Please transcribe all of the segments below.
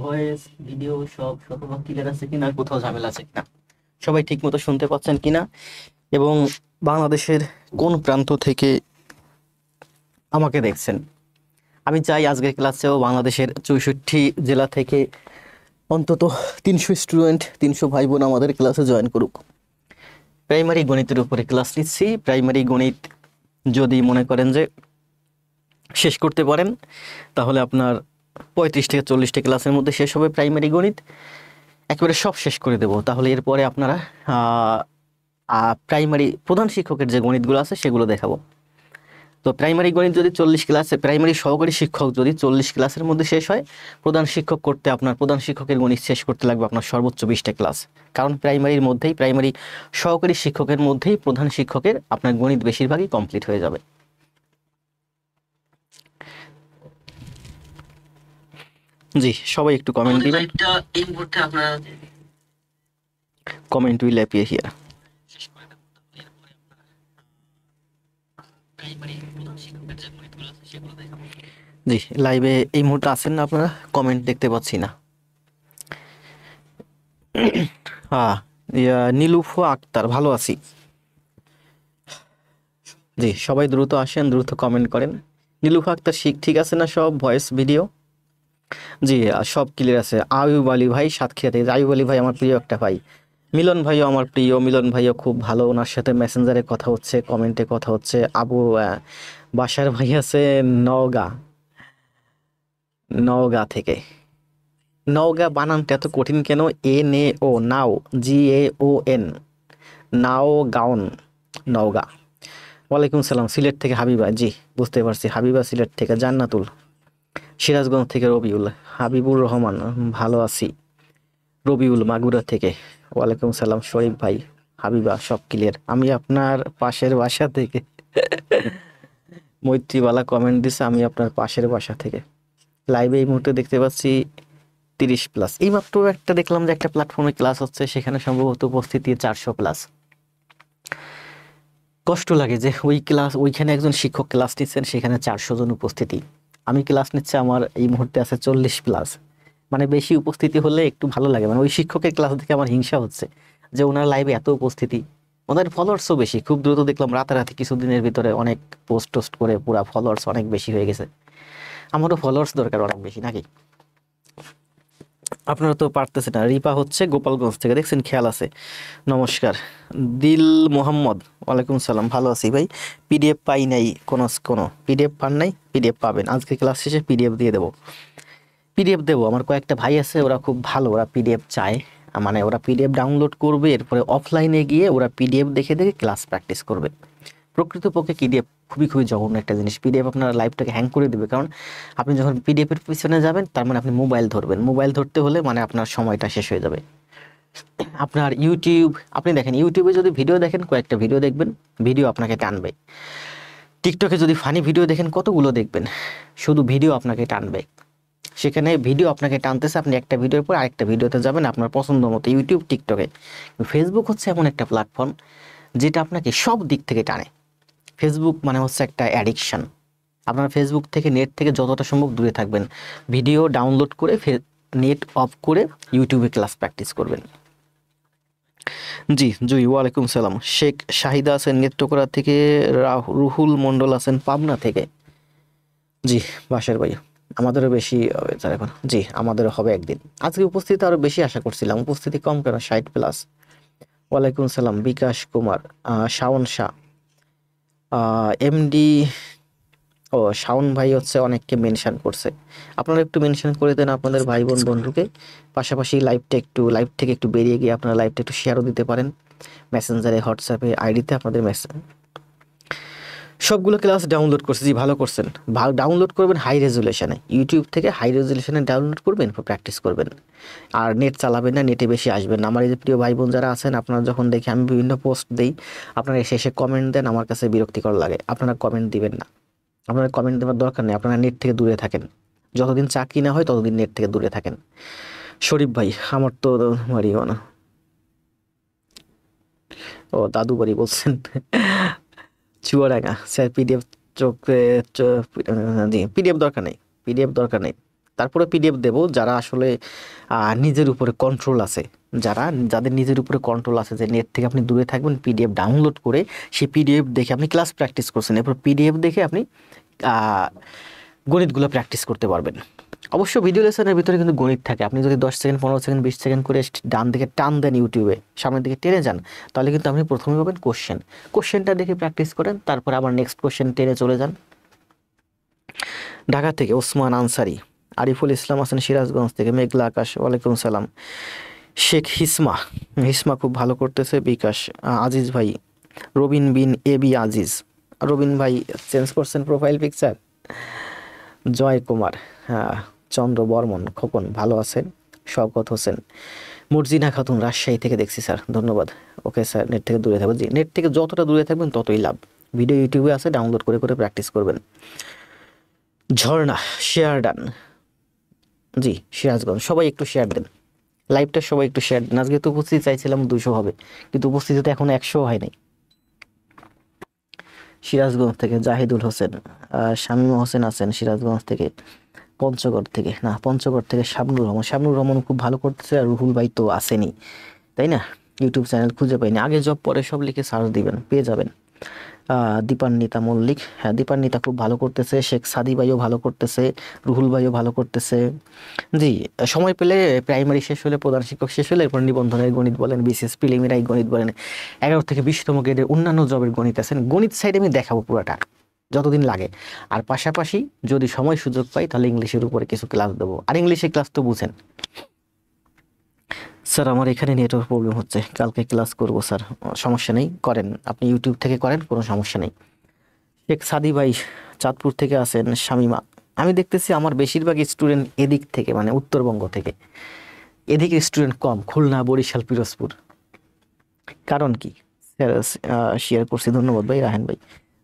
Voice video সব শতভাগ clear আছে কিনা, কোথাও ঝামেলা আছে কিনা, সবাই ঠিক মতো শুনতে পাচ্ছেন কিনা, এবং বাংলাদেশের কোন প্রান্ত থেকে আমাকে দেখছেন। আমি চাই আজকের ক্লাসেও বাংলাদেশের 64 জেলা থেকে অন্তত 300 স্টুডেন্ট, 300 ভাই বোন আমাদের ক্লাসে জয়েন করুক। প্রাইমারি গণিতের উপরে ক্লাস নিচ্ছি। প্রাইমারি গণিত যদি মনে করেন যে শেষ করতে পারেন, তাহলে আপনার 35 থেকে 40টা ক্লাসের মধ্যে শেষ হবে প্রাইমারি গণিত। একেবারে সব শেষ করে দেব। তাহলে এরপরে আপনারা প্রাইমারি প্রধান শিক্ষকের যে গণিতগুলো আছে সেগুলো দেখাবো। তো প্রাইমারি গণিত যদি 40 ক্লাসে, প্রাইমারি সহকারী শিক্ষক যদি 40 ক্লাসের মধ্যে শেষ হয়, প্রধান শিক্ষক করতে আপনার প্রধান শিক্ষকের গণিত শেষ করতে লাগবে আপনার সর্বোচ্চ 20টা ক্লাস। কারণ প্রাইমারির মধ্যেই, প্রাইমারি সহকারী শিক্ষকের মধ্যেই প্রধান শিক্ষকের আপনার গণিত বেশিরভাগই কমপ্লিট হয়ে যাবে। জি, সবাই একটু কমেন্ট দিবেন। এই মুহূর্তে আপনারা কমেন্ট উইল অ্যাপিয়ার হিয়ার। জি, লাইভে এই মুহূর্তে আছেন না আপনারা? কমেন্ট দেখতে পাচ্ছি না। হ্যাঁ, নীলুফা আক্তার, ভালো আছি। জি, সবাই দ্রুত আসেন, দ্রুত কমেন্ট করেন। নীলুফা আক্তার ঠিক আছে না সব ভয়েস ভিডিও? জি, সব ক্লিয়ার আছে। আয়ুব আলী ভাই সাতক্ষীরা থেকে। আয়ুব আলী ভাই আমার প্রিয় একটা ভাই। মিলন ভাইও আমার প্রিয়। মিলন ভাইও খুব ভালো, ওনার সাথে মেসেঞ্জারে কথা হচ্ছে, কমেন্টে কথা হচ্ছে। বাসার ভাই আছে নওগাঁ, নওগাঁ থেকে। নওগাঁ বানানটা এত কঠিন কেন? NAO, নাও, GAON, নাও গাউন, নওগাঁ। ওয়ালাইকুম সালাম। সিলেট থেকে হাবিবা। জি, বুঝতে পারছি। হাবিবা সিলেট থেকে। জান্নাতুল সিরাজগঞ্জ থেকে। রবিউল, হাবিবুর রহমান, ভালো আছি। রবিউল মাগুরা থেকে। ওয়ালাইকুম সালাম শরীফ ভাই। হাবিবা, সব ক্লিয়ার। আমি আপনার পাশের বাসা থেকে। মৈত্রীবালা কমেন্ট দিছে, আমি আপনার পাশের বাসা থেকে। লাইভে এই মুহূর্তে দেখতে পাচ্ছি 30+। এইমাত্র একটা দেখলাম যে একটা প্ল্যাটফর্মে ক্লাস হচ্ছে, সেখানে সম্ভবত উপস্থিতি 400+। কষ্ট লাগে যে ওইখানে একজন শিক্ষক ক্লাস নিচ্ছেন, সেখানে 400 জন উপস্থিতি। আমি ক্লাস নিচ্ছে, আমার এই মুহূর্তে আছে 40+। মানে বেশি উপস্থিতি হলে একটু ভালো লাগে। মানে ওই শিক্ষকের ক্লাস দেখে আমার হিংসা হচ্ছে যে ওনার লাইভে এত উপস্থিতি, ওনার ফলোয়ার্সও বেশি। খুব দ্রুত দেখলাম রাতারাতি কিছুদিনের ভিতরে অনেক পোস্ট করে পুরা ফলোয়ার্স অনেক বেশি হয়ে গেছে। আমারও ফলোয়ার্স দরকার অনেক বেশি, নাকি? আপনারা তো পারতেছেন না। রিপা হচ্ছে গোপালগঞ্জ থেকে, দেখছেন, খেয়াল আছে। নমস্কার। দিল মোহাম্মদ, ওয়ালাইকুম সালাম, ভালো আছি ভাই। PDF পাই নাই, কোনো PDF পান নাই? PDF পাবেন। আজকে ক্লাস শেষে PDF দিয়ে দেবো। PDF দেবো। আমার কয়েকটা ভাই আছে, ওরা খুব ভালো, ওরা PDF চায়। মানে ওরা PDF ডাউনলোড করবে, এরপরে অফলাইনে গিয়ে ওরা PDF দেখে দেখে ক্লাস প্র্যাকটিস করবে। প্রকৃতপক্ষে PDF খুবই খুবই জঘন্য একটা জিনিস। PDF আপনার লাইফটাকে হ্যাং করে দেবে। কারণ আপনি যখন PDF এর পিছনে যাবেন, তার মানে আপনি মোবাইল ধরবেন। মোবাইল ধরতে হলে মানে আপনার সময়টা শেষ হয়ে যাবে। আপনার ইউটিউব, আপনি দেখেন, ইউটিউবে যদি ভিডিও দেখেন, কয়েকটা ভিডিও দেখবেন, ভিডিও আপনাকে টানবে। টিকটকে যদি ফানি ভিডিও দেখেন, কতগুলো দেখবেন, শুধু ভিডিও আপনাকে টানবে। সেখানে ভিডিও আপনাকে টানতেছে, আপনি একটা ভিডিওর পর আরেকটা ভিডিওতে যাবেন আপনার পছন্দ মতো। ইউটিউব, টিকটকে। ফেসবুক হচ্ছে এমন একটা প্ল্যাটফর্ম যেটা আপনাকে সব দিক থেকে টানে। ফেসবুক মানে হচ্ছে একটা অ্যাডিকশন। আপনার ফেসবুক থেকে, নেট থেকে যতটা সম্ভব দূরে থাকবেন। ভিডিও ডাউনলোড করে নেট অফ করে ইউটিউবে ক্লাস প্র্যাকটিস করবেন। জি জুই, ওয়ালাইকুম সালাম। শেখ শাহিদা আছেন নেত্রকোনা থেকে। রুহুল মন্ডল আছেন পাবনা থেকে। জি, বাসার ভাই। আমাদেরও বেশি হবে স্যার এখন। জি, আমাদেরও হবে একদিন। আজকে উপস্থিতি আরো বেশি আশা করছিলাম, উপস্থিতি কম কেন? 60+। ওয়ালাইকুম সালাম বিকাশ কুমার। শাওন শাহ, MD। ও, শাওন ভাই হচ্ছে অনেককে মেনশন করছে। আপনারা একটু মেনশন করে দেন আপনাদের ভাই বোন বন্ধুকে। পাশাপাশি লাইভ থেকে একটু বেরিয়ে গিয়ে আপনারা লাইভটা একটু শেয়ারও দিতে পারেন, মেসেঞ্জারে, হোয়াটসঅ্যাপে, আইডিতে আপনাদের মেসেজ। সবগুলো ক্লাস ডাউনলোড করছি। জি, ভালো করছেন। ডাউনলোড করবেন হাই রেজুলেশনে, ইউটিউব থেকে হাই রেজুলেশনে ডাউনলোড করবেন, প্র্যাকটিস করবেন। আর নেট চালাবেন না, নেটে বেশি আসবেন না। আমার এই যে প্রিয় ভাই বোন যারা আছেন, আপনারা যখন দেখি আমি বিভিন্ন পোস্ট দিই, আপনারা এসে কমেন্ট দেন, আমার কাছে বিরক্তিকর লাগে। আপনারা কমেন্ট দিবেন না, আপনারা কমেন্ট দেওয়ার দরকার নেই। আপনারা নেট থেকে দূরে থাকেন। যতদিন চাকরি না হয় ততদিন নেট থেকে দূরে থাকেন। শরীফ ভাই, আমার তো বাড়িও না। ও, দাদু বাড়ি বলছেন। চুয়াডাঙ্গা স্যার। PDF জি, PDF দরকার নেই, PDF দরকার নেই। তারপরে পিডিএফ দেব যারা আসলে নিজের উপরে কন্ট্রোল আছে, যাদের নিজের উপরে কন্ট্রোল আছে, যে নেট থেকে আপনি দূরে থাকবেন, পিডিএফ ডাউনলোড করে সেই পিডিএফ দেখে আপনি ক্লাস প্র্যাকটিস করছেন, এরপর পিডিএফ দেখে আপনি গণিতগুলো প্র্যাকটিস করতে পারবেন। অবশ্য ভিডিও লেসনের ভিতরে কিন্তু গণিত থাকে। আপনি যদি 10 সেকেন্ড 15 সেকেন্ড 20 সেকেন্ড করে ডান দিকে টান দেন, ইউটিউবে সামনের দিকে টেনে যান, তাহলে কিন্তু আপনি প্রথমে পাবেন কোশ্চেনটা দেখে প্র্যাকটিস করেন, তারপর আবার নেক্সট কোশ্চেন টেনে চলে যান। ঢাকা থেকে ওসমান আনসারি, আরিফুল ইসলাম আছেন সিরাজগঞ্জ থেকে, মেঘলা আকাশ, ওয়ালাইকুম সালাম। শেখ হিসমা খুব ভালো করতেছে, বিকাশ, আজিজ ভাই, রবিন বিন এবি আজিজ, রবিন ভাই চেঞ্জ করছেন প্রোফাইল পিকচার, জয় কুমার, হ্যাঁ, চন্দ্র বর্মন, খোকন ভালো আছেন, শওকত হোসেন, মর্জিনা খাতুন রাজশাহী থেকে দেখছি স্যার, ধন্যবাদ। ওকে স্যার, নেট থেকে দূরে থাকবেন। জি, নেট থেকে যতটা দূরে থাকবেন ততই লাভ। ভিডিও ইউটিউবে আছে, ডাউনলোড করে করে প্র্যাকটিস করবেন। ঝর্ণা, শেয়ার ডান। জি, সিরাজগঞ্জ, সবাই একটু শেয়ার দেন লাইভটা, সবাই একটু শেয়ার দেন। আজকে তো উপস্থিতি চাইছিলাম 200 হবে, কিন্তু উপস্থিতি তো এখন 100 হয় নাই। সিরাজগঞ্জ থেকে জাহিদুল হোসেন, শামীমা হোসেন আছেন সিরাজগঞ্জ থেকে, পঞ্চগড় থেকে শাবনুর রহমান খুব ভালো করতেছে, আর রুহুল ভাই তো আসেনি, তাই না? ইউটিউব চ্যানেল খুঁজে পাইনি, আগে জব পরে সব লিখে সার্চ দিবেন, পেয়ে যাবেন। দীপান্বিতা মল্লিক, হ্যাঁ দীপান্বিতা খুব ভালো করতেছে, শেখ সাদি ভাইও ভালো করতেছে, রুহুল ভাইও ভালো করতেছে। জি, সময় পেলে প্রাইমারি শেষ হলে, প্রধান শিক্ষক শেষ হলে, এরপর নিবন্ধনের গণিত বলেন, বিসিএস প্রিলিমিনারি গণিত বলেন, 11 থেকে 20তম গ্রেডের অন্যান্য জবের গণিত আছেন, গণিত সাইডে আমি দেখাবো পুরোটা যতদিন লাগে। আর পাশাপাশি যদি সময় সুযোগ পাই তাহলে ইংলিশের উপরে কিছু ক্লাস দেবো। আর ইংলিশের ক্লাস তো বুঝেন স্যার, আমার এখানে নেটওয়ার্ক প্রবলেম হচ্ছে, কালকে ক্লাস করব স্যার। সমস্যা নেই, করেন, আপনি ইউটিউব থেকে করেন, কোনো সমস্যা নেই। শেখ সাদি ভাই চাঁদপুর থেকে আছেন, শামিমা। আমি দেখতেছি আমার বেশিরভাগ স্টুডেন্ট এদিক থেকে, মানে উত্তরবঙ্গ থেকে, এদিকে স্টুডেন্ট কম, খুলনা, বরিশাল, পিরোজপুর। কারণ কি স্যার? শেয়ার করছি, ধন্যবাদ ভাই। রাহেন ভাই,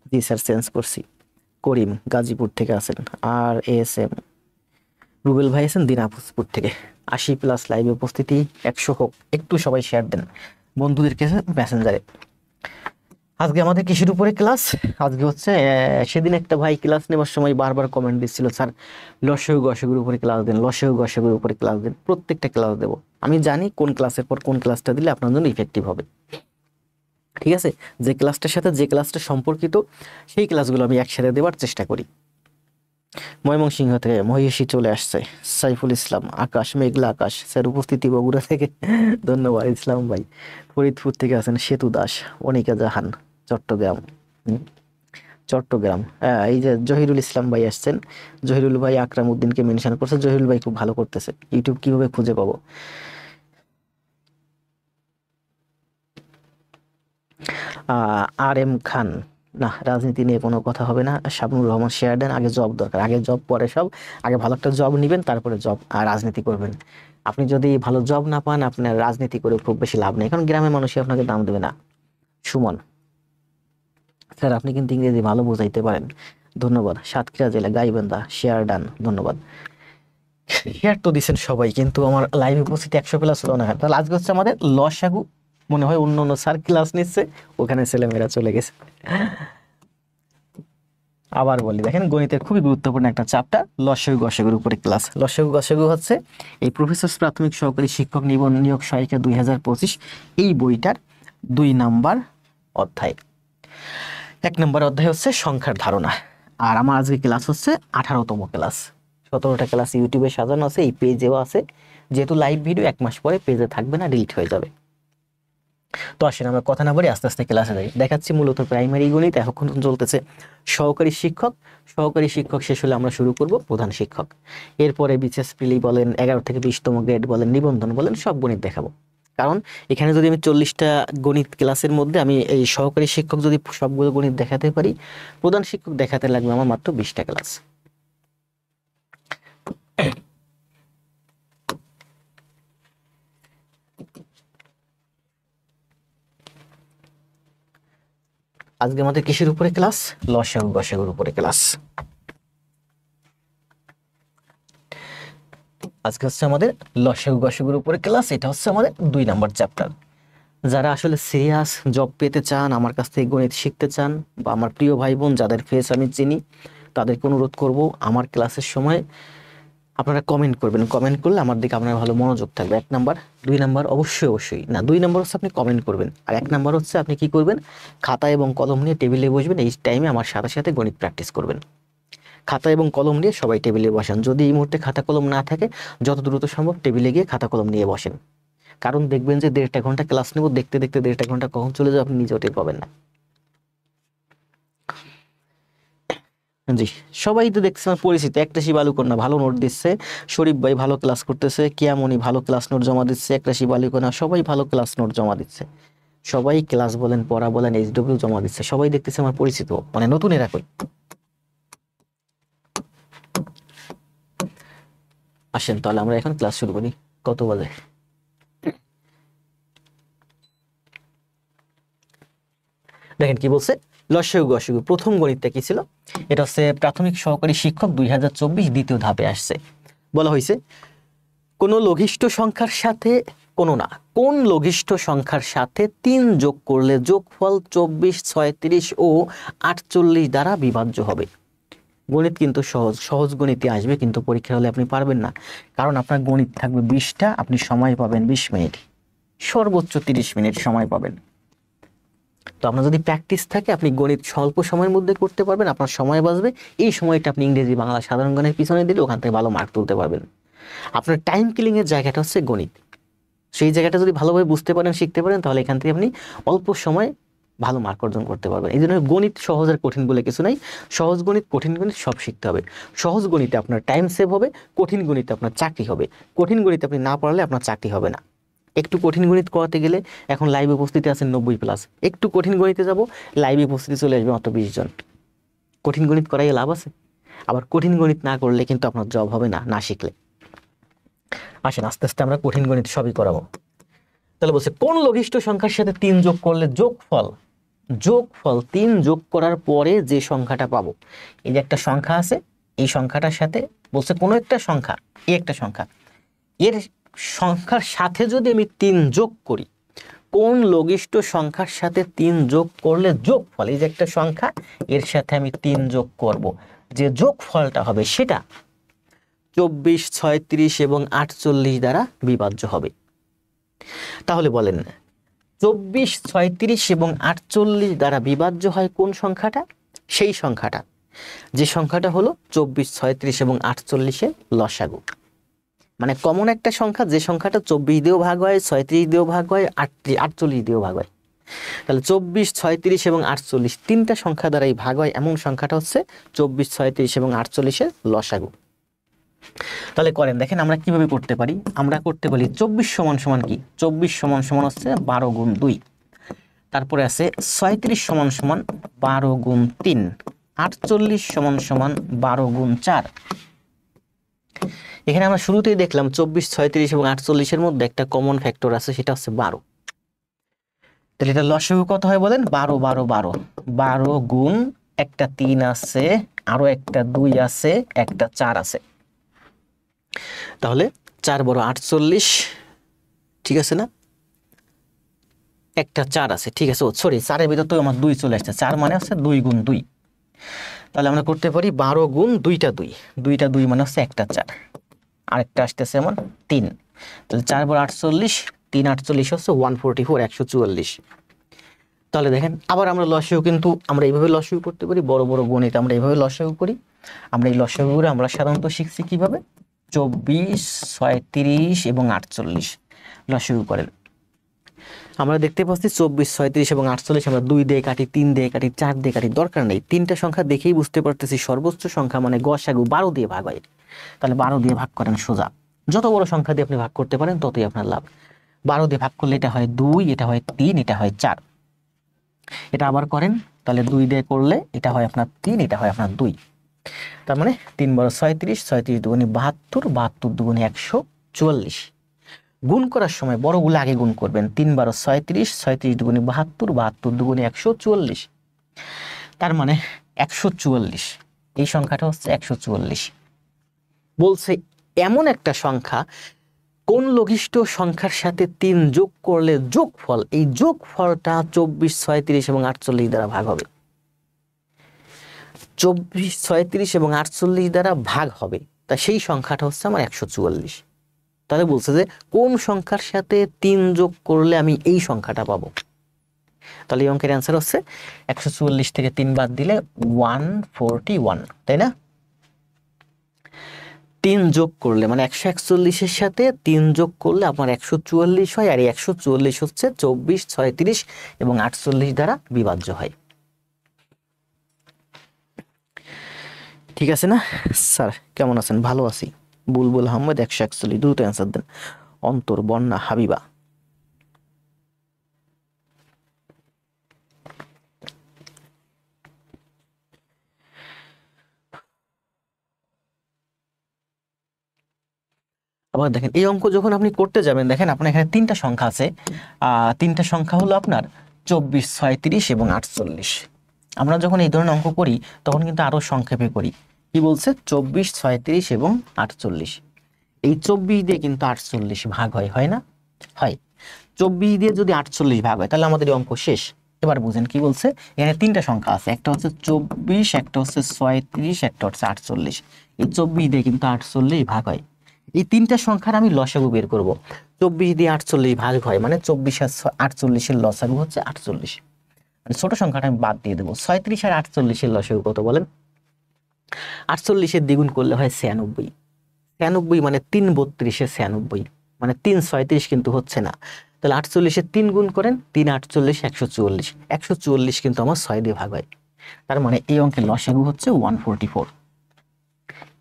জি স্যার, চেঞ্জ করছি। করিম গাজীপুর থেকে আছেন, আর এম রুবেল ভাই আছেন দিনাজপুর থেকে। 80+ লাইভে উপস্থিতি 100 হোক, একটু সবাই শেয়ার দেন বন্ধুদেরকে মেসেঞ্জারে। আজকে আমাদের কিসের উপরে ক্লাস? আজকে হচ্ছে সেদিন একটা ভাই ক্লাস নেওয়ার সময় বারবার কমেন্ট দিচ্ছিল, স্যার লসাগু গসাগুর উপরে ক্লাস দেন, লসাগু গসাগুর উপরে ক্লাস দেন। প্রত্যেকটা ক্লাস দেবো, আমি জানি কোন ক্লাসের পর কোন ক্লাসটা দিলে আপনার জন্য ইফেক্টিভ হবে। ঠিক আছে, যে ক্লাসটার সাথে যে ক্লাসটা সম্পর্কিত সেই ক্লাসগুলো আমি একসাথে দেওয়ার চেষ্টা করি। ময়মনসিংহ থেকে মহিষী চলে আসছে, সাইফুল ইসলাম, আকাশ, মেঘলা আকাশ স্যার উপস্থিতি বগুড়া থেকে, ধন্যবাদ। ইসলাম ভাই ফরিদপুর থেকে আছেন, সেতু দাস, অনিকা জাহান চট্টগ্রাম, এই যে জহিরুল ইসলাম ভাই আসছেন, জহিরুল ভাই আকরাম উদ্দিনকে মেনশন করছে, জহিরুল ভাই খুব ভালো করতেছে। ইউটিউব কিভাবে খুঁজে পাবো? আর এম খান, না রাজনীতি নিয়ে কোনো কথা হবে না। শাবনুর রহমান, শেয়ার দেন, আগে জব দরকার, আগে জব পরে সব, আগে ভালো একটা জব নেবেন, তারপরে জব আর রাজনীতি করবেন। আপনি যদি ভালো জব না পান, আপনার রাজনীতি করে খুব বেশি লাভ নেই, কারণ গ্রামের মানুষই আপনাকে দাম দেবে না। সুমন, স্যার আপনি কিন্তু ইংরেজি ভালো বোঝাইতে পারেন, ধন্যবাদ। সাতক্ষীরা জেলা গাইবান্ধা, শেয়ার ডান, ধন্যবাদ। শেয়ার তো দিচ্ছেন সবাই, কিন্তু আমার লাইভ উপস্থিতি 100+ হলো না। তাহলে আজকে হচ্ছে আমাদের লসাগু, মনে হয় অন্য অন্য স্যার ক্লাস নিচ্ছে, ওখানে ছেলেমেয়েরা চলে গেছে। আবার বলি, দেখেন গণিতের খুবই গুরুত্বপূর্ণ একটা চ্যাপ্টার লসাগু গসাগুর উপরে ক্লাস। লসাগু গসাগু হচ্ছে এই প্রফেসর প্রাথমিক সহকারী শিক্ষক নিয়োগ সহায়িকা 2025 এই বইটার 2 নাম্বার অধ্যায়। 1 নম্বর অধ্যায় হচ্ছে সংখ্যার ধারণা। আর আমার আজকে ক্লাস হচ্ছে 18তম ক্লাস। 17টা ক্লাস ইউটিউবে সাজানো আছে, এই পেজেও আছে। যেহেতু লাইভ ভিডিও 1 মাস পরে পেজে থাকবে না, ডিলিট হয়ে যাবে। তো আসেন আমরা কথা না বলে আস্তে আস্তে ক্লাসে যাই। দেখাচ্ছি মূলত প্রাইমারি গণিত, এখন চলতেছে সহকারী শিক্ষক। সহকারী শিক্ষক শেষ হলে আমরা শুরু করব প্রধান শিক্ষক। এরপরে বিসিএস প্রিলি বলেন, 11 থেকে 20তম গ্রেড বলেন, নিবন্ধন বলেন, সব গণিত দেখাবো। কারণ এখানে যদি আমি 40টা গণিত ক্লাসের মধ্যে আমি এই সহকারী শিক্ষক যদি সবগুলো গণিত দেখাতে পারি, প্রধান শিক্ষক দেখাতে লাগবে আমার মাত্র 20টা ক্লাস। আজকে আমাদের কিসের উপরে ক্লাস? লসাগু গসাগুর উপরে ক্লাস। আজকে হচ্ছে আমাদের লসাগু গসাগুর উপরে ক্লাস। এটা হচ্ছে আমাদের 2 নাম্বার চ্যাপ্টার। যারা আসলে সিরিয়াস জব পেতে চান, আমার কাছ থেকে গণিত শিখতে চান, বা আমার প্রিয় ভাই বোন যাদের ফেস আমি চিনি, তাদেরকে অনুরোধ করব আমার ক্লাসের সময় আপনারা কমেন্ট করবেন, কমেন্ট করলে আমার দিকে আপনার ভালো মনোযোগ থাকবে। 1 নাম্বার। 2 নাম্বার অবশ্যই না, 2 নাম্বার হচ্ছে আপনি কমেন্ট করবেন, আর 1 নাম্বার হচ্ছে আপনি কি করবেন, খাতা এবং কলম নিয়ে টেবিলে বসবেন। এই টাইমে আমার সাথে সাথে গণিত প্র্যাকটিস করবেন। খাতা এবং কলম নিয়ে সবাই টেবিলে বসেন। যদি এই মুহূর্তে খাতা কলম না থাকে, যত দ্রুত সম্ভব টেবিলে গিয়ে খাতা কলম নিয়ে বসেন। কারণ দেখবেন যে 1.5 ঘন্টা ক্লাস নেব, দেখতে দেখতে 1.5 ঘন্টা কখন চলে যাবে আপনি নিজেও টের পাবেন না। জি, সবাই তো দেখছে আমার পরিচিত। একটাশি বালুকন্যা ভালো নোট দিচ্ছে, শরীফ ভাই ভালো ক্লাস করতেছে, কিয়ামনি ভালো ক্লাস নোট জমা দিচ্ছে, একটাশি বালুকন্যা সবাই ভালো ক্লাস নোট জমা দিচ্ছে, সবাই ক্লাস বলেন, পড়া বলেন, HW জমা দিচ্ছে, সবাই দেখতেছে আমার পরিচিত, মানে নতুন এরা কই। আসেন তাহলে আমরা এখন ক্লাস শুরু করি। কত বাজে? দেখেন কি বলছে, লসাগু গসাগু। প্রথম গণিতটা কি ছিল, এটা হচ্ছে প্রাথমিক সহকারী শিক্ষক 2024 দ্বিতীয় ধাপে আসছে। বলা হয়েছে কোন লঘিষ্ঠ সংখ্যার সাথে, কোন লঘিষ্ঠ সংখ্যার সাথে 3 যোগ করলে যোগফল 24, 36 ও 48 দ্বারা বিভাজ্য হবে। গণিত কিন্তু সহজ গণিতে আসবে, কিন্তু পরীক্ষা হলে আপনি পারবেন না, কারণ আপনার গণিত থাকবে 20টা, আপনি সময় পাবেন 20 মিনিট, সর্বোচ্চ 30 মিনিট সময় পাবেন। তো আপনার যদি প্র্যাকটিস থাকে, আপনি গণিত স্বল্প সময়ের মধ্যে করতে পারবেন, আপনার সময় বাঁচবে। এই সময়টা আপনি ইংরেজি বাংলা সাধারণ জ্ঞানের পিছনে দিলে ওখান থেকে ভালো মার্ক তুলতে পারবেন। আপনার টাইম কিলিং এর জায়গাটা হচ্ছে গণিত, সেই জায়গাটা যদি ভালোভাবে বুঝতে পারেন, শিখতে পারেন, তাহলে এখান থেকে আপনি অল্প সময় ভালো মার্ক অর্জন করতে পারবেন। এই জন্য গণিত সহজ আর কঠিন বলে কিছু নাই, সহজ গণিত কঠিন গণিত সব শিখতে হবে। সহজ গণিতে আপনার টাইম সেভ হবে, কঠিন গণিতে আপনার চাকরি হবে। কঠিন গণিতে আপনি না পড়ালে আপনার চাকরি হবে না। একটু কঠিন গণিত করাতে গেলে এখন লাইভ উপস্থিতি আছেন 90+, একটু কঠিন গণিতে যাব, লাইভ উপস্থিতি চলে আসবে মাত্র 20 জন। কঠিন গণিত করাই লাভ আছে, আবার কঠিন গণিত না করলে কিন্তু আপনার জব হবে না, না শিখলে। আসেন আস্তে আস্তে আমরা কঠিন গণিত সবই করাবো। তাহলে বলছে কোন লঘিষ্ঠ সংখ্যার সাথে 3 যোগ করলে যোগফল 3 যোগ করার পরে যে সংখ্যাটা পাবো, এই যে একটা সংখ্যা আছে, এই সংখ্যাটার সাথে বলছে কোনো একটা সংখ্যা, এই একটা সংখ্যা, এর সংখ্যার সাথে যদি আমি 3 যোগ করি, কোন লঘিষ্ঠ সংখ্যার সাথে 3 যোগ করলে যোগফল, এই যে একটা সংখ্যা, এর সাথে আমি 3 যোগ করব, যে যোগফলটা হবে সেটা 24, 36 এবং 48 দ্বারা বিভাজ্য হবে। তাহলে বলেন 24, 36 এবং 48 দ্বারা বিভাজ্য হয় কোন সংখ্যাটা? সেই সংখ্যাটা, যে সংখ্যাটা হলো 24, 36 এবং 48-এর লসাগু। মানে কমন একটা সংখ্যা, যে সংখ্যাটা 24 দিয়েও ভাগ হয়, 36 দিয়েও ভাগ হয়, 48 দিয়েও ভাগ হয়। তাহলে 24, 36 এবং 48 তিনটা সংখ্যা দ্বারাই ভাগ হয়, এমন সংখ্যাটা হচ্ছে 24, 36 এবং 48-এর লসাগু। তাহলে করেন, দেখেন আমরা কিভাবে করতে পারি। আমরা করতে পারি 24 সমান সমান কি, 24 সমান সমান হচ্ছে 12 গুণ 2, তারপরে আছে 36 সমান সমান 12 গুণ 3, 48 সমান সমান 12 গুণ 4। এখানে আমরা শুরুতেই দেখলাম 24, 36 এবং 48-এর মধ্যে একটা কমন ফ্যাক্টর আছে, সেটা হচ্ছে 12। তাহলে এটা লসাগু কত হয় বলেন? 12, 12, 12, 12 গুণ একটা 3 আছে, আরো একটা 2 আছে, একটা 4 আছে। তাহলে 4 বড় 48, ঠিক আছে না? একটা 4 আছে, ঠিক আছে। ও সরি, 4-এর ভিতর তো আমার 2 চলে আসছে, 4 মানে হচ্ছে 2 গুণ 2। তাহলে আমরা করতে পারি 12 গুণ 2টা 2, 2টা 2 মানে হচ্ছে একটা 4, আরেকটা আসতেছে এমন 3। তাহলে 4 বড় 48, 3 48 হচ্ছে 144, 144। তাহলে দেখেন আবার আমরা লসাগু, কিন্তু আমরা এইভাবে লসাগু করতে পারি, বড় বড় গণিত আমরা এইভাবে লসাগু করি। আমরা এই লসাগুগুলো আমরা সাধারণত শিখছি কিভাবে, 24, 36 এবং 48 লসাগু করেন। আমরা দেখতে পাচ্ছি 24, 36 এবং 48 আমরা 2 দিয়ে কাটি, 3 দিয়ে কাটি, 4 দিয়ে কাটি, দরকার নেই। তিনটা সংখ্যা দেখেই বুঝতে পারতেছি সর্বোচ্চ সংখ্যা মানে গসাগু 12 দিয়ে ভাগ হয়। তাহলে 12 দিয়ে ভাগ করেন সোজা, যত বড় সংখ্যা দিয়ে আপনি ভাগ করতে পারেন ততই আপনার লাভ। 12 দিয়ে ভাগ করলে এটা হয় 2, এটা হয় 3, এটা হয় 4। এটা আবার করেন, তাহলে 2 দিয়ে করলে এটা হয় আপনার 3, এটা হয় আপনার 2। তার মানে 3 বড় 36, 36 দুগুণে 72, 72 দুগুণে 144। গুণ করার সময় বড়গুলো আগে গুণ করবেন, 3 বারো 36, 36 দুগুণে 72, 72 দুগুণে 144। তার মানে 144, এই সংখ্যাটা হচ্ছে 144। বলছে এমন একটা সংখ্যা কোন লঘিষ্ঠ সংখ্যার সাথে 3 যোগ করলে যোগফল, এই যোগফলটা 24, 36 এবং 48 দ্বারা ভাগ হবে। 24, 36 এবং 48 দ্বারা ভাগ হবে, তা সেই সংখ্যাটা হচ্ছে আমার 144। তাহলে বলছে যে কোন সংখ্যার সাথে 3 যোগ করলে আমি এই সংখ্যাটা পাবো। তাহলে এই অঙ্কের অ্যান্সার হচ্ছে 144 থেকে 3 বাদ দিলে 141, তাই না? 3 যোগ করলে মানে 141-এর সাথে 3 যোগ করলে আপনার 144 হয়, আর এই 144 হচ্ছে 24, 36 এবং 48 দ্বারা বিভাজ্য হয়। ঠিক আছে না স্যার? কেমন আছেন? ভালো আছি। বুলবুল আহমেদ 141, দ্রুত অ্যান্সার দেন। অন্তর, বন্যা, হাবিবা। আবার দেখেন এই অঙ্ক যখন আপনি করতে যাবেন, দেখেন আপনার এখানে 3টা সংখ্যা আছে। 3টা সংখ্যা হলো আপনার 24, 36 এবং 48। আমরা যখন এই ধরনের অঙ্ক করি তখন কিন্তু আরো সংক্ষেপে করি। কি বলছে? 24, 36 এবং 48। এই 24 দিয়ে কিন্তু 48 ভাগ হয়, হয় না? হয়। 24 দিয়ে যদি 48 ভাগ হয় তাহলে আমাদের এই অঙ্ক শেষ। এবার বুঝেন কি বলছে। এখানে 3টা সংখ্যা আছে, একটা হচ্ছে 24, একটা হচ্ছে 36, একটা হচ্ছে 48। এই 24 দিয়ে কিন্তু 48 ভাগ হয়। এই 3টা সংখ্যার আমি লসাগু বের করব। 24 দিয়ে 48 ভাগ হয় মানে 24 আর 48-এর লসাগু হচ্ছে 48। মানে ছোট সংখ্যাটা আমি বাদ দিয়ে দেবো। 36 আর 48-এর লসাগু কত বলেন? 48-এর দ্বিগুণ করলে হয় 96। 96 মানে 3 32-এ 96, মানে 3 36 কিন্তু হচ্ছে না। তাহলে 48-এর 3 গুণ করেন, 3 48 144। 144 কিন্তু আমার 6 দিয়ে ভাগ হয়। তার মানে এই অঙ্কের লসাগু হচ্ছে 144।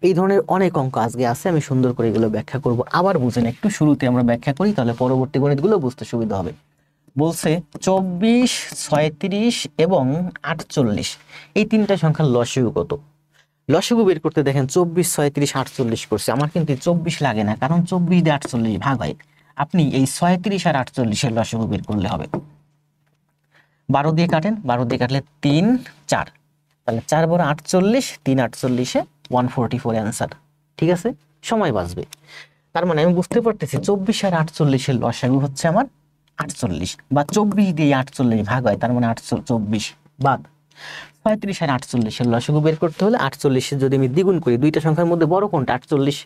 এই ধরনের অনেক অঙ্ক আজকে আছে, আমি সুন্দর করে এগুলো ব্যাখ্যা করব। আবার বুঝেন, একটু শুরুতে আমরা ব্যাখ্যা করি, তাহলে পরবর্তী গণিতগুলো বুঝতে সুবিধা হবে। বলছে 24, 36 এবং 48, এই 3টা সংখ্যার লসাগু কত? লসাগু বের করতে দেখেন 24, 36, 48 করছে। আমার কিন্তু 24 লাগে না, কারণ 24 দিয়ে 48 ভাগ হয়। আপনি এই 36 আর 48-এর লসাগু বের করলে হবে। 12 দিয়ে কাটেন, 12 দিয়ে কাটলে 3, 4, তাহলে 4 বড় 48, 3 48-এ 144 অ্যান্সার। ঠিক আছে, সময় বাঁচবে। তার মানে আমি বুঝতে পারতেছি 24 আর 48-এর লসাগু হচ্ছে আমার 48, বা 24 দিয়ে 48 ভাগ হয়, তার মানে 24 বাদ 35 আর 48-এর লসাগু বের করতে হলে 48-এর যদি আমি দ্বিগুণ করি, দুইটা সংখ্যার মধ্যে বড় কোনটা? 48।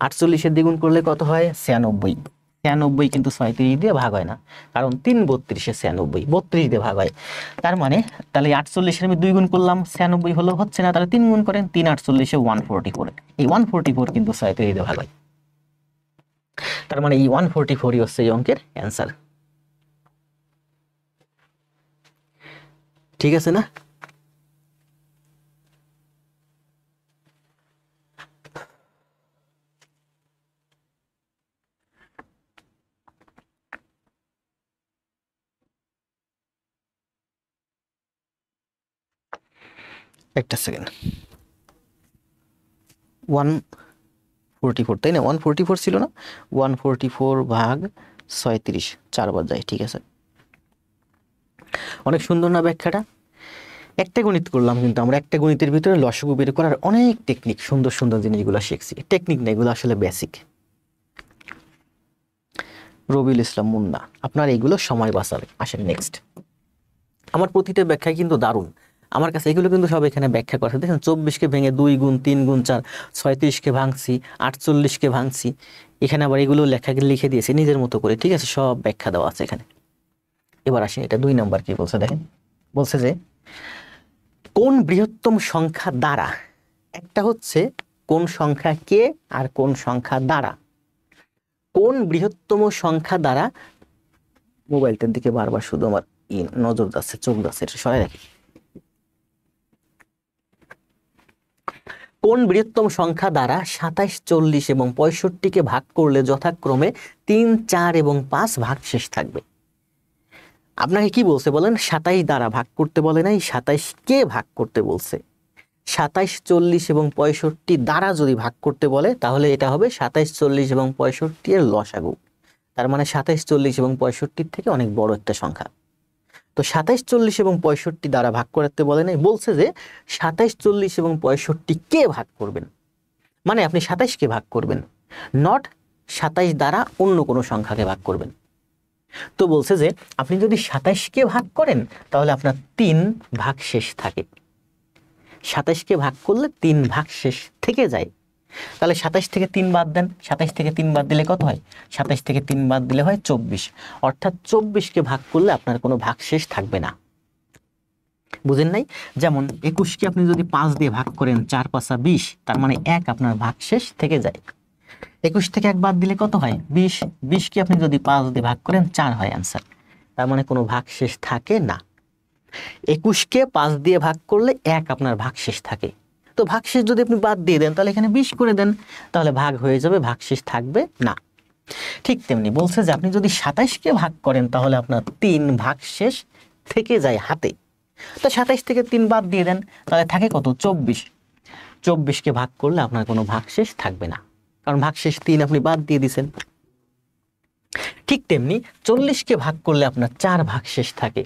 48-এর দ্বিগুণ করলে কত হয়? 96। 96 কিন্তু 36 দিয়ে ভাগ হয় না, কারণ 3 32-এ 96, 32 দিয়ে ভাগ হয়। তার মানে তাহলে 48-এর আমি 2 গুণ করলাম, 96 হলো, হচ্ছে না, তাহলে 3 গুণ করেন, 3 48-এ 144। এই 144 কিন্তু 36 দিয়ে ভাগ হয়। তার মানে এই 144-ই হচ্ছে এই অঙ্কের অ্যান্সার। ঠিক আছে না? একটা সেকেন্ড। 144, তাই না? 144 ছিল না? 144 ভাগ 36, 4 বার যায়। ঠিক আছে, অনেক সুন্দর না ব্যাখ্যাটা? একটা গণিত করলাম, কিন্তু আমরা একটা গণিতের ভিতরে লসাগু বের করার অনেক টেকনিক, সুন্দর সুন্দর জিনিসগুলো শিখছি। টেকনিক না, এগুলো আসলে বেসিক। রবিউল ইসলাম মুন্না, আপনার এগুলো সময় বাঁচাবে। আসেন নেক্সট। আমার প্রতিটা ব্যাখ্যায় কিন্তু দারুণ। আমার কাছে এগুলো কিন্তু সব এখানে ব্যাখ্যা করা আছে। দেখেন 24-কে ভেঙে 2 গুণ, 3 গুণ 4, 36-কে ভাঙছি, 48-কে ভাঙছি। এখানে আবার এগুলো লিখে দিয়েছি নিজের মতো করে। ঠিক আছে, সব ব্যাখ্যা দেওয়া আছে এখানে। এবার আসেন, এটা 2 নাম্বার কি বলছে দেখেন। বলছে যে কোন বৃহত্তম সংখ্যা দ্বারা, একটা হচ্ছে কোন সংখ্যা কে আর কোন সংখ্যা দ্বারা, কোন বৃহত্তম সংখ্যা দ্বারা, মোবাইলটার দিকে বারবার শুধু আমার নজর যাচ্ছে, চোখ যাচ্ছে, এটা সরাই রাখি। কোন বৃহত্তম সংখ্যা দ্বারা 27, 40 এবং 65-কে ভাগ করলে যথাক্রমে 3, 4 এবং 5 ভাগশেষ থাকবে? আপনাকে কি বলছে বলেন? 27 দ্বারা ভাগ করতে বলে নাই, 27-কে ভাগ করতে বলছে। 27, 40 এবং 65 দ্বারা যদি ভাগ করতে বলে তাহলে এটা হবে 27, 40 এবং 65 এর লসাগু। তার মানে 27, 40 এবং 65 থেকে অনেক বড় একটা সংখ্যা। তো 27, 40 এবং 65 দ্বারা ভাগ করতে বলে নাই, বলছে যে 27, 40 এবং 65-কে ভাগ করবেন। মানে আপনি 27-কে ভাগ করবেন, নট 27 দ্বারা অন্য কোনো সংখ্যাকে ভাগ করবেন। তো বলছে যে আপনি যদি 27-কে ভাগ করেন তাহলে আপনার 3 ভাগ শেষ থাকে। 27-কে ভাগ করলে 3 ভাগ শেষ থেকে যায়। তাহলে 27 থেকে 3 বাদ দেন, 27 থেকে 3 বাদ দিলে কত হয়? 27 থেকে 3 বাদ দিলে হয় 24, অর্থাৎ 24কে ভাগ করলে আপনার কোনো ভাগশেষ থাকবে না। বুঝেন নাই? যেমন 21কে আপনি যদি 5 দিয়ে ভাগ করেন, 4 5 20, তার মানে 1 আপনার ভাগশেষ থেকে যায়। 21 থেকে 1 বাদ দিলে কত হয়? 20, 20কে আপনি যদি 5 দিয়ে ভাগ করেন, 4 হয় অ্যান্সার, তার মানে কোনো ভাগশেষ থাকে না। 21কে 5 দিয়ে ভাগ করলে 1 আপনার ভাগশেষ থাকে। তো ভাগশেষ যদি আপনি বাদ দিয়ে দেন, তাহলে এখানে 20 করে দেন, তাহলে ভাগ হয়ে যাবে, ভাগশেষ থাকবে না। ঠিক তেমনি বলছে যে আপনি যদি 27কে ভাগ করেন, তাহলে আপনার 3 ভাগশেষ থেকে যায় হাতে। তো 27 থেকে 3 বাদ দিয়ে দেন, তাহলে থাকে কত? 24। 24কে ভাগ করলে আপনার কোনো ভাগশেষ থাকবে না, কারণ ভাগশেষ 3 আপনি বাদ দিয়ে দিয়েছেন। ঠিক তেমনি 40কে ভাগ করলে আপনার 4 ভাগশেষ থাকে,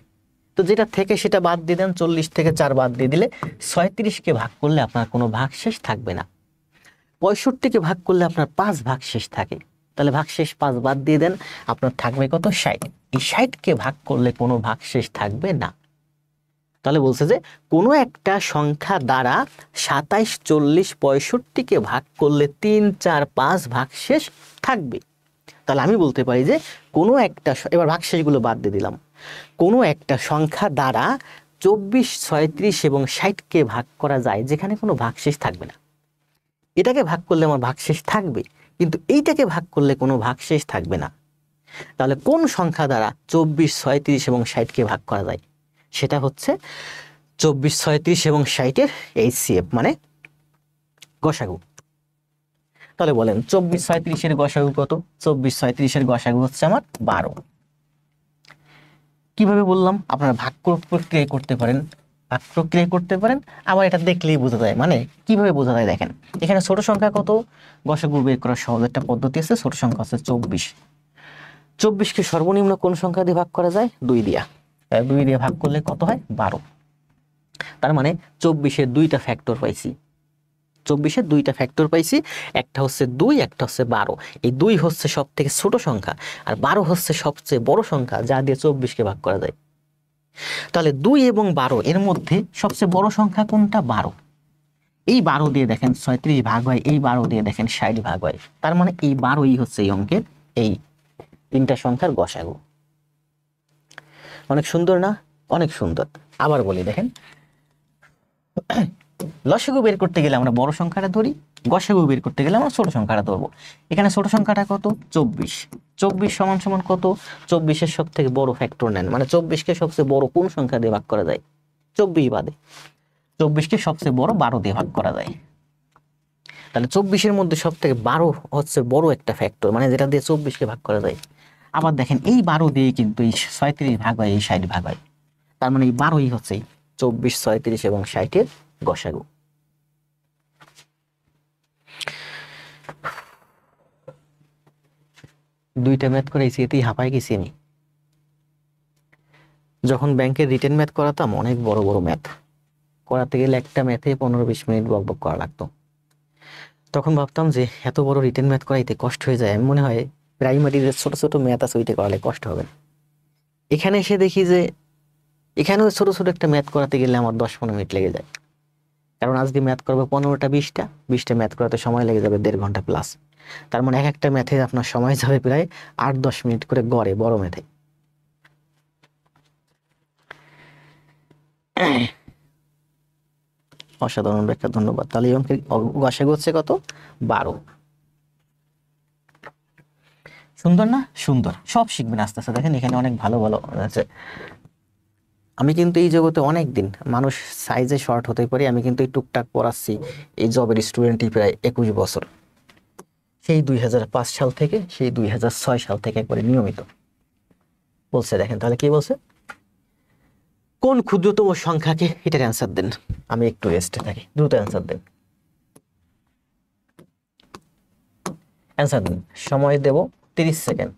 তো যেটা থেকে সেটা বাদ দিয়ে দেন, 40 থেকে 4 বাদ দিয়ে দিলে 37কে ভাগ করলে আপনার কোনো ভাগশেষ থাকবে না। 65কে ভাগ করলে আপনার 5 ভাগশেষ থাকে, তাহলে ভাগশেষ 5 বাদ দিয়ে দেন, আপনার থাকবে কত? 60। এই 60কে ভাগ করলে কোনো ভাগশেষ থাকবে না। তাহলে বলছে যে কোনো একটা সংখ্যা দ্বারা 27, 40, 65কে ভাগ করলে 3, 4, 5 ভাগশেষ থাকবে। তাহলে আমি বলতে পারি যে কোনো একটা, এবার ভাগশেষগুলো বাদ দিয়ে দিলাম, কোনো একটা সংখ্যা দ্বারা 24, 36 এবং 60কে ভাগ করা যায় যেখানে কোনো ভাগশেষ থাকবে না। এটাকে ভাগ করলে আমার ভাগশেষ থাকবে, কিন্তু এইটাকে ভাগ করলে কোনো ভাগশেষ থাকবে না। তাহলে কোন সংখ্যা দ্বারা 24, 36 এবং 60কে ভাগ করা যায়? সেটা হচ্ছে 24, 36 এবং 60-এর HCF মানে গসাগু। তাহলে বলেন 24, 36-এর গসাগু কত? 24, 36-এর গসাগু হচ্ছে আমার 12। কিভাবে বললাম? আপনারা ভাগ প্রক্রিয়া করতে পারেন, ভাগ প্রক্রিয়া করতে পারেন, আবার এটা দেখলেই বোঝা যায়। মানে কিভাবে বোঝা যায় দেখেন, এখানে ছোট সংখ্যা কত? গসাগু বের করার সহজ একটা পদ্ধতি আছে, ছোট সংখ্যা হচ্ছে 24। 24কে সর্বনিম্ন কোন সংখ্যা দিয়ে ভাগ করা যায়? 2 দিয়া। 2 দিয়ে ভাগ করলে কত হয়? 12। তার মানে 24-এর 2টা ফ্যাক্টর পাইছি, 24-এর 2টা ফ্যাক্টর পাইছি, একটা হচ্ছে 2, একটা হচ্ছে 12। এই 2 হচ্ছে সব থেকে ছোট সংখ্যা, আর 12 হচ্ছে সবচেয়ে বড় সংখ্যা যা দিয়ে 24কে ভাগ করা যায়। তাহলে 2 এবং 12 এর মধ্যে সবচেয়ে বড় সংখ্যা কোনটা? 12। এই 12 দিয়ে দেখেন 36 ভাগ হয়, এই 12 দিয়ে দেখেন 60 ভাগ হয়, তার মানে এই 12ই হচ্ছে এই অঙ্কের এই 3টা সংখ্যার গসাগু। অনেক সুন্দর না? অনেক সুন্দর। আবার বলি দেখেন, লসাগু বের করতে গেলে আমরা বড় সংখ্যাটা ধরি, গসাগু বের করতে গেলে আমরা ছোট সংখ্যাটা ধরবো। এখানে ছোট সংখ্যাটা কত? 24। 24 সমান সমান কত? 24-এর সব থেকে বড় ফ্যাক্টর নেন, মানে 24কে সবচেয়ে বড় কোন সংখ্যা দিয়ে ভাগ করা যায়? 24 বাদে 24কে সবচেয়ে বড় 12 দিয়ে ভাগ করা যায়। তাহলে 24-এর মধ্যে সব থেকে 12 হচ্ছে বড় একটা ফ্যাক্টর, মানে যেটা দিয়ে 24কে ভাগ করা যায়। আবার দেখেন এই 12 দিয়ে কিন্তু এই 36 ভাগ হয়, এই 60 ভাগ হয়, তার মানে এই 12ই হচ্ছে 24, 36 এবং 60-এর গসাগু। দুইটা ম্যাথ করাইছি, এতেই হাঁপাই গেছি আমি। যখন ব্যাংকের রিটেন ম্যাথ করাতাম, অনেক বড় বড় ম্যাথ করাতে গেলে একটা ম্যাথে 15-20 মিনিট বকবক করা লাগতো। তখন ভাবতাম যে এত বড় রিটেন ম্যাথ করাইতে কষ্ট হয়ে যায়, আমি মনে হয় প্রাইমারির ছোট ছোট ম্যাথ আছে ওইটা করালে কষ্ট হবে না। এখানে এসে দেখি যে এখানেও ছোট ছোট একটা ম্যাথ করাতে গেলে আমার 10-15 মিনিট লেগে যায়, কারণ আজকে ম্যাথ করবো 15টা 20টা ম্যাথ করাতে সময় লেগে যাবে 1.5 ঘন্টা প্লাস। তার মানে এক একটা ম্যাথে আপনার সময় যাবে প্রায় 8-10 মিনিট করে গড়ে, বড় ম্যাথে। অসাধারণ ব্যাখ্যা, ধন্যবাদ। তাহলে এই অঙ্কের গসাগু হচ্ছে কত? 12। সুন্দর না? সুন্দর। সব শিখবেন আস্তে আস্তে। দেখেন এখানে অনেক ভালো ভালো আছে। আমি কিন্তু এই জগতে অনেক দিন, মানুষ সাইজে শর্ট হতে পারি, আমি কিন্তু এই টুকটাক পড়াচ্ছি এই জবের স্টুডেন্টই প্রায় 21 বছর, সেই 2005 সাল থেকে, সেই 2006 সাল থেকে একবারে নিয়মিত বলছে। দেখেন তাহলে কি বলছে, কোন ক্ষুদ্রতম সংখ্যাকে, এটার অ্যান্সার দেন। আমি একটু রেস্টে থাকি, দ্রুত অ্যান্সার দেন, অ্যান্সার দিন। সময় দেব 30 সেকেন্ড।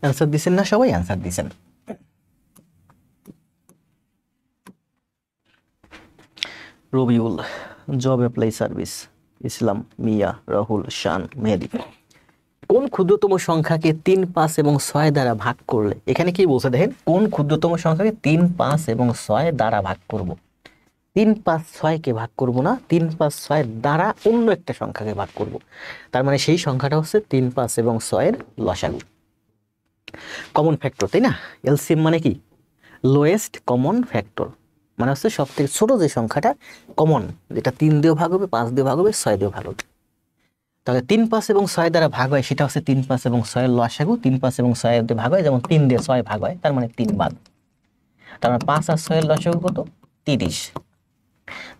অ্যান্সার দিচ্ছেন না সবাই? অ্যান্সার দিচ্ছেন। রবিউল, জব অ্যাপ্লাই সার্ভিস, ইসলাম, মিয়া, রাহুল, শান, মেহেদি। কোন ক্ষুদ্রতম সংখ্যাকে 3, 5 এবং 6 দ্বারা ভাগ করলে, এখানে কি বলছে দেখেন, কোন ক্ষুদ্রতম সংখ্যাকে 3, 5 এবং 6 দ্বারা ভাগ করব। 3, 5, 6কে ভাগ করব না, 3, 5, 6 দ্বারা অন্য একটা সংখ্যাকে ভাগ করব। তার মানে সেই সংখ্যাটা হচ্ছে 3, 5 এবং 6 লসাগু। কমন ফ্যাক্টর, তাই না? এলসিএম মানে কি? লোয়েস্ট কমন ফ্যাক্টর, মানে হচ্ছে সব থেকে ছোট যে সংখ্যাটা কমন, যেটা 3 দিয়েও ভাগ হবে, 5 দিয়ে ভাগ হবে, 6 দিয়েও ভাগ হবে। তাহলে 3, 5 এবং 6 দ্বারা ভাগ হয়, সেটা হচ্ছে 3, 5 এবং 6 লসাগু। 3, 5 এবং 6 দিয়ে ভাগ হয়, যেমন 3 দিয়ে 6 ভাগ হয়, তার মানে 3 বাদ। তার মানে 5 আর 6 লসাগু কত? 30।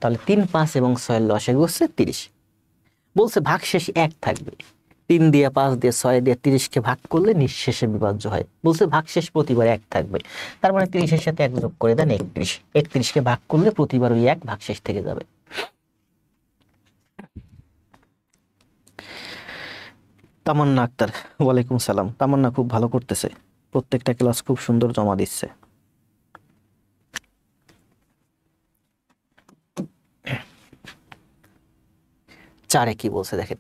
তাহলে 3, 5 এবং 6 লসাগু হচ্ছে 30। বলছে ভাগশেষ 1 থাকবে। 3 দিয়ে, 5 দিয়ে, 6 দিয়ে 30কে ভাগ করলে নিঃশেষে বিভাজ্য হয়। বলছে ভাগশেষ প্রতিবার 1 থাকবে, তার মানে 30-এর সাথে 1 যোগ করে দেন 31। 31কে ভাগ করলে প্রতিবার ওই 1 ভাগশেষ থেকে যাবে। তামান্না আক্তার, ওয়ালাইকুম সালাম। তামান্না খুব ভালো করতেছে, প্রত্যেকটা ক্লাস খুব সুন্দর জমা দিচ্ছে। চারে কি বলছে দেখেন,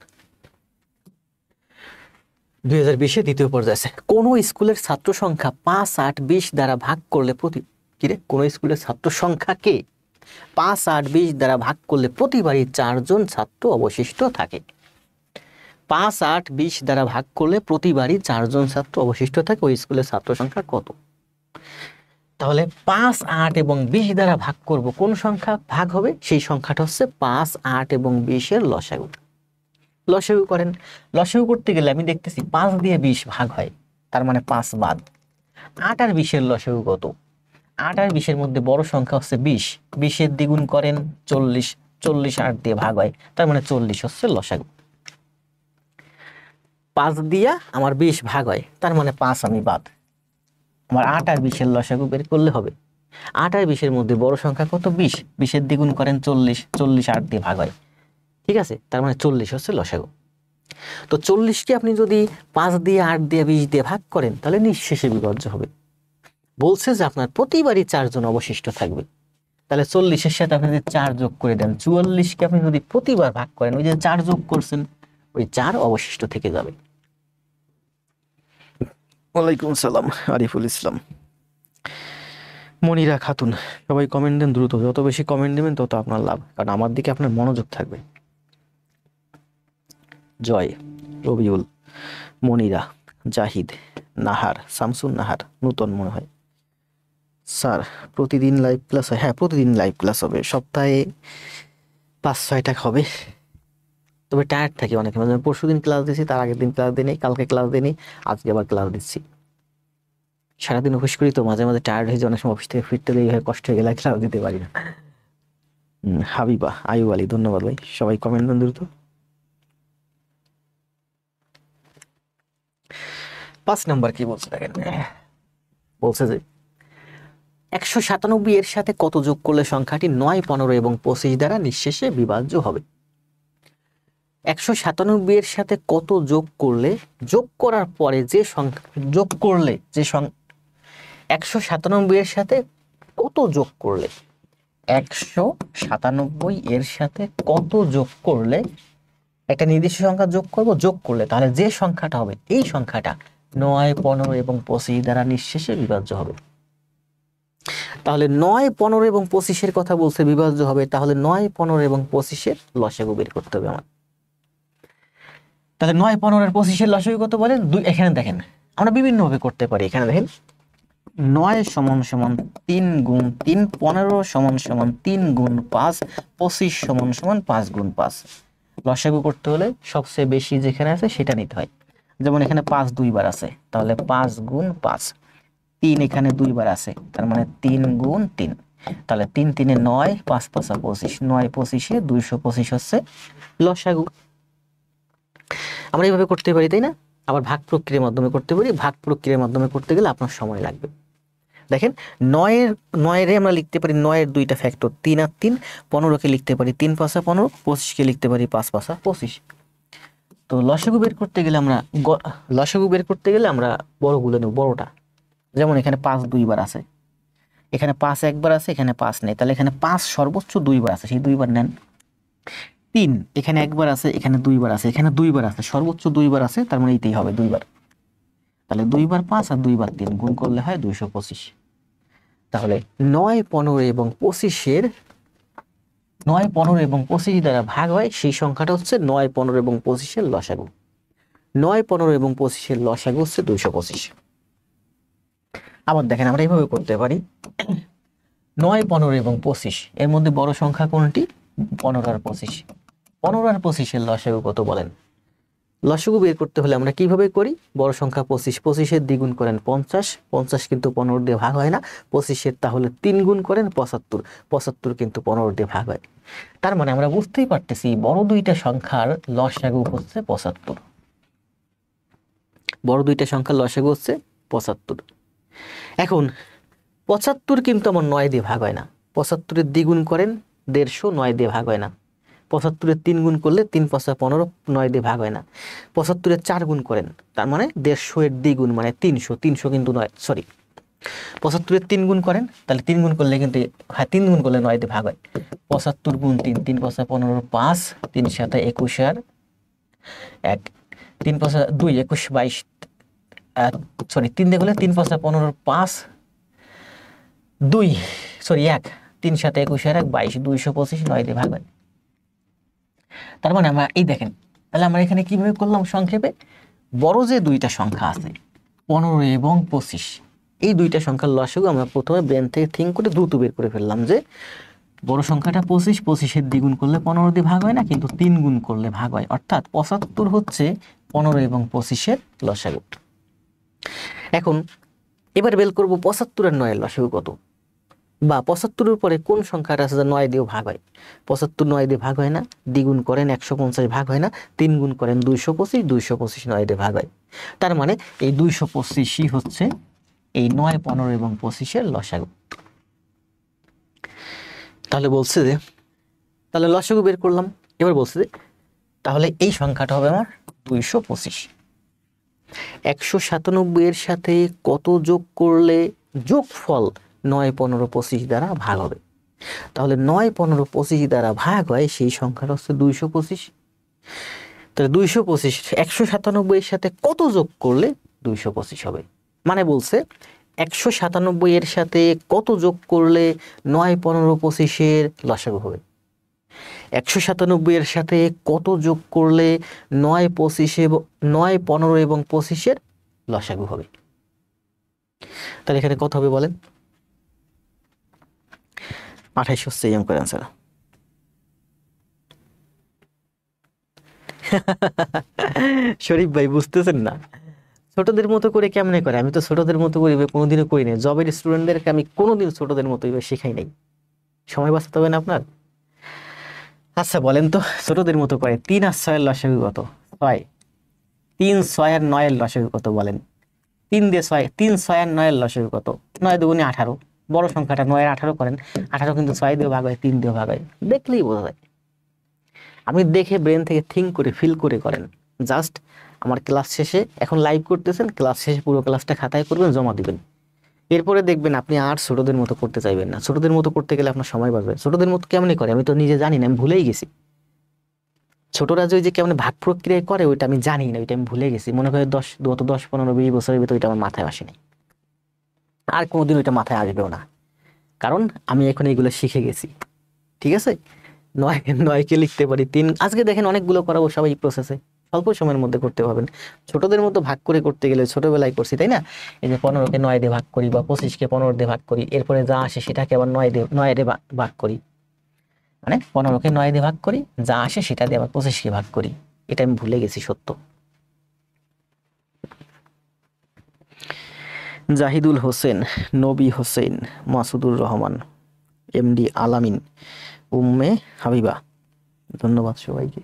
2020-এ দ্বিতীয় পর্যায়ে আছে, কোন স্কুলের ছাত্র সংখ্যা 5, 8, 20 দ্বারা ভাগ করলে কোন স্কুলের ছাত্র সংখ্যাকে 5, 8, 20 দ্বারা ভাগ করলে প্রতিবারই 4 জন ছাত্র অবশিষ্ট থাকে। 5, 8, 20 দ্বারা ভাগ করলে প্রতিবারই 4 জন ছাত্র অবশিষ্ট থাকে। ওই স্কুলের ছাত্র সংখ্যা কত? তাহলে 5, 8 এবং 20 দ্বারা ভাগ করব, কোন সংখ্যা ভাগ হবে? সেই সংখ্যাটা হচ্ছে 5, 8 এবং 20 এর লসাগু। লসাগু করেন। লসাগু করতে গেলে আমি দেখতেছি 5 দিয়ে 20 ভাগ হয়, তার মানে 5 বাদ। 8 আর 20 এর লসাগু কত? 8 আর 20 এর মধ্যে বড় সংখ্যা হচ্ছে 20। 20 এর দ্বিগুণ করেন 40। 40 8 দিয়ে ভাগ হয়, তার মানে 40 হচ্ছে লসাগু। 5 দিয়া আমার 20 ভাগ হয়, তার মানে 5 আমি বাদ। আমার 8 আর 20 এর লসাগু বের করলে হবে। 8 আর 20 এর মধ্যে বড় সংখ্যা কত? 20। 20 এর দ্বিগুণ করেন 40। 40 8 দিয়ে ভাগ হয়, ঠিক আছে? তার মানে 40 হচ্ছে লসাগু। তো 40কে আপনি যদি 5 দিয়ে, 8 দিয়ে, 20 দিয়ে ভাগ করেন, তাহলে নিঃশেষে বিভাজ্য হবে। বলছে যে আপনার প্রতিবারই 4 জন অবশিষ্ট থাকবে। তাহলে 40-এর সাথে আপনি যদি 4 যোগ করে দেন, 44কে আপনি যদি প্রতিবার ভাগ করেন, ওই যে 4 যোগ করছেন, ওই 4 অবশিষ্ট থেকে যাবে। ওয়ালাইকুম সালাম, আরিফুল ইসলাম। মনিরা খাতুন, সবাই কমেন্ট দেন দ্রুত, যত বেশি কমেন্ট দেবেন তত আপনার লাভ, কারণ আমার দিকে আপনার মনোযোগ থাকবে। জয়, রবিউল, মনিরা, জাহিদ, নাহার, শামসুন নাহার, নূতন মনে হয়। স্যার প্রতিদিন লাইভ ক্লাস হয়? হ্যাঁ, প্রতিদিন লাইভ ক্লাস হবে, সপ্তাহে 5-6টা হবে। তবে টায়ার্ড থাকি অনেক, মানে পরশু দিন ক্লাস দিচ্ছি, তার আগের দিন ক্লাস দিই, কালকে ক্লাস দিই, আজকে আবার ক্লাস দিচ্ছি। সারাদিন অফিস করি তো মাঝে মাঝে টায়ার্ড হয়ে যায়, অনেক সময় অফিস থেকে ফিরতে দেরি হয়, কষ্ট হয়ে গেলে ক্লাস দিতে পারি না। হাবিবা, আয়ুব আলী, ধন্যবাদ ভাই, সবাই কমেন্ট দেন দ্রুত। 5 নাম্বার কি বলছে দেখেন, বলছে যে 197 এর সাথে কত যোগ করলে সংখ্যাটি 9, 15 এবং 25 দ্বারা নিঃশেষে বিভাজ্য হবে। 197 এর সাথে কত যোগ করলে, যোগ করার পরে যে সংখ্যা, যোগ করলে যে 197 এর সাথে কত যোগ করলে, 197 এর সাথে কত যোগ করলে, একটা নির্দিষ্ট সংখ্যা যোগ করব, যোগ করলে তাহলে যে সংখ্যাটা হবে, এই সংখ্যাটা 9, 15 এবং 25 দ্বারা নিঃশেষে বিভাজ্য হবে। তাহলে 9, 15 এবং 25-এর কথা বলছে বিভাজ্য হবে, তাহলে 9, 15 এবং 25-এর লসাগু বের করতে হবে আমার। তাহলে 9, 15 আর 25-এর লসাগু কত বলেন? এখানে দেখেন আমরা বিভিন্ন ভাবে করতে পারি। এখানে দেখেন 9 সমান সমান 3 গুণ 3, 15 সমান সমান 3 গুণ 5, 25 সমান সমান 5 গুণ 5। লসাগু করতে হলে সবচেয়ে বেশি যেখানে আছে সেটা নিতে হয়। যেমন এখানে 5 দুইবার আছে, তাহলে 5 গুণ 5। 3 এখানে দুইবার আছে, তার মানে 3 গুণ 3। তাহলে 3 3 এ 9, 5 5 25, 9 25 এ 225 হচ্ছে লসাগু। আমরা এইভাবে করতে পারি, তাই না? আবার ভাগ প্রক্রিয়ার মাধ্যমে করতে পারি। ভাগ প্রক্রিয়ার মাধ্যমে করতে গেলে আপনার সময় লাগবে। দেখেন 9 আমরা লিখতে পারি 9-এর 2টা ফ্যাক্টর, 3 আর 3। 15কে লিখতে পারি 3 5 15, 25কে লিখতে পারি 5 5 25। তো লসাগু বের করতে গেলে আমরা লসাগু বের করতে গেলে আমরা বড়গুলো নেব, বড়টা। যেমন এখানে 5 দুইবার আছে, এখানে 5 একবার আছে, এখানে 5 নেই, তাহলে এখানে 5 সর্বোচ্চ দুইবার আছে, সেই দুইবার নেন। 3 এখানে একবার আছে, এখানে দুইবার আছে, এখানে দুইবার আছে, সর্বোচ্চ দুইবার আছে, তার মানে এইটাই হবে দুইবার। তাহলে 2 বার 5 আর 2 বার 3 গুণ করলে হয় 225। তাহলে 9, 15 এবং 25-এর 9, 15 এবং 25 দ্বারা ভাগ হয় সেই সংখ্যাটা হচ্ছে 9, 15 এবং 25-এর লসাগু। 9, 15 এবং 25-এর লসাগু হচ্ছে 225। আবার দেখেন আমরা এইভাবে করতে পারি, 9, 15 এবং 25 এর মধ্যে বড় সংখ্যা কোনটি? 15 আর 25। 15 আর 25-এর লসাগু কত বলেন? লসাগু বের করতে হলে আমরা কিভাবে করি? বড় সংখ্যা 25, 25-এর দ্বিগুণ করেন 50, 50 কিন্তু 15 দিয়ে ভাগ হয় না, 25-এর তাহলে 3 গুণ করেন 75, 75 কিন্তু 15 দিয়ে ভাগ হয়। তার মানে আমরা বুঝতেই পারতেছি বড় দুইটা সংখ্যার লসাগু হচ্ছে 75। বড় দুইটা সংখ্যার লসাগু হচ্ছে 75। এখন 75 কিন্তু আমার 9 দিয়ে ভাগ হয় না, 75-এর দ্বিগুণ করেন 150, 9 দিয়ে ভাগ হয় না। 75-এর 3 গুণ করলে 3 5 15, 9 দিয়ে ভাগ হয় না। 75-এর 4 গুণ করেন, তার মানে 150-এর দ্বিগুণ মানে 300, 300 কিন্তু 9, সরি 75-এর 3 গুণ করেন, তাহলে 3 গুণ করলে কিন্তু, হ্যাঁ 3 গুণ করলে 9 দিয়ে ভাগ হয়। 75 গুণ 3, 3 5 15, 5, 3 7 21 আর 1, 3 5 2, 21 22, সরি 3 দিয়ে করলে 3 5 15, 5, 2, সরি 1, 3 7 21 আর 1 22, 225, 9 দিয়ে ভাগ হয়। তার মানে আমরা এই দেখেন, তাহলে আমরা এখানে কিভাবে করলাম সংক্ষেপে, বড় যে দুইটা সংখ্যা আছে 15 এবং 25, এই দুইটা সংখ্যার লসাগু আমরা প্রথমে ব্রেন থেকে থিঙ্ক করে দ্রুত বের করে ফেললাম যে বড় সংখ্যাটা 25, 25-এর দ্বিগুণ করলে 15 দিয়ে ভাগ হয় না, কিন্তু 3 গুণ করলে ভাগ হয়, অর্থাৎ 75 হচ্ছে 15 এবং 25-এর লসাগু। এখন এবার বের করব 75 আর 9-এর লসাগু কত, বা 75-এর পরে কোন সংখ্যাটা আছে যা 9 দিয়েও ভাগ হয়। 75 9 দিয়ে ভাগ হয় না, দ্বিগুণ করেন 150, ভাগ হয় না, 3 গুণ করেন 225, 225 9 দিয়ে ভাগ হয়। তার মানে এই 225ই হচ্ছে এই 9, 15 এবং 25-এর লসাগু। তাহলে বলছে যে, তাহলে লসাগু বের করলাম, এবার বলছে যে তাহলে এই সংখ্যাটা হবে আমার 225। 197 এর সাথে কত যোগ করলে যোগফল 9, 15, 25 দ্বারা ভাগ হবে? তাহলে 9, 15, 25 দ্বারা ভাগ হয় সেই সংখ্যাটা হচ্ছে 225। তাহলে 225 197 এর সাথে কত যোগ করলে 225 হবে? মানে বলছে 197 এর সাথে কত যোগ করলে 9, 15, 25-এর লসাগু হবে। 197 এর সাথে কত যোগ করলে 9, 15 এবং 25-এর লসাগু হবে? তাহলে এখানে কত হবে বলেন? 28 হচ্ছে এই অঙ্কের অ্যান্সার। শরীফ ভাই বুঝতেছেন না, ছোটদের মতো করে কেমনে করে? আমি তো ছোটদের মতো করে কোনোদিনও করি নাই, জবের স্টুডেন্টদেরকে আমি কোনোদিন ছোটদের মতো শেখাই নাই। সময় বাঁচাতে হবে না আপনার? আচ্ছা বলেন তো, ছোটদের মতো করে 3 আর 6-এর লসাগু কত? 6। 3, 6 আর 9-এর লসাগু কত বলেন? 3 দিয়ে 6, 3, 6 আর 9-এর লসাগু কত? 9 দুগুণে 18, বড় সংখ্যাটা 9 এর 18 করেন, 18 কিন্তু 6 দিয়ে ভাগ হয়, 3 দিয়ে ভাগ হয়, দেখলেই বোঝা যায়। আপনি দেখে ব্রেন থেকে থিঙ্ক করে ফিল করে করেন। জাস্ট আমার ক্লাস শেষে, এখন লাইভ করতেছেন, ক্লাস শেষে পুরো ক্লাসটা খাতায় করবেন, জমা দিবেন। এরপরে দেখবেন আপনি আর ছোটদের মতো করতে চাইবেন না। ছোটদের মতো করতে গেলে আপনার সময় বাঁচবে। ছোটদের মতো কেমনে করে আমি তো নিজে জানি না, আমি ভুলেই গেছি। ছোটরা যে কেমন ভাগ প্রক্রিয়া করে ওইটা আমি জানি না, ওইটা আমি ভুলে গেছি। মনে করে 10 15 20 বছরের ভিতরে ওইটা আমার মাথায় আসেনি, আর কোনোদিন ওইটা মাথায় আসবেও না, কারণ আমি এখন এইগুলো শিখে গেছি। ঠিক আছে, 9কে লিখতে পারি 3। আজকে দেখেন অনেকগুলো করাবো সবাই প্রসেসে, অল্প সময়ের মধ্যে করতে পারবেন। ছোটদের মতো ভাগ করে করতে গেলে ছোটবেলায় করছি, তাই না? এই যে 15কে 9 দিয়ে ভাগ করি, বা 25কে 15 দিয়ে ভাগ করি, এরপরে যা আসে সেটাকে আবার 9 দিয়ে ভাগ করি, মানে 15কে 9 দিয়ে ভাগ করি, যা আসে সেটা দিয়ে আবার 25কে ভাগ করি। এটা আমি ভুলে গেছি, সত্য। জাহিদুল হোসেন, নবী হোসেন, মাসুদুর রহমান, এমডি আলামিন, উম্মে হাবিবা, ধন্যবাদ সবাইকে।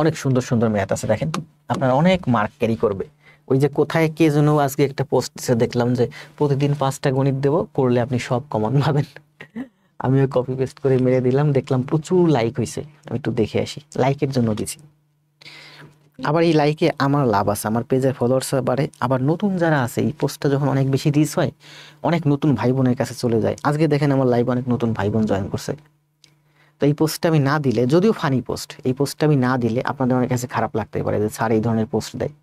অনেক সুন্দর সুন্দর ম্যাথ আছে, দেখেন আপনার অনেক মার্ক ক্যারি করবে। ওই যে কোথায় কে যেন আজকে একটা পোস্ট দেখলাম যে প্রতিদিন 5টা গণিত দেব, করলে আপনি সব কমন পাবেন। আমিও কপি পেস্ট করে মেরে দিলাম, দেখলাম প্রচুর লাইক হয়েছে। আমি একটু দেখে আসি, লাইকের জন্য দিছি। আবার এই লাইকে আমার লাভ আছে, আমার পেজের ফলোয়ার্স বাড়ে। আবার নতুন যারা আছে, এই পোস্টটা যখন অনেক বেশি রিচ হয়, অনেক নতুন ভাই বোনের কাছে চলে যায়। আজকে দেখেন আমার লাইভে অনেক নতুন ভাই বোন জয়েন করছে। তো এই পোস্টটা আমি না দিলে, যদিও ফানি পোস্ট, এই পোস্টটা আমি না দিলে আপনাদের অনেক কাছে খারাপ লাগতে পারে যে স্যার এই ধরনের পোস্ট দেয়।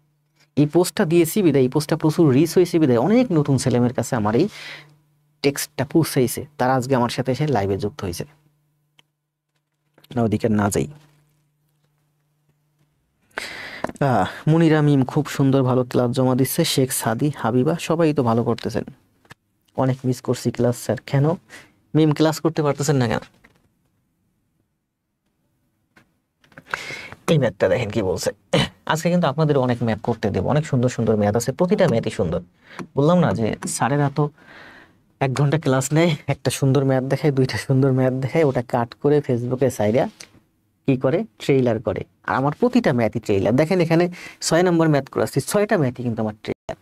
এই পোস্টটা দিয়েছি বিদায়, এই পোস্টটা প্রচুর রিচ হয়েছে বিদায় অনেক নতুন ছেলেমেয়ের কাছে আমার এই টেক্সটটা পৌঁছাইছে, তারা আজকে আমার সাথে এসে লাইভে যুক্ত হয়েছে। না ওদিকে না যাই। মুনিরা মিম খুব সুন্দর, ভালো ক্লাস জমা দিচ্ছে। শেখ সাদি, হাবিবা সবাই তো ভালো করতেছেন। অনেক মিস করছি ক্লাস স্যার। কেন মিম ক্লাস করতে পারতেছেন না কেন? এই ম্যাথটা দেখেন কি বলছে। আজকে কিন্তু আপনাদের অনেক ম্যাথ করতে দেবো, অনেক সুন্দর সুন্দর ম্যাথ আছে, প্রতিটা ম্যাথই সুন্দর। বললাম না যে স্যারেরা তো 1 ঘন্টা ক্লাস নেয়, একটা সুন্দর ম্যাথ দেখায়, 2টা সুন্দর ম্যাথ দেখায়, ওটা কাট করে ফেসবুকে সাইডা কি করে, ট্রেইলার করে। আর আমার প্রতিটা ম্যাথই ট্রেইলার। দেখেন এখানে 6 নম্বর ম্যাথ করাচ্ছি, 6টা ম্যাথই কিন্তু আমার ট্রেইলার।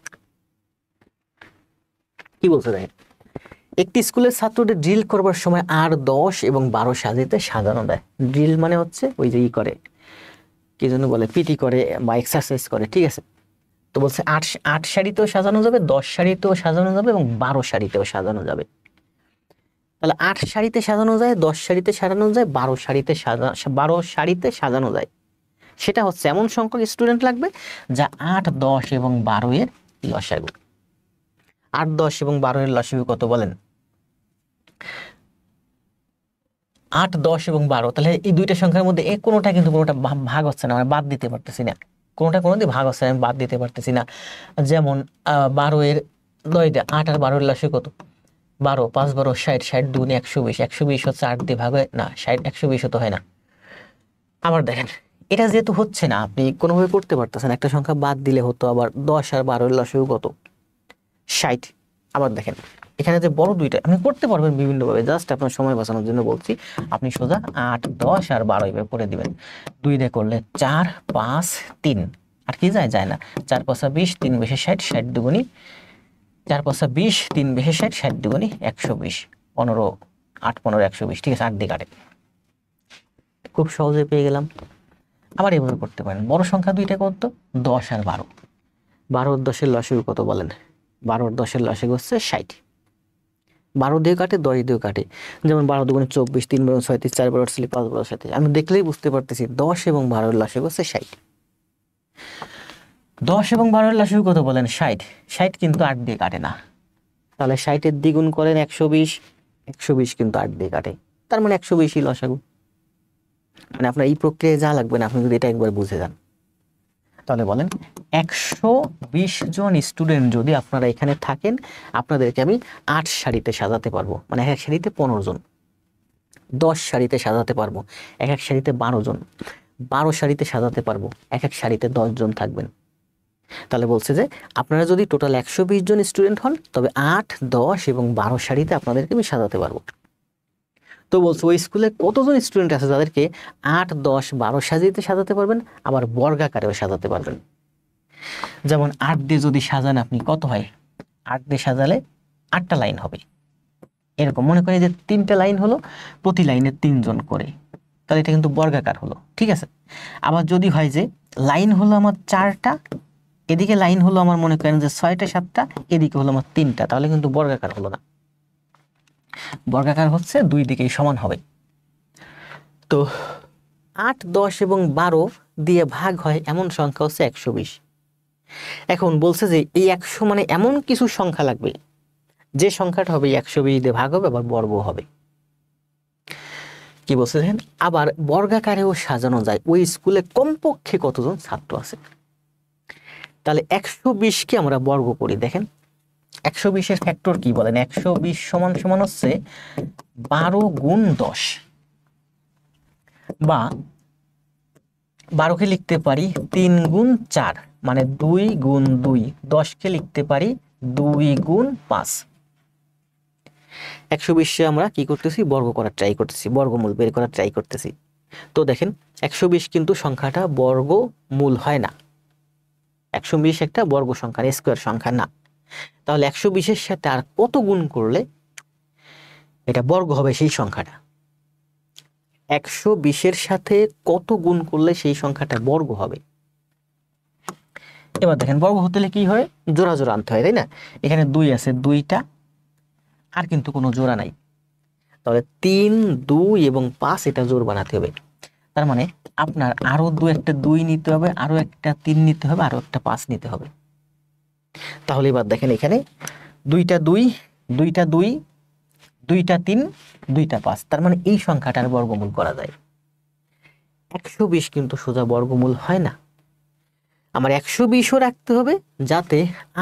কি বলছে দেখেন, একটি স্কুলের ছাত্রদের ড্রিল করবার সময় 8, 10 এবং 12 সারিতে সাজানো দেয়। ড্রিল মানে হচ্ছে ওই যে ই করে, কি জন্য বলে, পিটি করে বা এক্সারসাইজ করে, ঠিক আছে। তো বলছে 8 সারিতেও সাজানো যাবে, 10 সারিতেও সাজানো যাবে এবং 12 সারিতেও সাজানো যাবে। তাহলে 8 সারিতে সাজানো যায়, 10 সারিতে সাজানো যায়, 12 সারিতে সাজানো যায়। সেটা হচ্ছে এমন সংখ্যক স্টুডেন্ট লাগবে যা 8, 10 এবং 12 এর লসাগু। 8, 10 এবং 12 এর লসাগু কত বলেন? 8, 10 এবং 12। তাহলে এই দুইটা সংখ্যার মধ্যে কোনোটা কিন্তু কোনোটা ভাগ হচ্ছে না, মানে বাদ দিতে পারতেছি না। কোনোটা ভাগ হচ্ছে না, আমি বাদ দিতে পারতেছি না। যেমন 12 এর 9টা, 8 আর 12 এর লসাগু কত? 12, 5 12 60, 60 দুগুণে 120, 120 হচ্ছে 8 দিয়ে ভাগ হয় না, 60 120 তো হয় না। আবার দেখেন এটা যেহেতু হচ্ছে না, আপনি কোনোভাবে করতে পারতেছেন, একটা সংখ্যা বাদ দিলে হতো। আবার 10 আর 12 এর লসাগু কত? 60। আবার দেখেন এখানে যে বড় দুইটা আপনি করতে পারবেন বিভিন্নভাবে, জাস্ট আপনার সময় বাঁচানোর জন্য বলছি। আপনি সোজা 8, 10 আর 12 এভাবে করে দিবেন। 2 দিয়ে করলে 4, 5, 3, আর কি যায় না। 4 5 20, 3 বেশি 60, 60 দুগুণি 4 5 20, 3 বেশি 60, 60 দুগুণি 120, 15, 8 15 120, ঠিক আছে। 8 দিয়ে কাটে, খুব সহজে পেয়ে গেলাম। আবার এভাবে করতে পারেন, বড় সংখ্যা দুইটা কত? 10 আর 12। 12 আর 10 এর লসাগু কত বলেন? 12 আর 10 এর লসাগু হচ্ছে 60। 12 দিয়ে কাটে, 10 দিয়েও কাটে। যেমন 12 দুগুণে 24, 3 12 36, 4 12 48, 5 12 37। আমি দেখলেই বুঝতে পারতেছি 10 এবং 12 এর লসাগু হচ্ছে 60। 10 এবং 12 এর লসাগু কত বলেন? 60। 60 কিন্তু 8 দিয়ে কাটে না, তাহলে 60 এর দ্বিগুণ করেন 120। 120 কিন্তু 8 দিয়ে কাটে, তার মানে 120ই লসাগু। মানে আপনার এই প্রক্রিয়ায় যা লাগবে না, আপনি যদি এটা একবার বুঝে যান, তাহলে বলেন 120 জন স্টুডেন্ট যদি আপনারা এখানে থাকেন, আপনাদেরকে আমি 8 সারিতে সাজাতে পারবো, মানে এক সারিতে 15 জন। 10 সারিতে সাজাতে পারবো, এক সারিতে 12 জন। 12 সারিতে সাজাতে পারবো, এক সারিতে 10 জন থাকবেন। তাহলে বলছে যে আপনারা যদি টোটাল 120 জন স্টুডেন্ট হন, তবে 8, 10 এবং 12 সারিতে আপনাদেরকে আমি সাজাতে পারবো। তো বলছে ওই স্কুলে কতজন স্টুডেন্ট আছে যাদেরকে 8, 10, 12 সাজিতে সাজাতে পারবেন, আবার বর্গাকারেও সাজাতে পারবেন। যেমন 8 দিয়ে যদি সাজান আপনি, কত হয়? 8 দিয়ে সাজালে 8টা লাইন হবে। এরকম মনে করি যে 3টা লাইন হলো, প্রতি লাইনে 3 জন করে, তাহলে এটা কিন্তু বর্গাকার হলো, ঠিক আছে। আবার যদি হয় যে লাইন হলো আমার 4টা, এদিকে লাইন হলো আমার মনে করেন যে 6টা 7টা, এদিকে হলো আমার 3টা, তাহলে কিন্তু বর্গাকার হলো না। বর্গাকার হচ্ছে 2 দিকেই সমান হবে। তো 8, 10 এবং 12 দিয়ে ভাগ হয় এমন সংখ্যা হচ্ছে 120। এখন বলছে যে এই 100 মানে এমন কিছু সংখ্যা লাগবে যে সংখ্যাটা হবে 120 দিয়ে ভাগ হবে, আবার বর্গ হবে। কি বলছে দেখেন, আবার বর্গাকারেও সাজানো যায়। ওই স্কুলে কমপক্ষে কতজন ছাত্র আছে? তাহলে 120কে আমরা বর্গ করি। দেখেন 120 এর ফ্যাক্টর কি বলেন? 120 সমান সমান হচ্ছে 12 গুণ 10, বা 12কে লিখতে পারি 3 গুণ 4, মানে 2 গুণ 2। 10কে লিখতে পারি 2 গুণ 5। 120 আমরা কি করতেছি? বর্গ করার ট্রাই করতেছি, বর্গমূল বের করার ট্রাই করতেছি। তো দেখেন 120 কিন্তু সংখ্যাটা বর্গমূল হয় না। 120 একটা বর্গ সংখ্যা, স্কোয়ার সংখ্যা না। তাহলে 120 এর সাথে আর কত গুণ করলে এটা বর্গ হবে সেই সংখ্যাটা। 120-এর সাথে কত গুণ করলে সেই সংখ্যাটা বর্গ হবে? এবার দেখেন বর্গ হতে হলে কি হয়, জোড়া জোড়া আনতে হয়, তাই না? এখানে 2 আছে, 2টা, আর কিন্তু কোনো জোড়া নাই। তাহলে 3, 2 এবং 5 এটা জোড় বানাতে হবে। তার মানে আপনার আরো একটা 2 নিতে হবে, আরো একটা 3 নিতে হবে, আরো একটা 5 নিতে হবে। তাহলে এবার দেখেন এখানে 2টা 2, 2টা 2, 2টা 3, 2টা 5, তার মানে এই সংখ্যাটার বর্গমূল করা যায়। 120 কিন্তু সোজা বর্গমূল হয় না। আমার 120ও রাখতে হবে যাতে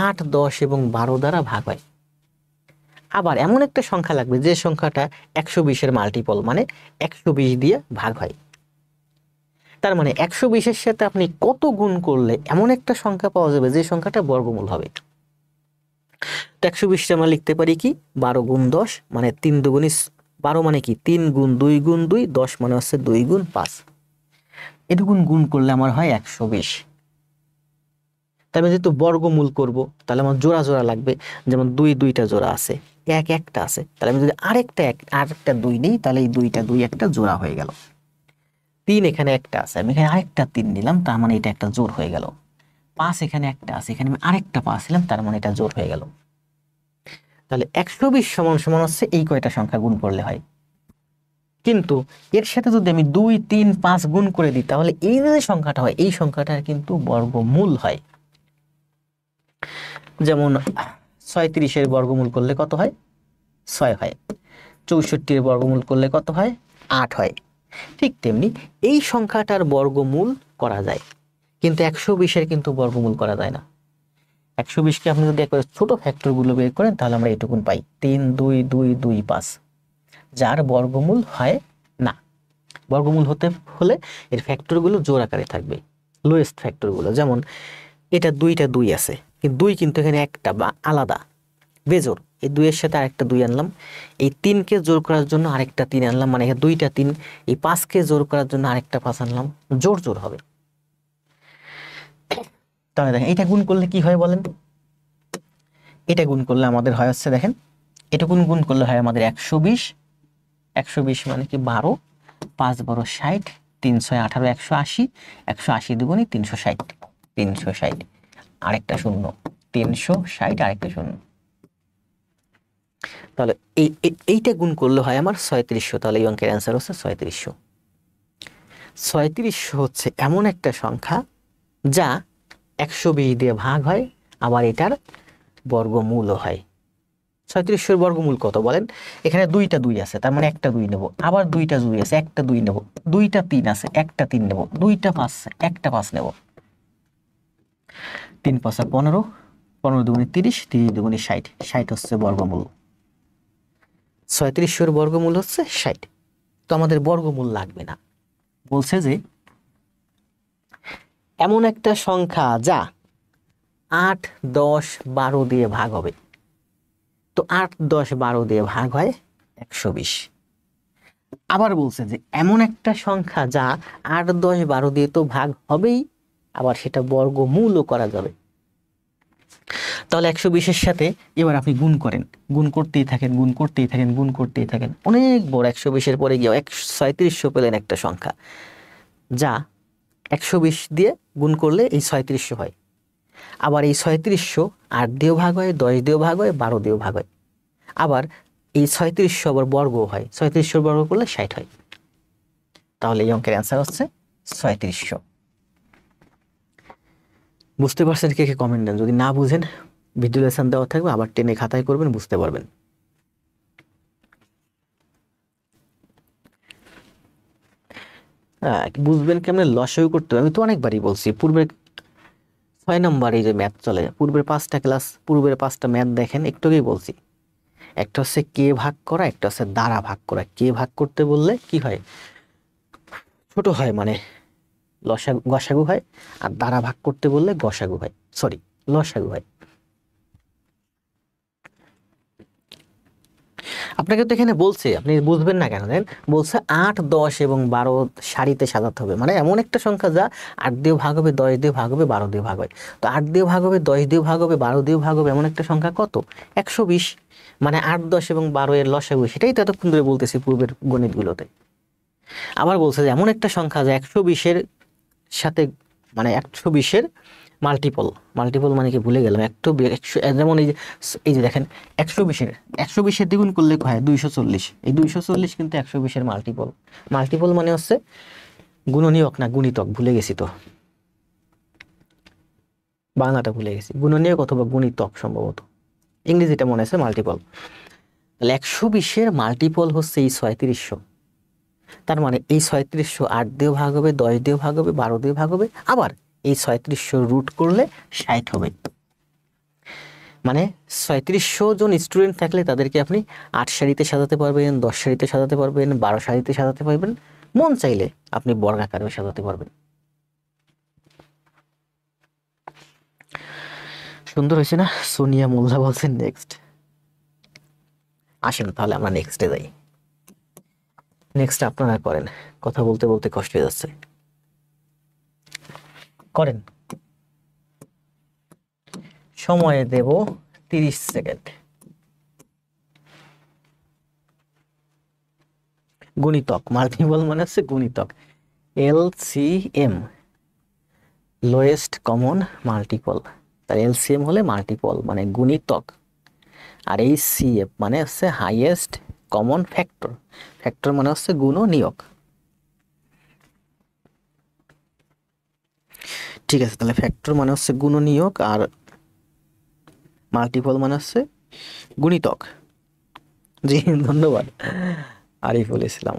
8, 10 এবং 12 দ্বারা ভাগ হয়। আবার এমন একটা সংখ্যা লাগবে যে সংখ্যাটা 120-এর মাল্টিপল, মানে 120 দিয়ে ভাগ হয়। তার মানে 120-এর সাথে আপনি কত গুণ করলে এমন একটা সংখ্যা পাওয়া যাবে যে সংখ্যাটা বর্গমূল হবে। তো 120টা আমরা লিখতে পারি কি 12 গুণ 10, মানে 3 দুগুণে 12, মানে কি 3 গুণ 2 গুণ 2, 10 মানে হচ্ছে 2 গুণ 5। এটুকুন গুণ করলে আমার হয় 120। তাই আমি যেহেতু বর্গমূল করব তাহলে আমার জোড়া জোড়া লাগবে, যেমন 2টা জোড়া আছে, 1টা আছে, তাহলে আমি যদি আরেকটা 2 নিই তাহলে এই 2টা 2 একটা জোড়া হয়ে গেল। 3 এখানে একটা আছে, আমি এখানে আরেকটা 3 নিলাম, তার মানে এটা একটা জোড় হয়ে গেল। 5 এখানে একটা আছে, এখানে আমি আরেকটা 5 নিলাম, তার মানে এটা জোড় হয়ে গেল। তাহলে 120 সমান সমান হচ্ছে এই কয়টা সংখ্যা গুণ করলে হয়। কিন্তু এর সাথে যদি আমি 2, 3, 5 গুণ করে দিই তাহলে এই যে সংখ্যাটা হয় এই সংখ্যাটার কিন্তু বর্গমূল হয়। যেমন 36-এর বর্গমূল করলে কত হয়? 6 হয়। 64-এর বর্গমূল করলে কত হয়? 8 হয়। ঠিক তেমনি এই সংখ্যাটার বর্গমূল করা যায়, কিন্তু 120-এর কিন্তু বর্গমূল করা যায় না। 120-কে আপনি যদি একবার ছোট ফ্যাক্টরগুলো বের করেন তাহলে আমরা এটুকুন পাই 3, 2, 2, 2, 5, যার বর্গমূল হয় না। বর্গমূল হতে হলে এর ফ্যাক্টরগুলো জোড় আকারে থাকবে, লোয়েস্ট ফ্যাক্টরগুলো। যেমন এটা 2টা 2 আছে, কিন্তু 2 কিন্তু এখানে একটা বা আলাদা বেজোড়। এই 2-এর সাথে আরেকটা 2 আনলাম, এই 3কে জোড় করার জন্য আরেকটা 3 আনলাম, মানে এখানে 2টা 3, এই 5কে জোড় করার জন্য আরেকটা 5 আনলাম, জোড় জোড় হবে। তাহলে দেখেন এটা গুণ করলে কি হয় বলেন? এটা গুণ করলে আমাদের হয় হচ্ছে, দেখেন এটুকুন গুণ করলে হয় আমাদের 120। 120 মানে কি 12, 5 12 60, 3 6 18, 180, 180 দুগুণে 360, 360, আরেকটা শূন্য, 360, আরেকটা শূন্য। তাহলে এইটা গুণ করলে হয় আমার 3600। তাহলে এই অঙ্কের অ্যান্সার হচ্ছে 3600। 3600 হচ্ছে এমন একটা সংখ্যা যা 120 দিয়ে ভাগ হয়, আবার এটার বর্গমূলও হয়। 3600-এর বর্গমূল কত বলেন? এখানে 2টা 2 আছে, তার মানে একটা 2 নেব, আবার 2টা 2 আছে, একটা 2 নেব, 2টা 3 আছে, একটা 3 নেব, 2টা 5 আছে, একটা 5 নেব। 3 5 15, 15 দুগুণে 30, 30 দুগুণে 60, 60 হচ্ছে বর্গমূল। 3600-এর বর্গমূল হচ্ছে 60। তো আমাদের বর্গমূল লাগবে না, বলছে যে এমন একটা সংখ্যা যা 8, 10, 12 দিয়ে ভাগ হবে। তো 8, 10, 12 দিয়ে ভাগ হয় 120। আবার বলছে যে এমন একটা সংখ্যা যা 8, 10, 12 দিয়ে তো ভাগ হবেই, আবার সেটা বর্গমূলও করা যাবে। তাহলে 120-এর সাথে এবার আপনি গুণ করেন, গুণ করতেই থাকেন, গুণ করতেই থাকেন, গুণ করতেই থাকেন, অনেক বড় 120-এর পরে গিয়ে 3600 পেলেন একটা সংখ্যা যা 120 দিয়ে গুণ করলে এই 3600 হয়। আবার এই 3600 8 দিয়েও ভাগ হয়, 10 দিয়েও ভাগ হয়, 12 দিয়েও ভাগ হয়। আবার এই 3600 আবার বর্গ হয়, 3600 বর্গ করলে 60 হয়। তাহলে এই অঙ্কের অ্যান্সার হচ্ছে 3600। বুঝতে পারছেন? কে কে কমেন্ট দেন। যদি না বুঝেন ভিডিও লেসন দেওয়া থাকবে, আবার টেনে খাতায় করবেন, বুঝতে পারবেন। বুঝবেন কেমনে? লসাগু করতে হবে। আমি তো অনেকবারই বলছি, পূর্বের 6 নম্বর এই যে ম্যাথ চলে, পূর্বের 5টা ক্লাস, পূর্বের 5টা ম্যাথ দেখেন, একটু আগেই বলছি। একটা হচ্ছে কে ভাগ করা, একটা হচ্ছে দ্বারা ভাগ করা। কে ভাগ করতে বললে কি হয়? ছোট হয়, মানে গসাগু হয়। আর দ্বারা ভাগ করতে বললে গসাগু হয়, সরি লসাগু হয়। আপনাকে তো এখানে বলছে, আপনি বুঝবেন না কেন দেন, বলছে 8, 10 এবং 12 সারিতে সাজাতে হবে, মানে এমন একটা সংখ্যা যা 8 দিয়ে ভাগ হবে, 10 দিয়ে ভাগ হবে, 12 দিয়ে ভাগ হয়। তো 8 দিয়ে ভাগ হবে, 10 দিয়ে ভাগ হবে, 12 দিয়ে ভাগ হবে, এমন একটা সংখ্যা কত? 120। মানে 8, 10 এবং 12 এর লসাগু, সেটাই তো এতক্ষণ ধরে বলতেছি পূর্বের গণিতগুলোতে। আবার বলছে যে এমন একটা সংখ্যা যা 120-এর সাথে, মানে 120-এর মাল্টিপল। মাল্টিপল মানে কি ভুলে গেলাম, যেমন এই যে দেখেন, 120-এর দ্বিগুণ করলে হয় 240। এই 240 কিন্তু 120-এর মাল্টিপল। মাল্টিপল মানে হচ্ছে গুণনীয়ক না গুণিতক, ভুলে গেছি তো, বাংলাটা ভুলে গেছি, গুণনীয়ক অথবা গুণিতক সম্ভবত, ইংরেজিটা মনে আছে মাল্টিপল। তাহলে 120-এর মাল্টিপল হচ্ছে এই 3700। তার মানে এই 3700 8 দিয়েও ভাগ হবে, 10 দিয়েও ভাগ হবে, 12 দিয়ে ভাগ হবে, আবার এই 3700 রুট করলে 60 হবে। মানে 3700 জন স্টুডেন্ট থাকলে তাদেরকে আপনি 8 সারিতে সাজাতে পারবেন, 10 সারিতে সাজাতে পারবেন, 12 সারিতে সাজাতে পারবেন, মন চাইলে আপনি বর্গাকারেও সাজাতে পারবেন। সুন্দর হয়েছে না? সোনিয়া মোল্লা বলছেন নেক্সট। আসেন তাহলে আমরা নেক্সটে যাই। নেক্সট আপনারা করেন, কথা বলতে বলতে কষ্ট হয়ে যাচ্ছে, করেন। সময় দেব 30 সেকেন্ড। গুণিতক, মাল্টিপল মানে হচ্ছে গুণিতক। LCM, lowest common multiple. তার LCM হলে মাল্টিপল মানে গুণিতক, আর এই CF মানে হচ্ছে হাইয়েস্ট কমন ফ্যাক্টর। ফ্যাক্টর মানে হচ্ছে গুণনীয়ক। ঠিক আছে, তাহলে ফ্যাক্টর মানে হচ্ছে গুণনীয়ক আর মাল্টিপল মানে হচ্ছে গুণিতক। জি ধন্যবাদ আরিফুল ইসলাম।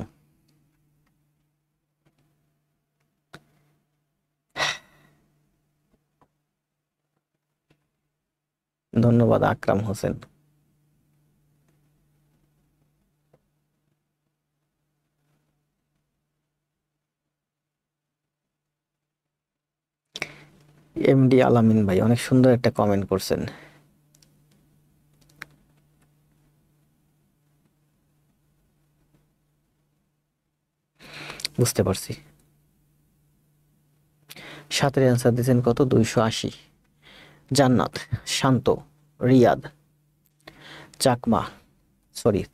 ধন্যবাদ আকরাম হোসেন। MD আলামিন ভাই অনেক সুন্দর একটা কমেন্ট করছেন। বুঝতে পারছি। 7-এর অ্যান্সার দিয়েছেন কত? 280। জান্নাত, শান্ত, রিয়াদ, চাকমা,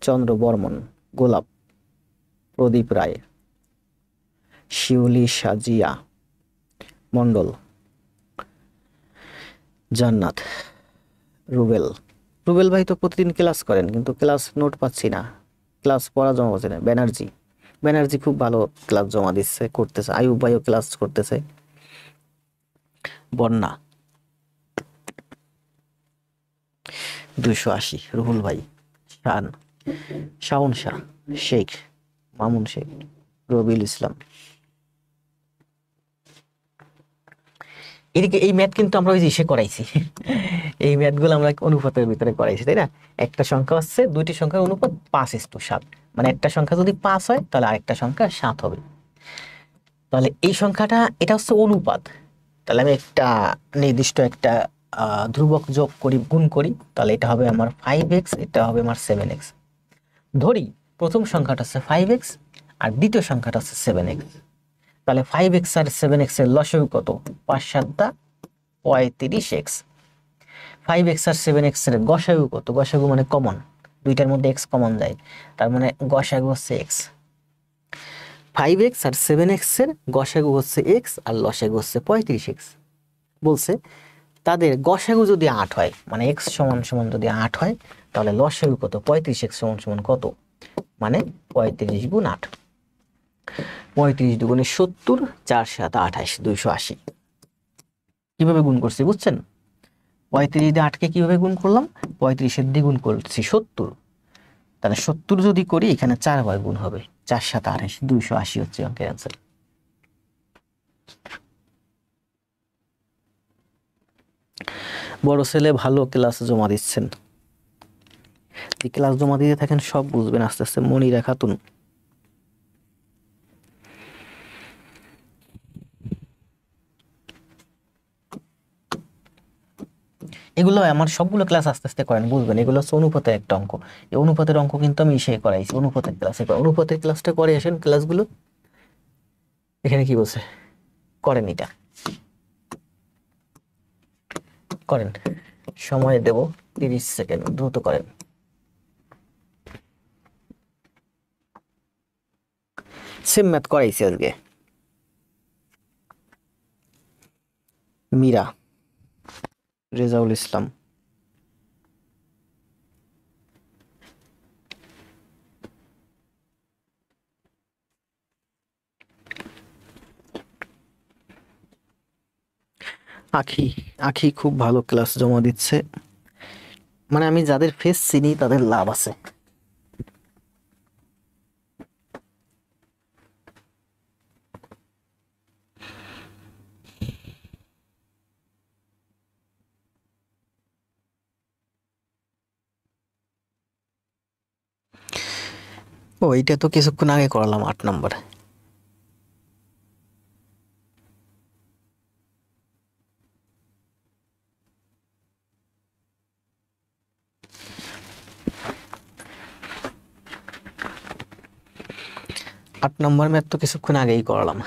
চন্দ্র বর্মন, গোলাপ, প্রদীপ রায়, শিউলি সাজিয়া মন্ডল, জান্নাত, রুবেল। রুবেল ভাই তো প্রতিদিন ক্লাস করেন, কিন্তু ক্লাস নোট পাচ্ছি না, ক্লাস পড়া জমা হচ্ছে না। ব্যানার্জি খুব ভালো ক্লাস জমা দিচ্ছে, করতেছে। আয়ুব ভাইও ক্লাস করতেছে। বন্যা 280, রুহুল ভাই, শাওন শাহ, শেখ, মামুন শেখ, রবিউল ইসলাম। এদিকে এই ম্যাথ কিন্তু আমরা ওই যে ইসে করাইছি এই ম্যাথগুলো আমরা অনুপাতের ভিতরে করাইছি, তাই না? একটা সংখ্যা হচ্ছে, দুইটি সংখ্যার অনুপাত 5:7, মানে একটা সংখ্যা যদি 5 হয় তাহলে আরেকটা সংখ্যা 7 হবে। তাহলে এই সংখ্যাটা, এটা হচ্ছে অনুপাত। তাহলে আমি একটা নির্দিষ্ট একটা ধ্রুবক যোগ করি, গুণ করি, তাহলে এটা হবে আমার 5x, এটা হবে আমার 7x। ধরি প্রথম সংখ্যাটা হচ্ছে 5x আর দ্বিতীয় সংখ্যাটা হচ্ছে 7x। তাহলে 5x আর 7x এর লসাগু কত? 5 7 35x। 5x আর 7x এর গসাগু কত? গসাগু মানে কমন, দুইটার মধ্যে x কমন যায়, তার মানে গসাগু হচ্ছে x। 5x আর 7x এর গসাগু হচ্ছে x আর লসাগু হচ্ছে 35x। বলছে তাদের গসাগু যদি 8 হয়, মানে x সমান সমান যদি 8 হয়, তাহলে লসাগু কত? 35x সমান সমান কত? মানে 35 গুণ 8। 35 দুগুণে 70, 4 7 28, 280। কিভাবে গুণ করছি বুঝছেন? 35 দিয়ে 8কে কিভাবে গুণ করলাম? 35-এর দ্বিগুণ করছি 70। তাহলে 70 যদি করি, এখানে 4 বার গুণ হবে, 4 7 28, 280 হচ্ছে অঙ্কের অ্যান্সার। বড় ছেলে ভালো ক্লাস জমা দিচ্ছেন, এই ক্লাস জমা দিতে থাকেন, সব বুঝবেন আস্তে আস্তে। মনিরা খাতুন, এগুলো আমার সবগুলো ক্লাস আস্তে আস্তে করেন, বুঝবেন। এগুলো হচ্ছে অনুপাতের একটা অঙ্ক। এই অনুপাতের অঙ্ক কিন্তু আমি ইসে করাইছি, অনুপাতের ক্লাসে। অনুপাতের ক্লাসটা করে আসেন, ক্লাসগুলো। এখানে কি বলছে, করেন এটা, করেন। সময় দেব 30 সেকেন্ড, দ্রুত করেন। সেম ম্যাথ করাইছি আজকে। মীরা, রেজাউল ইসলাম, আখি। আখি খুব ভালো ক্লাস জমা দিচ্ছে, মানে আমি যাদের ফেস চিনি তাদের লাভ আছে। ও, এটা তো কিছুক্ষণ আগে করালাম, 8 নম্বর। আট নম্বর ম্যাথ তো কিছুক্ষণ আগেই করালাম।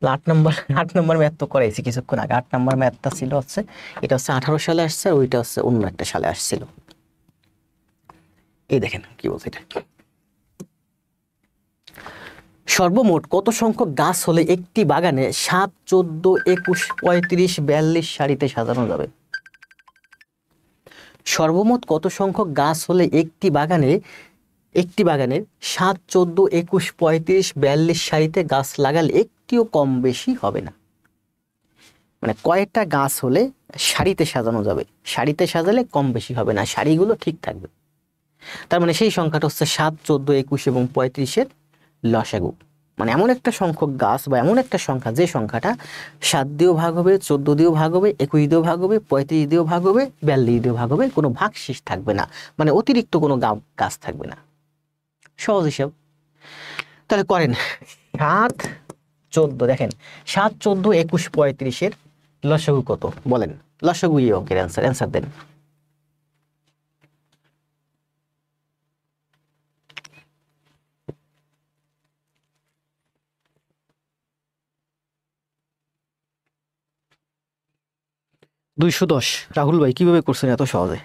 আট নম্বর, 8 নম্বর ম্যাথ তো করাইছি কিছুক্ষণ আগে। 8 নম্বর ম্যাথটা ছিল হচ্ছে, এটা হচ্ছে 18 সালে আসছে, আর ওইটা হচ্ছে অন্য একটা সালে আসছিল। এই দেখেন কি বলছে এটা, সর্বমোট কত সংখ্যক গাছ হলে একটি বাগানে 7, 14, 21, 35, 42 সারিতে সাজানো যাবে? সর্বমোট কত সংখ্যক গাছ হলে একটি বাগানের 7, 14, 21, 35, 42 সারিতে গাছ লাগালে একটিও কম বেশি হবে না। মানে কয়েকটা গাছ হলে সারিতে সাজানো যাবে, সারিতে সাজালে কম বেশি হবে না, সারিগুলো ঠিক থাকবে। তার মানে সেই সংখ্যাটা হচ্ছে 7, 14, 21 এবং 35-এর লসাগু। মানে এমন একটা সংখ্যক গাছ বা এমন একটা সংখ্যা, যে সংখ্যাটা 7 দিয়েও ভাগ হবে, 14 দিয়েও ভাগ হবে, 21 দিয়েও ভাগ হবে, 35 দিয়েও ভাগ হবে, 42 দিয়েও ভাগ হবে, কোনো ভাগশেষ থাকবে না, মানে অতিরিক্ত কোনো গাছ থাকবে না। সহজ হিসাব। তাহলে করেন। 7, 14, দেখেন 7, 14, 21, 35-এর লসাগু কত বলেন? লসাগু অঙ্কের অ্যান্সার দেন। $210। রাহুল ভাই, কিভাবে করছেন এত সহজে?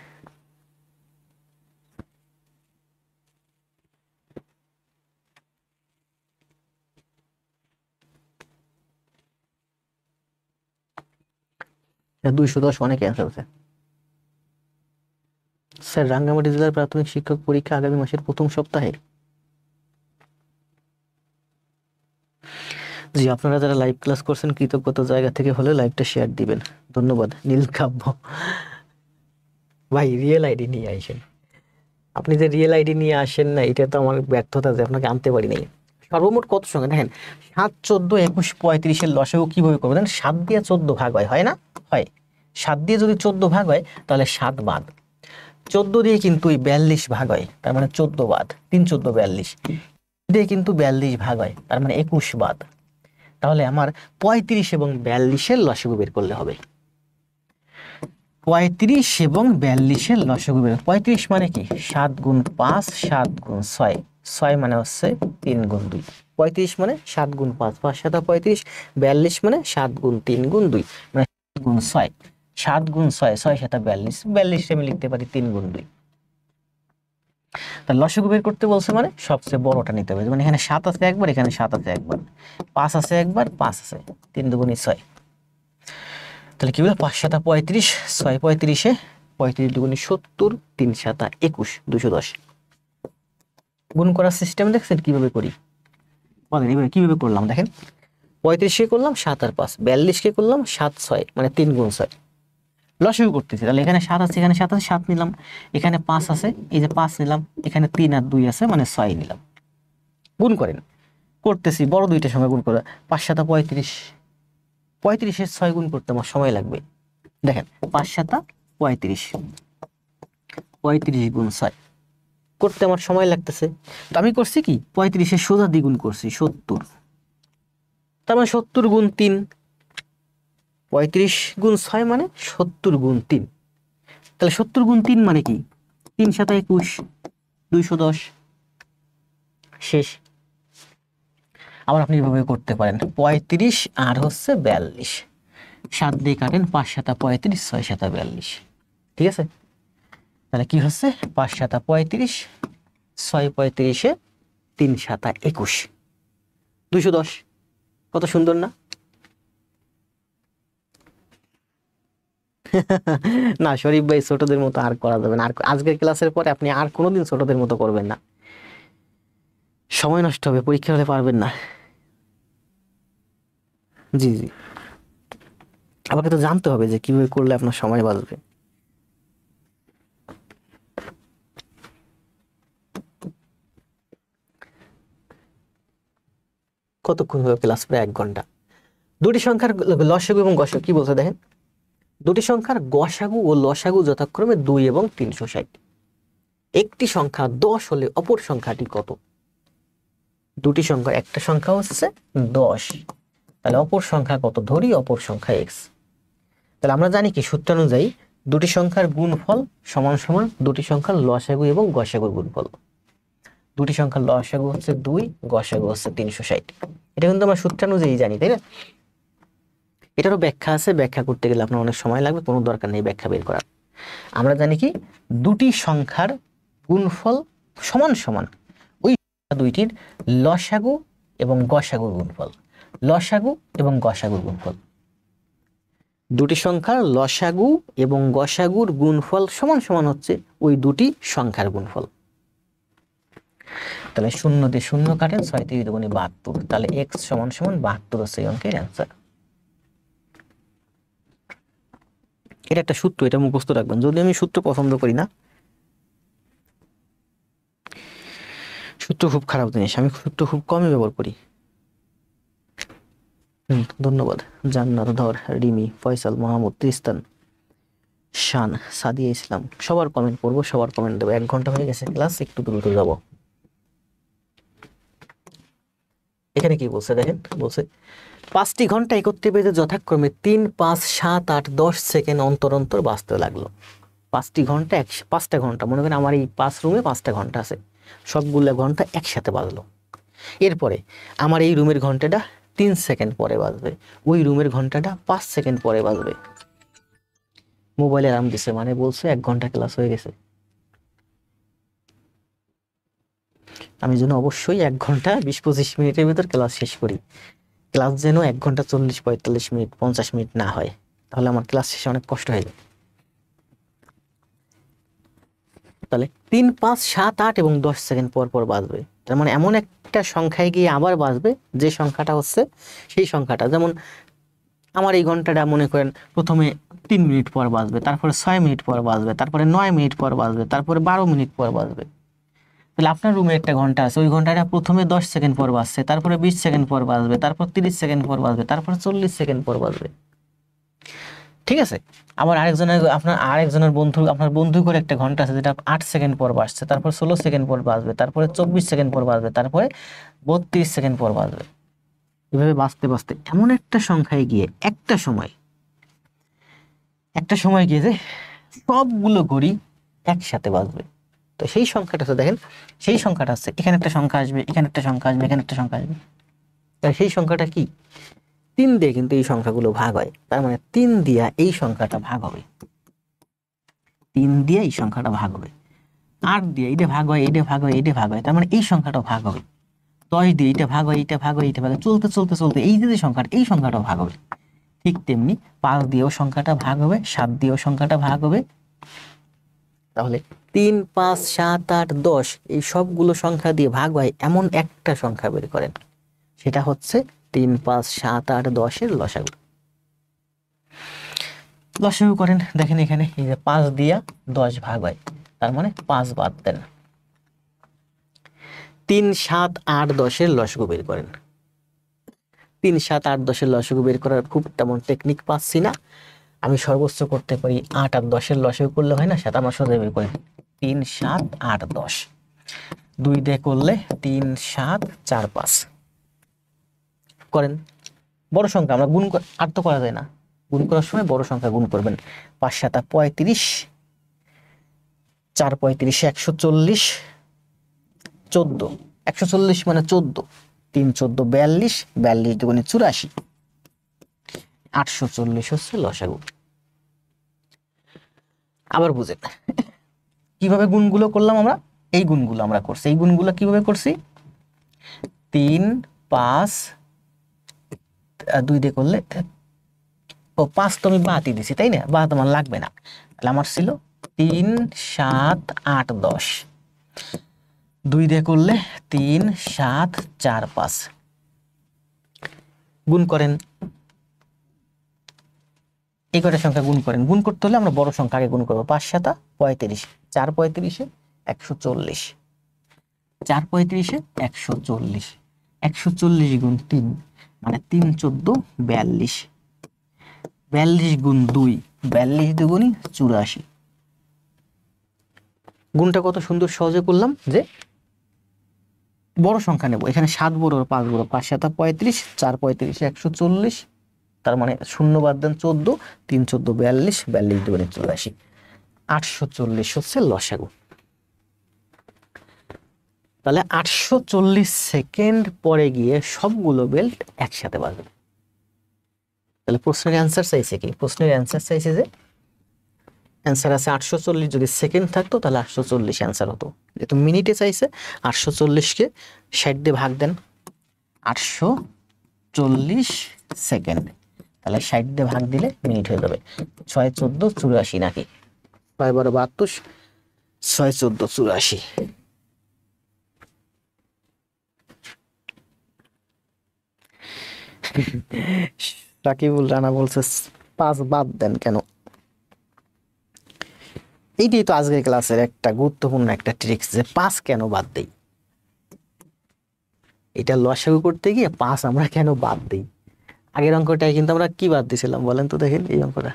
এটা 210 অনেক অ্যান্সার আছে। স্যার, রাঙ্গামাটি জেলার প্রাথমিক শিক্ষক পরীক্ষা আগামী মাসের প্রথম সপ্তাহে। জি, আপনারা যারা লাইভ ক্লাস করছেন কৃতজ্ঞতা জায়গা থেকে হলে লাইভটা শেয়ার দিবেন, ধন্যবাদ। নীলকাব্য ভাই, রিয়েল আইডি নিয়ে আসেন। আপনি যে রিয়েল আইডি নিয়ে আসেন না, এটা তো আমার ব্যর্থতা যে আপনাকে আনতে পারি নাই। সর্বমোট কত সংখ্যা দেখেন, 7, 14, 21, 35-এর লসাগু কিভাবে করবেন? 7 দিয়ে 14 ভাগ হয় না? হয়। 7 দিয়ে যদি 14 ভাগ হয় তাহলে 7 বাদ, 14 দিয়ে কিন্তু 42 ভাগ হয়, তার মানে 14 বাদ, 3, 14, 42 দিয়ে কিন্তু 42 ভাগ হয়, তার মানে 21 বাদ। তাহলে আমার 35 এবং 42-এর লসাগু বের করলে হবে। 35 এবং 42-এর লসাগু বের, 35 মানে কি 7 গুণ 5, 7 গুণ 6, 6 মানে হচ্ছে 3 গুণ 2। 35 মানে 7 গুণ 5, 5 7 35, 42 মানে 7 গুণ 3 গুণ 2, মানে 7 গুণ 6, 7 গুণ 6, 6 7 42, 42 আমি লিখতে পারি 3 গুণ 2। তাহলে লসাগু বের করতে বলছে মানে সবচেয়ে বড়টা নিতে হবে। মানে এখানে 7 আছে একবার, এখানে 7 আছে একবার, 5 আছে একবার, 5 আছে, 3 দুগুণে 6। তাহলে কি বলে, 5 7 35, 6 35-এ 35 দুগুণে 70, 3 7 21, 210। গুণ করার সিস্টেম দেখছেন কিভাবে করি? বলেন এবারে কিভাবে করলাম দেখেন। 35-কে করলাম 7 আর 5, 42-কে করলাম 7 6, মানে 3 গুণ 6। লসাগু করতেছি, তাহলে এখানে 7 আছে, এখানে 7 আছে, 7 নিলাম, এখানে 5 আছে, এই যে 5 নিলাম, এখানে 3 আর 2 আছে, মানে 6 নিলাম। গুণ করেন, করতেছি বড় দুইটার সঙ্গে গুণ করে। 5 7 35, 35-এর 6 গুণ করতে আমার সময় লাগবে। দেখেন 5 7 35, 35 গুণ 6 করতে আমার সময় লাগতেছে। তো আমি করছি কি 35-এর সোজা দ্বিগুণ করছি 70, তার মানে 70 গুণ 3, 35 গুণ 6 মানে 70 গুণ 3। তাহলে 70 গুণ 3 মানে কি 3 × 7 = 21, 210 শেষ। আবার আপনি এভাবে করতে পারেন 35 আর হচ্ছে 42, 7 দিয়ে কাটেন 5 × 7 = 35, 6 × 7 = 42, ঠিক আছে। তাহলে কি হচ্ছে 5 × 7 = 35, 6 35-এ 3 × 7 = 21, 210। কত সুন্দর না? না শরীফ ভাই, ছোটদের মতো আর করা যাবে না। আর আজকের ক্লাসের পরে আপনি আর কোনোদিন ছোটদের মতো করবেন না, সময় নষ্ট হবে, পরীক্ষা হলে পারবেন না। জি জি, আমাকে তো জানতে হবে যে কিভাবে করলে আপনার সময় বাঁচবে। কতক্ষণ হবে ক্লাস? প্রায় 1 ঘন্টা। দুটি সংখ্যার লসাগু এবং গসাগু কি বলছে দেখেন, দুটি সংখ্যার গসাগু ও লসাগু যথাক্রমে 2 এবং 360। একটি সংখ্যা 10 হলে অপর সংখ্যাটি কত? দুটি সংখ্যা, একটা সংখ্যা হচ্ছে 10, তাহলে অপর সংখ্যা কত ধরি? অপর সংখ্যা x। তাহলে আমরা জানি কি সূত্রানুযায়ী দুটি সংখ্যার গুণফল সমান সমান দুটি সংখ্যার লসাগু এবং গসাগুর গুণফল। দুটি সংখ্যার লসাগু হচ্ছে 2, গসাগু হচ্ছে 360। এটা কিন্তু আমরা সূত্রানুযায়ী জানি, তাই না? এটারও ব্যাখ্যা আছে, ব্যাখ্যা করতে গেলে আপনার অনেক সময় লাগবে, কোনো দরকার নেই ব্যাখ্যা বের করার। আমরা জানি কি দুটি সংখ্যার গুণফল সমান সমান ওই দুইটির লসাগু এবং গসাগুর গুণফল। লসাগু এবং গসাগুর গুণফল, দুটি সংখ্যার লসাগু এবং গসাগুর গুণফল সমান সমান হচ্ছে ওই দুটি সংখ্যার গুণফল। তাহলে 0 দিয়ে 0 কাটেন, 6 × 3 = 72, তাহলে x সমান সমান 72 হচ্ছে এই অঙ্কের অ্যান্সার। এটা একটা সূত্র, এটা মুখস্থ রাখবেন। যদি আমি সূত্র পছন্দ করি না, সূত্র খুব খারাপ জিনিস, আমি সূত্র খুব কমই ব্যবহার করি। ধন্যবাদ জান্নাত, ধর, রিমি, ফয়সাল, মাহমুদ, তৃস্তান, শান, সাদিয়া ইসলাম, সবার কমেন্ট পড়বো, সবার কমেন্ট দেবো। 1 ঘন্টা হয়ে গেছে ক্লাস, একটু দ্রুত যাব। এখানে কি বলছে দেখেন, বলছে 5টি ঘন্টা একত্রে বেজে যথাক্রমে 3, 5, 7, 8, 10 সেকেন্ড অন্তর অন্তর বাজতে লাগলো। 5টি ঘন্টা 5টা ঘন্টা, মনে করেন আমার এই 5 রুমে 5টা ঘন্টা আছে, সবগুলো ঘন্টা একসাথে বাজলো। এরপরে আমার এই রুমের ঘন্টাটা 3 সেকেন্ড পরে বাজবে, ওই রুমের ঘন্টাটা 5 সেকেন্ড পরে বাজবে। মোবাইলে অ্যালার্ম দিছে, মানে বলছে 1 ঘন্টা ক্লাস হয়ে গেছে। আমি যেন অবশ্যই 1 ঘন্টা 20-25 মিনিটের ভিতর ক্লাস শেষ করি। ক্লাস যেন 1 ঘন্টা 40-45 মিনিট 50 মিনিট না হয়, তাহলে আমার ক্লাস শেষে অনেক কষ্ট হয়ে যায়। তাহলে 3, 5, 7, 8 এবং 10 সেকেন্ড পর পর বাজবে। তার মানে এমন একটা সংখ্যায় গিয়ে আবার বাজবে যে সংখ্যাটা হচ্ছে সেই সংখ্যাটা, যেমন আমার এই ঘন্টাটা মনে করেন প্রথমে 3 মিনিট পর বাজবে, তারপরে 6 মিনিট পর বাজবে, তারপরে 9 মিনিট পর বাজবে, তারপরে 12 মিনিট পর বাজবে। তাহলে আপনার রুমে একটা ঘন্টা আছে, ওই ঘন্টাটা প্রথমে 10 সেকেন্ড পর বাজছে, তারপরে 20 সেকেন্ড পর বাজবে, তারপর 30 সেকেন্ড পর বাজবে, তারপর 40 সেকেন্ড পর বাজবে, ঠিক আছে। আবার আরেকজনের বন্ধু, আপনার বন্ধু করে একটা ঘন্টা আছে যেটা 8 সেকেন্ড পর বাজছে, তারপর 16 সেকেন্ড পর বাজবে, তারপরে 24 সেকেন্ড পর বাজবে, তারপরে 32 সেকেন্ড পর বাজবে। এভাবে বাজতে বাজতে এমন একটা সংখ্যায় গিয়ে একটা সময় গিয়ে যে সবগুলো ঘড়ি একসাথে বাজবে। তো সেই সংখ্যাটা আছে দেখেন, সেই সংখ্যাটা আছে, এখানে একটা সংখ্যা আসবে, এখানে একটা সংখ্যা আসবে, এখানে একটা সংখ্যা আসবে। সেই সংখ্যাটা কি 3 দিয়ে কিন্তু এই সংখ্যাগুলো ভাগ হয়, তার মানে 3 দিয়া এই সংখ্যাটা ভাগ হবে, 3 দিয়ে এই সংখ্যাটা ভাগ হবে। 8 দিয়ে এইটা ভাগ হয়, এইটা ভাগ হয়, এইটা ভাগ হয়, তার মানে এই সংখ্যাটাও ভাগ হবে। 10 দিয়ে এইটা ভাগ হয়, এইটা ভাগ হয়, এইটা ভাগ হয়, চলতে চলতে চলতে এই যে সংখ্যাটা, এই সংখ্যাটাও ভাগ হবে। ঠিক তেমনি 5 দিয়েও সংখ্যাটা ভাগ হবে, 7 দিয়েও সংখ্যাটা ভাগ হবে। তাহলে 3, 5, 7, 8, 10 এই সবগুলো সংখ্যা দিয়ে ভাগ হয় এমন একটা সংখ্যা বের করেন, সেটা হচ্ছে 3, 5, 7, 8, 10-এর লসাগু। লসাগু করেন, দেখেন এখানে এই যে 5 দিয়া 10 ভাগ হয়, তার মানে 5 বাদ দেন। 3, 7, 8, 10-এর লসাগু বের করেন। 3, 7, 8, 10-এর লসাগু বের করার খুব তেমন টেকনিক পাচ্ছি না, আমি সর্বোচ্চ করতে পারি 8 আর 10-এর লসাগু করলে হয় না, সেটা আমার সোজা বের করেন। 3 7 8 10, 2 দিয়ে করলে 3 7 4 5 করেন। বড় সংখ্যা আমরা গুণ আর তো করা যায় না, গুণ করার সময় বড় সংখ্যা গুণ করবেন। 5 7 35, 4 35 140, 14, 140 মানে 14, 3 14 42, 42 দুগুণে 84, 840 হচ্ছে লসাগু। আবার বুঝেন কিভাবে গুণগুলো করলাম আমরা, এই গুণগুলো আমরা করছি। এই গুণগুলো কিভাবে করছি, 3 5, 2 দিয়ে করলে, ও 5 তো আমি বাদই দিছি তাই না, বাদ আমার লাগবে না, তাহলে আমার ছিল 3 7 8 10, 2 দিয়ে করলে 3 7 4 5, গুণ করেন। এই কটা সংখ্যা গুণ করেন। গুণ করতে হলে আমরা বড় সংখ্যা আগে গুণ করবো। 5 7 35, 4 35 140, 4 35 140, 140 গুণ 3 মানে 3 14 42, 42 গুণ 2, 42 দুগুণই 84। গুণটা কত সুন্দর সহজে করলাম যে বড় সংখ্যা নেব, এখানে 7 বড় 5 বড়, 5 7 35, 4 35 140, তার মানে শূন্য বাদ দেন 14, 3 14 42, 42 দুগুণে 84, 840 হচ্ছে লসাগু। তাহলে 840 সেকেন্ড পরে গিয়ে সবগুলো বেল্ট একসাথে বাজবে। তাহলে প্রশ্নের অ্যান্সার চাইছে কি, প্রশ্নের অ্যান্সার চাইছে যে অ্যান্সার আছে 840, যদি সেকেন্ড থাকতো তাহলে 840 অ্যান্সার হতো, যেহেতু মিনিটে চাইছে 840কে 60 দিয়ে ভাগ দেন, 840 সেকেন্ড, তাহলে 60 দিয়ে ভাগ দিলে মিনিট হয়ে যাবে। 6 14 84 নাকি 6 12 72, 6 14 84। সাকিবুল রানা বলছে 5 বাদ দেন কেন। এইটাই তো আজকের ক্লাসের একটা গুরুত্বপূর্ণ একটা ট্রিক্স, যে 5 কেন বাদ দেই। এটা লসাগু করতে গিয়ে 5 আমরা কেন বাদ দেই। আগের অঙ্কটায় কিন্তু আমরা কি বাদ দিছিলাম বলেন তো, দেখেন এই অঙ্কটা,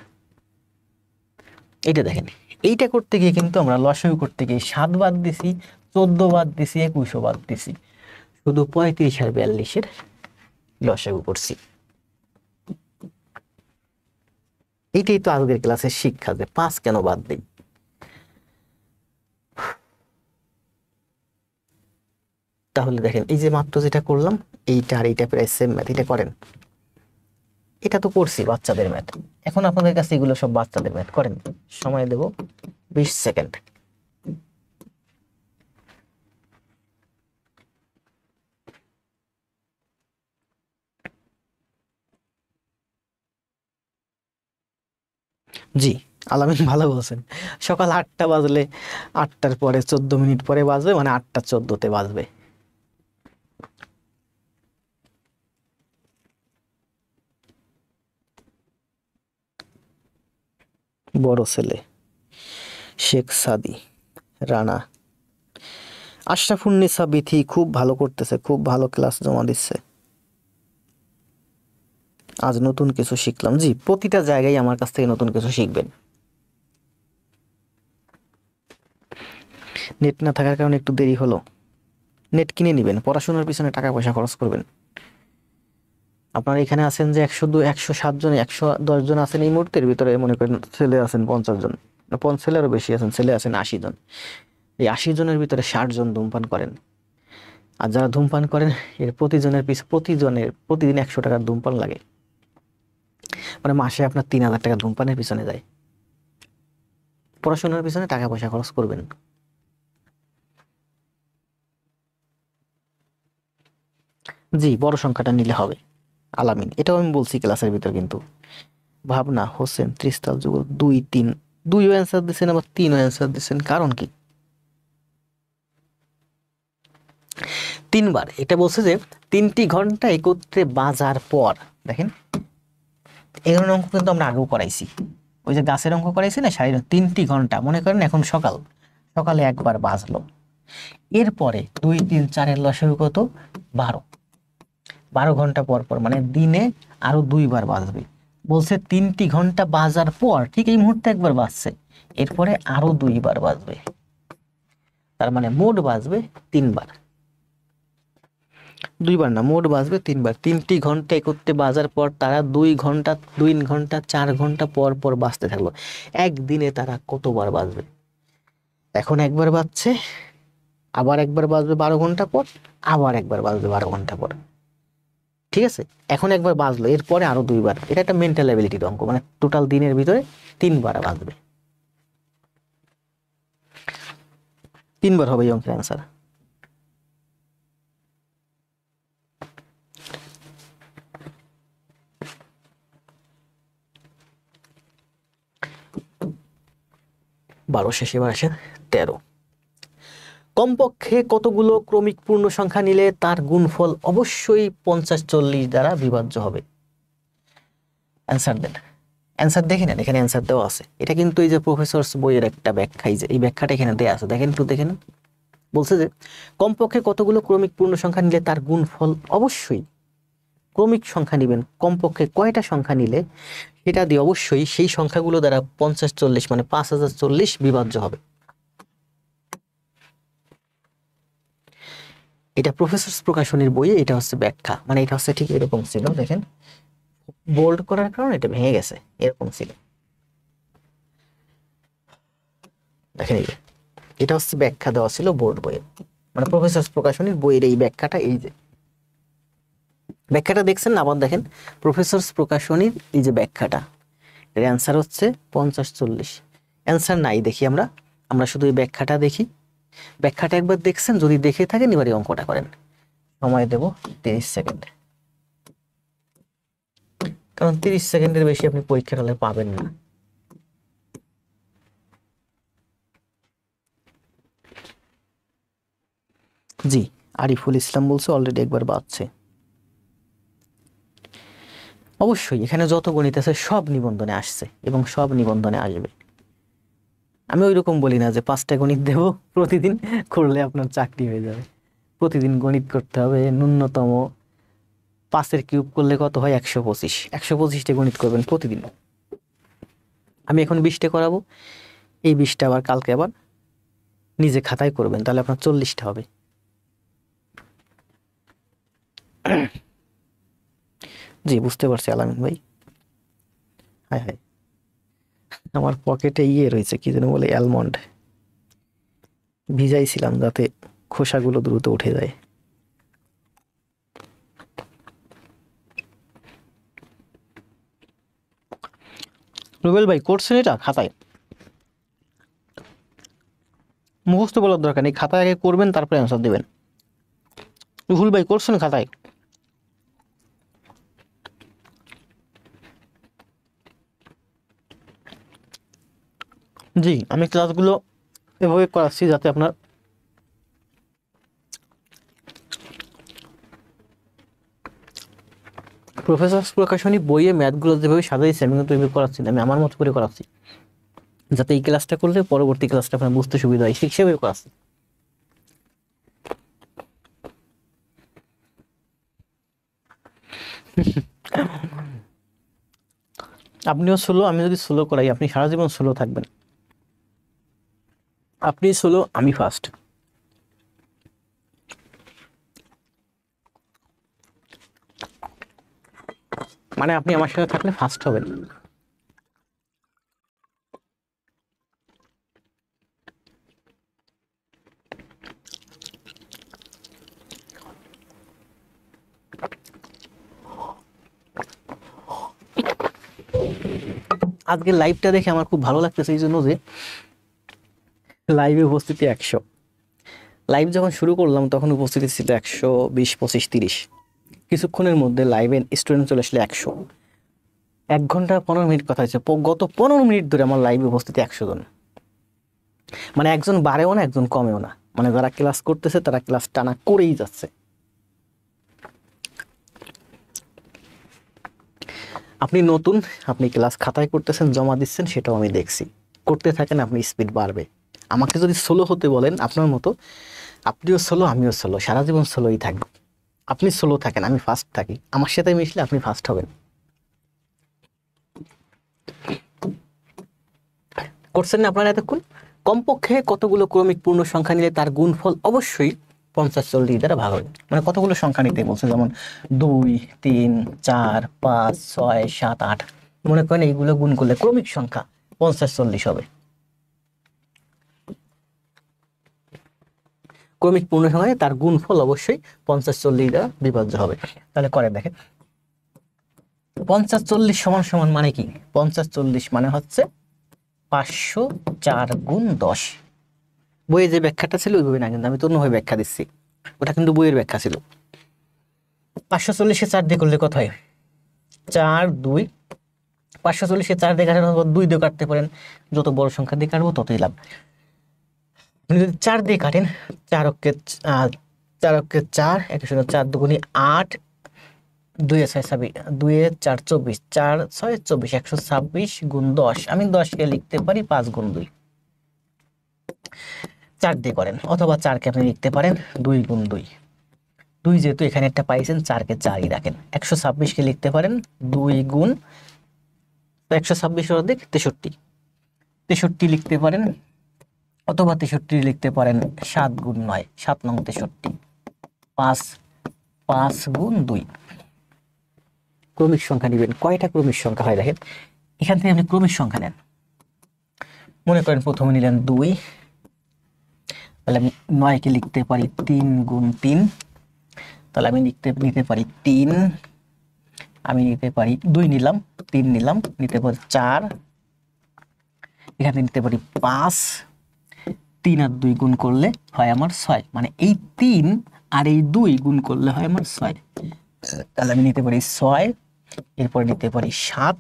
এইটা দেখেন, এইটা করতে গিয়ে কিন্তু আমরা লসাগু করতে গিয়ে 7 বাদ দিছি, 14 বাদ দিছি, 21 বাদ দিছি, শুধু 35 আর 42 লসাগু করছি। এইটাই তো আজকের ক্লাসের শিক্ষা, যে 5 কেন বাদ দেই। তাহলে দেখেন এই যে মাত্র যেটা করলাম, এইটা আর এইটা প্রায় সেম ম্যাথ, এটা করেন। এটা তো করছি বাচ্চাদের ম্যাথ, এখন আপনাদের কাছে এগুলো সব বাচ্চাদের ম্যাথ করেন। সময় দেব 20 সেকেন্ড। জি আলামিন ভালো বলছেন, সকাল 8টা বাজলে 8টার পরে 14 মিনিট পরে বাজবে, মানে 8টা 14তে বাজবে। বড় ছেলে শেখ সাদি রানা, আশরাফুন্নিসা বিথি খুব ভালো করতেছে, খুব ভালো ক্লাস জমা দিচ্ছে, আজ নতুন কিছু শিখলাম। জি প্রতিটা জায়গায় আমার কাছ থেকে নতুন কিছু শিখবেন। নেট না থাকার কারণে একটু দেরি হলো, নেট কিনে নেবেন, পড়াশোনার পিছনে টাকা পয়সা খরচ করবেন। আপনারা এখানে আছেন যে 107 জন, 110 জন আছেন এই মুহূর্তের ভিতরে, মনে করেন ছেলে আছেন 50 জন, ছেলেরও বেশি আছেন, ছেলে আছেন 80 জন। এই 80 জনের ভিতরে 60 জন ধূমপান করেন। আর যারা ধূমপান করেন এর প্রতিদিন 100 টাকার ধূমপান লাগে, মানে মাসে আপনার 3000 টাকা ধূমপানের পিছনে যায়। পড়াশোনার পিছনে টাকা পয়সা খরচ করবেন। জি বড় সংখ্যাটা নিলে হবে। আলামিন এটাও আমি বলছি ক্লাসের ভিতর, কিন্তু ভাবনা হোসেন ত্রিস্তাল যুগল 2 3, 2ও অ্যান্সার দিচ্ছেন আবার 3ও অ্যান্সার দিচ্ছেন, কারণ কি? 3বার এটা বলছে যে 3টি ঘন্টা একত্রে বাজার পর, দেখেন এই ধরনের অঙ্ক কিন্তু আমরা আগেও করাইছি, ওই যে গাছের অঙ্ক করাইছি না, 3টি ঘন্টা, মনে করেন এখন সকালে একবার বাজলো, এরপরে 2 3 4 লসাগু কত 12, 12 ঘন্টা পর পর, মানে দিনে আরো 2বার বাজবে। বলছে 3টি ঘন্টা বাজার পর, ঠিক এই মুহূর্তে একবার বাজছে, এরপরে আরো 2বার বাজবে। তার মানে মোট বাজবে 3 বার, 2 বার না, মোট বাজবে 3 বার। 3টি ঘন্টা একত্রে বাজার পর তারা 2 ঘন্টা 2 ঘন্টা 4 ঘন্টা পর পর বাজতে থাকলো। একদিনে তারা কতবার বাজবে? এখন একবার বাজছে, আবার একবার বাজবে 12 ঘন্টা পর, আবার একবার বাজবে 12 ঘন্টা পর। ঠিক আছে, এখন একবার বাজলো, এরপরে আরো 2 বার। এটা একটা মেন্টাল অ্যাবিলিটির অঙ্ক, মানে টোটাল দিনের ভিতরে 3 বার বাজবে। 3 বার হবে এই অঙ্কের অ্যান্সার। বারো শেষে এবার আসে 13। কমপক্ষে কতগুলো ক্রমিক পূর্ণ সংখ্যা নিলে তার গুণফল অবশ্যই 50-40 দ্বারা বিভাজ্য হবে? অ্যান্সার দেন, অ্যান্সার দেখে নেন, এখানে অ্যান্সার দেওয়া আছে। এটা কিন্তু এই যে প্রফেসরস বইয়ের একটা ব্যাখ্যা, এই ব্যাখ্যাটা এখানে দেওয়া আছে, দেখেন একটু দেখে নেন। বলছে যে কমপক্ষে কতগুলো ক্রমিক পূর্ণ সংখ্যা নিলে তার গুণফল অবশ্যই, ক্রমিক সংখ্যা নিবেন, কমপক্ষে কয়টা সংখ্যা নিলে সেটা দিয়ে অবশ্যই সেই সংখ্যাগুলো দ্বারা 50-40 মানে 5040 বিভাজ্য হবে। এটা প্রফেসরস প্রকাশনীর বইয়ে, এটা হচ্ছে ব্যাখ্যা, মানে এটা হচ্ছে ঠিক এরকম ছিল, দেখেন বোল্ড করার কারণে এটা ভেঙে গেছে, এরকম ছিল, দেখেন এই যে এটা হচ্ছে ব্যাখ্যা দেওয়া ছিল বোর্ড বইয়ে, মানে প্রফেসরস প্রকাশনীর বইয়ের এই ব্যাখ্যাটা, এই যে ব্যাখ্যাটা দেখছেন না, আবার দেখেন প্রফেসরস প্রকাশনীর এই যে ব্যাখ্যাটা, এর অ্যান্সার হচ্ছে 50-40। অ্যান্সার নাই দেখি আমরা, আমরা শুধু এই ব্যাখ্যাটা দেখি। ব্যাখ্যাটা একবার দেখছেন, যদি দেখে থাকেন এবার এই অঙ্কটা করেন। সময় দেব 30 সেকেন্ড, কারণ 30 সেকেন্ডের বেশি আপনি পরীক্ষার হলে পাবেন না। জি, আরিফুল ইসলাম বলছে অলরেডি একবার বাজছে। অবশ্যই এখানে যত গণিত আছে সব নিবন্ধনে আসছে এবং সব নিবন্ধনে আসবে। আমি ওই রকম বলি না যে 5টা গণিত দেব প্রতিদিন, করলে আপনার চাকরি হয়ে যাবে। প্রতিদিন গণিত করতে হবে, ন্যূনতম 5-এর কিউব করলে কত হয়? 125, 125টা গণিত করবেন প্রতিদিন। আমি এখন 20টা করাবো, এই 20টা আবার কালকে আবার নিজে খাতায় করবেন, তাহলে আপনার 40টা হবে। জি বুঝতে পারছি আলামিন ভাই। হায় হায়, আমার পকেটে রয়েছে কি যেন বলে, অ্যালমন্ড ভিজাইছিলাম যাতে খোসাগুলো দ্রুত উঠে যায়। রুবেল ভাই করছেন এটা খাতায়? মুখস্থ বলার দরকার নেই, খাতায় আগে করবেন তারপরে অ্যান্সার দেবেন। রুহুল ভাই করছেন খাতায়? জি, আমি ক্লাসগুলো এভাবে করাচ্ছি যাতে আপনার প্রফেসর প্রকাশনী বইয়ে ম্যাথগুলো যেভাবে সাজাইছে আমি কিন্তু এভাবে করাচ্ছি না, আমি আমার মতো করে করাচ্ছি, যাতে এই ক্লাসটা করলে পরবর্তী ক্লাসটা আপনার বুঝতে সুবিধা হয়, সেভাবে করাচ্ছি। আপনিও স্লো, আমি যদি স্লো করাই আপনি সারা জীবন স্লো থাকবেন। আপনি স্লো, আমি ফাস্ট। মানে আপনি আমার সাথে থাকলে ফাস্ট হবেন। আজকে লাইভটা দেখে আমার খুব ভালো লাগতেছে এই জন্য যে লাইভে উপস্থিতি 100। লাইভ যখন শুরু করলাম তখন উপস্থিতি ছিল 120, 25, 30। কিছুক্ষণের মধ্যে লাইভে স্টুডেন্ট চলে আসলে 100। 1 ঘন্টা 15 মিনিট কথা হচ্ছে, গত 15 মিনিট ধরে আমার লাইভে উপস্থিতি 100 জন। মানে একজন বাড়েও না, একজন কমেও না, মানে যারা ক্লাস করতেছে তারা ক্লাস টানা করেই যাচ্ছে। আপনি নতুন, আপনি ক্লাস খাতায় করতেছেন, জমা দিচ্ছেন, সেটাও আমি দেখছি। করতে থাকেন, আপনি স্পিড বাড়বে। আমাকে যদি স্লো হতে বলেন আপনার মতো, আপনিও স্লো আমিও স্লো, সারা জীবন স্লোই থাকবো। আপনি স্লো থাকেন, আমি ফাস্ট থাকি, আমার সাথে মিশলে আপনি ফাস্ট হবেন। করছেন না আপনারা এতক্ষণ? কমপক্ষে কতগুলো ক্রমিক পূর্ণ সংখ্যা নিলে তার গুণফল অবশ্যই 50-40 দ্বারা ভাগ হবে। মানে কতগুলো সংখ্যা নিতে বলছে, যেমন 2, 3, 4, 5, 6, 7, 8, মনে করেন এইগুলো গুণ করলে ক্রমিক সংখ্যা 50-40 হবে। ক্রমিক পূর্ণ সংখ্যায় তার গুণফল অবশ্যই 50-40 দ্বারা বিভাজ্য হবে। তাহলে করে দেখেন, 50-40 সমান সমান মানে কি? 50-40 মানে হচ্ছে 504 গুণ 10। বইয়ে যে ব্যাখ্যাটা ছিল ওইভাবে না, কিন্তু আমি তো অন্যভাবে ব্যাখ্যা দিচ্ছি, ওটা কিন্তু বইয়ের ব্যাখ্যা ছিল। 540-কে 4 দিয়ে করলে কত হয়? 4, 2। 540-কে 4 দিয়ে কাটার পর 2 দিয়ে কাটতে পারেন, যত বড় সংখ্যা দিয়ে কাটবো ততই লাভ। আপনি যদি 4 দিয়ে কাটেন, 4 অক্ষে 4, 4 দুগুণী 8, 2 এ 6 26, 2 এ 4 24, 4 6 24, 126 গুণ 10। আমি 10-কে লিখতে পারি 5 গুণ 2। 4 দিয়ে করেন, অথবা 4-কে আপনি লিখতে পারেন 2 গুণ 2। 2 যেহেতু এখানে একটা পাইছেন, 4-কে 4ই রাখেন। 126-কে লিখতে পারেন 2 গুণ 126 অধিক 63। 63 লিখতে পারেন, অথবা 63 লিখতে পারেন 7 গুণ 9, 7 নং 63। 5 গুণ 2। ক্রমিক সংখ্যা নেবেন, কয়টা ক্রমিক সংখ্যা হয় দেখেন, এখান থেকে আপনি ক্রমিক সংখ্যা নেন। মনে করেন প্রথমে নিলেন 2, তাহলে আমি 9-কে লিখতে পারি 3 গুণ 3। তাহলে আমি নিতে পারি 3, আমি নিতে পারি 2 নিলাম, 3 নিলাম, নিতে পারি 4, এখানে নিতে পারি 5। 3 আর 2 গুণ করলে হয় আমার 6, মানে এই 3 আর এই 2 গুণ করলে হয় আমার 6। তাহলে আমি নিতে পারি 6, এরপরে নিতে পারি 7।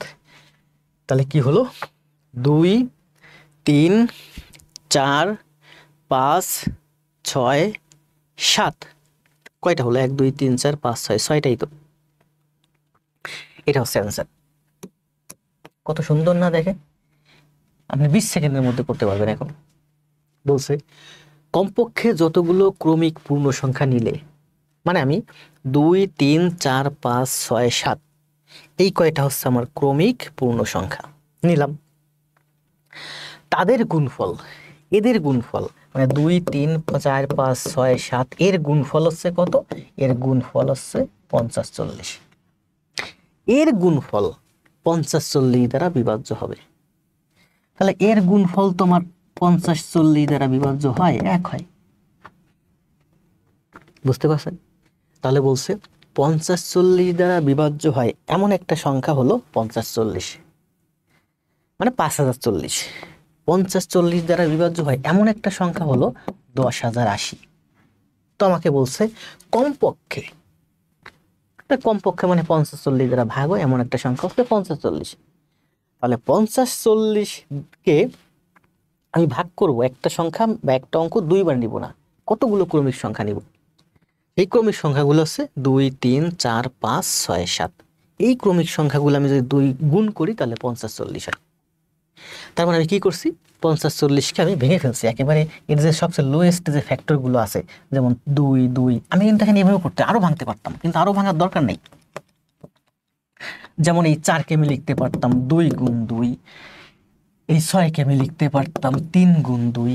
তাহলে কি হলো? 2, 3, 4, 5, 6, 7। কয়টা হলো? 1, 2, 3, 4, 5, 6, 6টাই তো। এটা হচ্ছে অ্যান্সার। কত সুন্দর না দেখে? আপনি 20 সেকেন্ডের মধ্যে করতে পারবেন। এখন বলছে কমপক্ষে যতগুলো ক্রমিক পূর্ণ সংখ্যা নিলে, মানে আমি 2, 3, 4, 5, 6, 7 এই কয়টা হচ্ছে আমার ক্রমিক পূর্ণ সংখ্যা নিলাম, তাদের গুণফল, এদের গুণফল মানে 2, 3, 4, 5, 6, 7 এর গুণফল হচ্ছে কত? এর গুণফল হচ্ছে 50-40। এর গুণফল 50-40 দ্বারা বিভাজ্য হবে। তাহলে এর গুণফল তোমার 50-40 দ্বারা বিভাজ্য হয়, 1 হয়। বুঝতে পারছেন? তাহলে বলছে 50-40 দ্বারা বিভাজ্য হয় এমন একটা সংখ্যা হলো 50-40, মানে 5040। 50-40 দ্বারা বিভাজ্য হয় এমন একটা সংখ্যা হলো 10,080। তো আমাকে বলছে কমপক্ষে, কমপক্ষে মানে 50-40 দ্বারা ভাগ হয় এমন একটা সংখ্যা হচ্ছে 50-40। তাহলে 50-40-কে আমি ভাগ করব একটা সংখ্যা বা একটা অঙ্ক 2 বার নিব না, কতগুলো ক্রমিক সংখ্যা নিব? এই ক্রমিক সংখ্যাগুলো হচ্ছে 2, 3, 4, 5, 6, 7। এই ক্রমিক সংখ্যাগুলো আমি যদি 2 গুণ করি তাহলে 50-40 হয়। তার মানে আমি কি করছি? 50-40-কে আমি ভেঙে ফেলছি একেবারে। এর যে সবচেয়ে লোয়েস্ট যে ফ্যাক্টরগুলো আছে, যেমন 2, 2, আমি কিন্তু এখানে এভাবে করতে আরো ভাঙতে পারতাম, কিন্তু আরো ভাঙার দরকার নেই। যেমন এই 4-কে আমি লিখতে পারতাম 2 গুণ 2, এই 6-কে আমি লিখতে পারতাম 3 গুণ 2।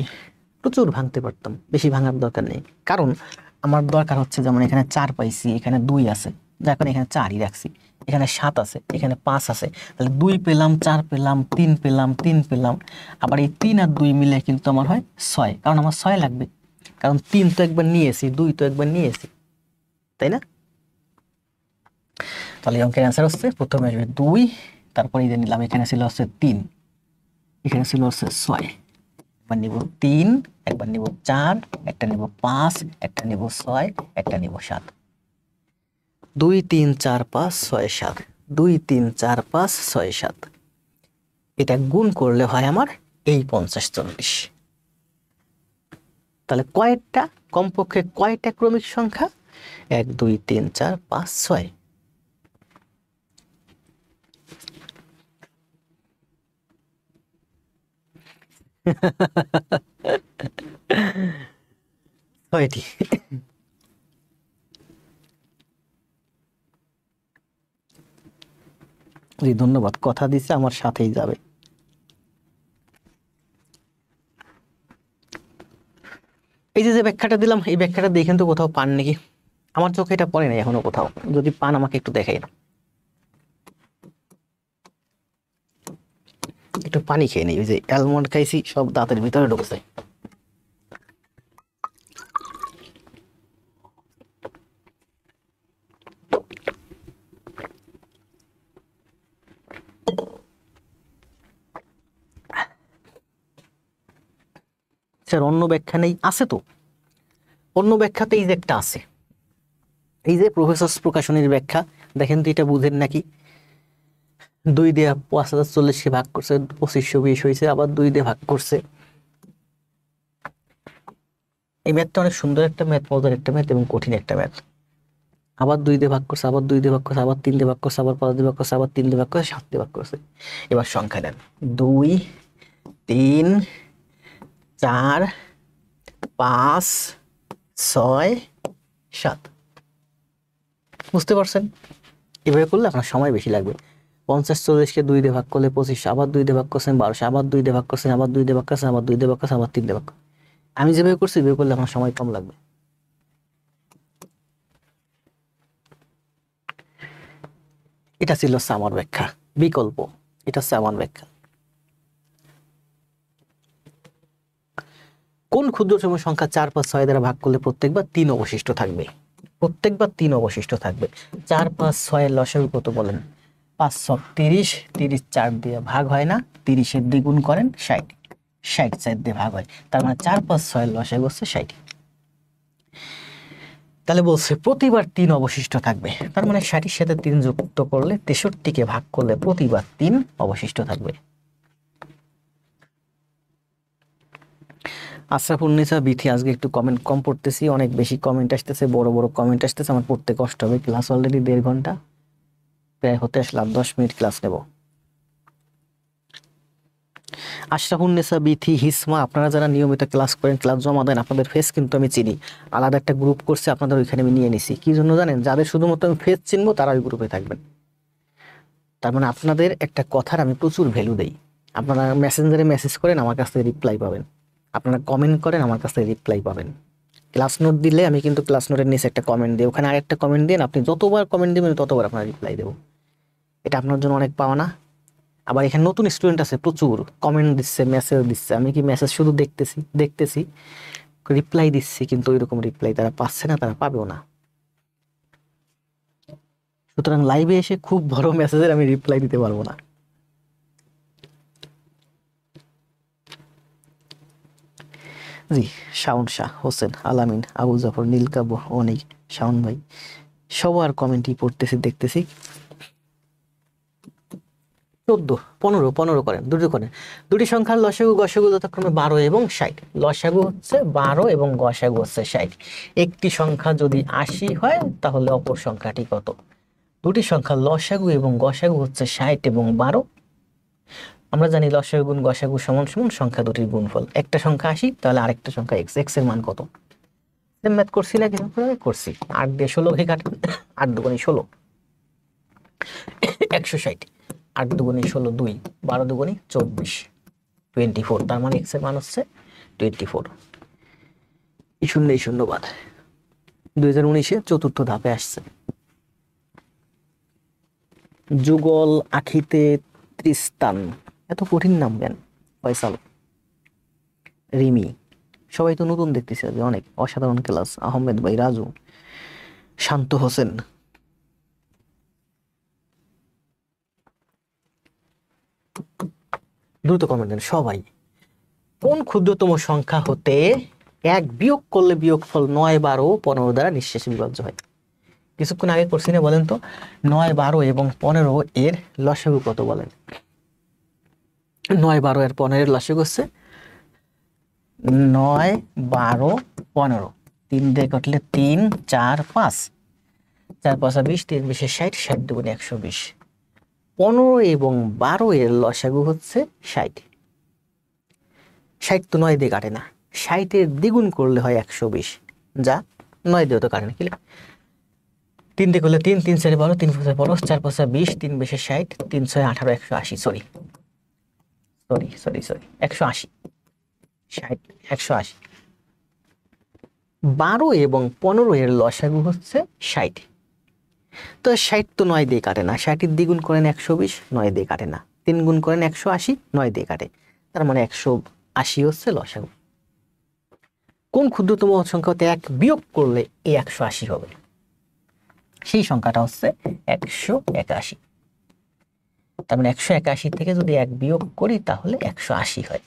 প্রচুর ভাঙতে পারতাম, বেশি ভাঙার দরকার নেই। কারণ আমার দরকার হচ্ছে, যেমন এখানে 4 পাইছি, এখানে 2 আছে, যার কারণে এখানে 4ই রাখছি। এখানে 7 আছে, এখানে 5 আছে, তাহলে 2 পেলাম, 4 পেলাম, 3 পেলাম, 3 পেলাম। আবার এই 3 আর 2 মিলে কিন্তু আমার হয় 6, কারণ আমার 6 লাগবে। কারণ 3 তো একবার নিয়েছি, 2 তো একবার নিয়েছি, তাই না? তাহলে অঙ্কের অ্যান্সার হচ্ছে প্রথমে আসবে 2, তারপরে এই যে নিলাম, এখানে ছিল হচ্ছে 3, এখানে ছিল হচ্ছে 6। একবার নিব 3, একবার নিব 4, একটা নিব 5, একটা নিব 6, একটা নিব 7। 2, 3, 4, 5, 6, 7, 2, 3, 4, 5, 6, 7। এটা গুণ করলে হয় আমার এই 50-40। তাহলে কয়টা, কমপক্ষে কয়টা ক্রমিক সংখ্যা? 1, 2, 3, 4, 5, 6। ছয়টি। জি ধন্যবাদ, কথা দিছে আমার সাথেই যাবে। এই যে যে ব্যাখ্যাটা দিলাম, এই ব্যাখ্যাটা দেখেন তো কোথাও পান নাকি? আমার চোখে এটা পড়ে নাই এখনো কোথাও, যদি পান আমাকে একটু দেখাই। একটু পানি খেয়ে নিই, ওই যে অ্যালমন্ড খাইছি সব দাঁতের ভিতরে ঢুকছে। স্যার অন্য ব্যাখ্যা নেই? আছে তো, অন্য ব্যাখ্যাতে এই যে একটা আছে, এই যে প্রফেসর প্রকাশনীর ব্যাখ্যা, দেখেন তো এটা বুঝেন নাকি? 2 দিয়ে 5040কে ভাগ করছে, 2520 হয়েছে, আবার 2 দিয়ে ভাগ করছে। এই ম্যাথটা অনেক সুন্দর একটা ম্যাথ, মজার একটা ম্যাথ এবং কঠিন একটা ম্যাথ। আবার 2 দিয়ে ভাগ করছে, আবার 2 দিয়ে ভাগ করছে, আবার 3 দিয়ে ভাগ করছে, আবার 5 দিয়ে ভাগ করছে, আবার 3 দিয়ে ভাগ করছে, 7 দিয়ে ভাগ করছে। এবার সংখ্যা দেন, 2 3 4 5 6 7। বুঝতে পারছেন? এভাবে করলে আপনার সময় বেশি লাগবে। 5040কে 2 দিয়ে ভাগ করলে 25, আবার 2 দিয়ে ভাগ করছেন 1200, আবার 2 দিয়ে ভাগ করছেন, আবার 2 দিয়ে ভাগ করছেন, আবার 2 দিয়ে ভাগ করছেন, আবার 3 দিয়ে ভাগ। আমি যেভাবে করছি এভাবে করলে আমার সময় কম লাগবে। এটা ছিল আমার ব্যাখ্যা, বিকল্প। এটা হচ্ছে আমার ব্যাখ্যা। কোন ক্ষুদ্রতম সংখ্যা 4 5 6 দ্বারা ভাগ করলে প্রত্যেকবার 3 অবশিষ্ট থাকবে? প্রত্যেকবার 3 অবশিষ্ট থাকবে। 4 5 6 এর লসাগু কত বলেন? 5 6 30, 30 4 দিয়ে ভাগ হয় না, 30 এর দ্বিগুণ করেন 60, 60 4 দিয়ে ভাগ হয়, তার মানে 4 5 6 এর লসাগু হচ্ছে 60। তাহলে বলছে প্রতিবার 3 অবশিষ্ট থাকবে, তার মানে 60 এর সাথে 3 যুক্ত করলে 63কে ভাগ করলে প্রতিবার 3 অবশিষ্ট থাকবে। আশরাফুন্নেসা বিথি, আজকে একটু কমেন্ট কম পড়তেছি, অনেক বেশি কমেন্ট আসতেছে, বড় বড় কমেন্ট আসতেছে, আমার পড়তে কষ্ট হবে। ক্লাস অলরেডি 1.5 ঘন্টা প্রায় হতে আসলাম, 10 মিনিট ক্লাস নেব। আশরাফুন্নেসা বিথি, হিসমা, আপনারা যারা নিয়মিত ক্লাস করেন, ক্লাস জমা দেন, আপনাদের ফেস কিন্তু আমি চিনি। আলাদা একটা গ্রুপ করছে আপনাদের, ওইখানে আমি নিয়ে নিছি। কি জন্য জানেন? যাদের শুধুমাত্র আমি ফেস চিনবো তারা ওই গ্রুপে থাকবেন। তার মানে আপনাদের একটা কথার আমি প্রচুর ভ্যালু দেই। আপনারা মেসেঞ্জারে মেসেজ করেন, আমার কাছ থেকে রিপ্লাই পাবেন। আপনারা কমেন্ট করেন, আমার কাছ থেকে রিপ্লাই পাবেন। ক্লাস নোট দিলে আমি কিন্তু ক্লাস নোটের নিচে একটা কমেন্ট দিই, ওখানে আরেকটা কমেন্ট দিন, আপনি যতবার কমেন্ট দিবেন ততবার আপনার রিপ্লাই দেবো। এটা আপনার জন্য অনেক পাওনা। আবার এখানে নতুন স্টুডেন্ট আছে প্রচুর, কমেন্ট দিচ্ছে, মেসেজ দিচ্ছে, আমি কি মেসেজ শুধু দেখতেছি, রিপ্লাই দিচ্ছি, কিন্তু ওইরকম রিপ্লাই তারা পাচ্ছে না, তারা পাবেও না। সুতরাং লাইভে এসে খুব বড় মেসেজের আমি রিপ্লাই দিতে পারবো না। জি, শাওন শাহ, হোসেন, আলামিন, আবু জাফর, নীলকাব্য, অনেক, শাওন ভাই, সবার কমেন্টই পড়তেছি, দেখতেছি। 14 15 15 করেন, দুটো করেন। দুটি সংখ্যার লসাগু গসাগু যথাক্রমে 12 এবং 60। লসাগু হচ্ছে 12 এবং গসাগু হচ্ছে 60। একটি সংখ্যা যদি 80 হয় তাহলে অপর সংখ্যাটি কত? দুটি সংখ্যার লসাগু এবং গসাগু হচ্ছে 60 এবং 12। আমরা জানি লসাগু গুণ গসাগু সমান সমান সংখ্যা দুটির গুণফল। একটা সংখ্যা 80, তাহলে আরেকটা সংখ্যা x, x এর মান কত? সেম ম্যাথ করছি না কিছু করছি। 8 দিয়ে 16 কে কাটেন, 8 দুগুণে 16, 160। 8 দুগুণে 16 2, 12 দুগুণে 24, 24। তার মানে x এর মান হচ্ছে 24। এই শূন্য এই শূন্য বাদ। 2019-এ চতুর্থ ধাপে আসছে। যুগল আখিতে ত্রিস্তান, এত কঠিন নাম কেন? ফয়সাল, রিমি, সবাই তো নতুন দেখতেছে, যে অনেক অসাধারণ ক্লাস। আহমেদ ভাই, রাজু, শান্ত হোসেন, দ্রুত কমেন্ট দেন সবাই। কোন ক্ষুদ্রতম সংখ্যা হতে 1 বিয়োগ করলে বিয়োগফল 9 12 15 দ্বারা নিঃশেষে বিভাজ্য হয়? কিছুক্ষণ আগে করছি না, বলেন তো? 9 12 এবং 15 এর লসাগু কত বলেন? 9 12 এর 15 এর লসাগু হচ্ছে 9 12 15। 3 দিয়ে কাটলে 3 4 5, 4 5 20, 3 20 60, 60 দুগুণে 120। 15 এবং 12 এর লসাগু হচ্ছে 60। 60 তো 9 দিয়ে কাটে না, 60 এর দ্বিগুণ করলে হয় 120, যা 9 দিয়ে তো কাটে না। কি 3 দিয়ে করলে 3 3 4 12, 3 5 15, 4 5 20, 3 20 60, 3 6 18, 180। সরি 180, 60 180। 12 এবং 15 এর লসাগু হচ্ছে 60। তো 60 তো 9 দিয়ে কাটে না, 60-এর দ্বিগুণ করেন 120, 9 দিয়ে কাটে না। 3 গুণ করেন 180, 9 দিয়ে কাটে। তার মানে 180 হচ্ছে লসাগু। কোন ক্ষুদ্রতম সংখ্যা হতে 1 বিয়োগ করলে এই 180 হবে? সেই সংখ্যাটা হচ্ছে 181। তার মানে 181 থেকে যদি 1 বিয়োগ করি তাহলে 180 হয়।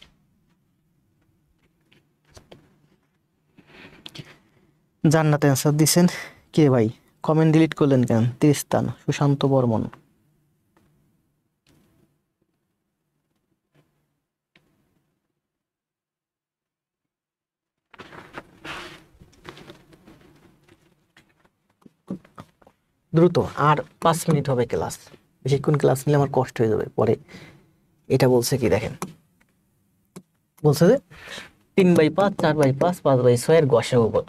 জান্নাত অ্যান্সার দিছেন। কে ভাই কমেন্ট ডিলিট করলেন কেন? তিস্তান সুশান্ত বর্মন। দ্রুত, আর 5 মিনিট হবে ক্লাস। বেশিক্ষণ ক্লাস নিলে আমার কষ্ট হয়ে যাবে পরে। এটা বলছে কি দেখেন, বলছে যে 3/5, 4/5, 5/6 এর গসাগু কত?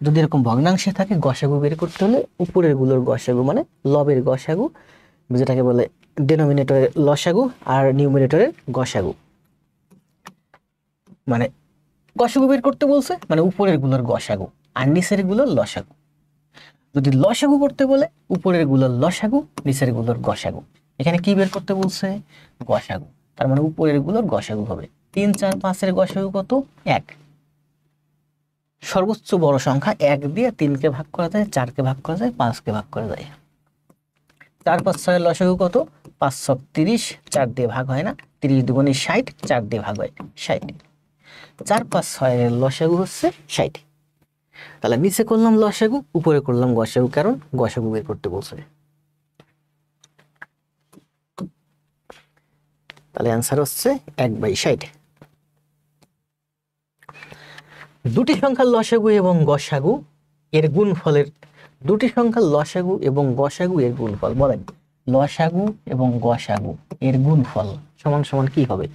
যদি এরকম ভগ্নাংশে থাকে গসাগু বের করতে হলে উপরের গুলোর গসাগু মানে লবের গসাগু, যেটাকে বলে ডেনোমিনেটরের লসাগু আর নিউমিনেটরের গসাগু, মানে গসাগু বের করতে বলছে মানে উপরের গুলোর গসাগু আর নিচের গুলোর লসাগু। যদি লসাগু করতে বলে উপরের গুলোর লসাগু, নিচের গুলোর গসাগু। এখানে কি বের করতে বলছে? গসাগু। তার মানে উপরের গুলোর গসাগু হবে 3, 4, 5 এর গসাগু কত? 1। সর্বোচ্চ বড় সংখ্যা 1 দিয়ে 3-কে ভাগ করা যায়, 4-কে ভাগ করা যায়, 5-কে ভাগ করা যায়। 4, 5, 6 এর লসাগু কত? 5 × 30, 4 দিয়ে ভাগ হয় না। 30 দুগুণে 60, 4 দিয়ে ভাগ হয় 60। 4, 5, 6 এর লসাগু হচ্ছে 60। তাহলে নিচে করলাম লসাগু, উপরে করলাম গসাগু, কারণ গসাগু বের করতে বলছে। তাহলে অ্যান্সার হচ্ছে 1/60। দুটি সংখ্যার লসাগু এবং গসাগু এর গুণফলের, দুটি সংখ্যার লসাগু এবং গসাগু এর গুণফল বলেন। লসাগু এবং গসাগু এর গুণফল সমান সমান কি হবে?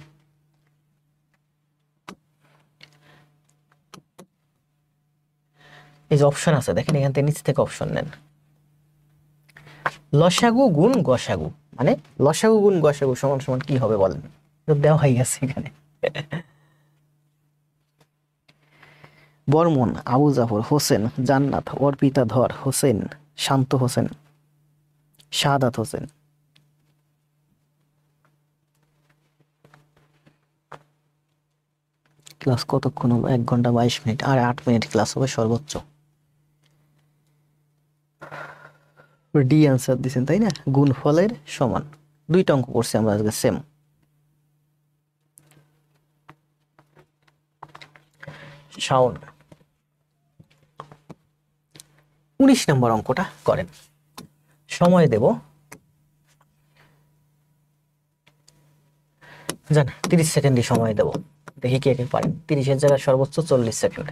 এই যে অপশন আছে দেখেন, এখান থেকে নিচ থেকে অপশন নেন। লসাগু গুণ গসাগু মানে লসাগু গুণ গসাগু সমান সমান কি হবে বলেন? দেওয়া হয়ে গেছে এখানে। বর্মন, আবু জাফর, হোসেন, জান্নাত, অর্পিতা ধর, হোসেন, শান্ত হোসেন, শাহাদাত হোসেন। ক্লাস কতক্ষণ হবে? 1 ঘন্টা 22 মিনিট, আর 8 মিনিট ক্লাস হবে সর্বোচ্চ। ডি অ্যান্সার দিছেন তাই না? গুণফলের সমান। 2টা অঙ্ক করছি আমরা আজকে সেম। শাওন 19 নম্বর অঙ্কটা করেন। সময় দেব জান 30 সেকেন্ডই সময় দেব, দেখি কে কে পারেন। 30-এর জায়গায় সর্বোচ্চ 40 সেকেন্ড।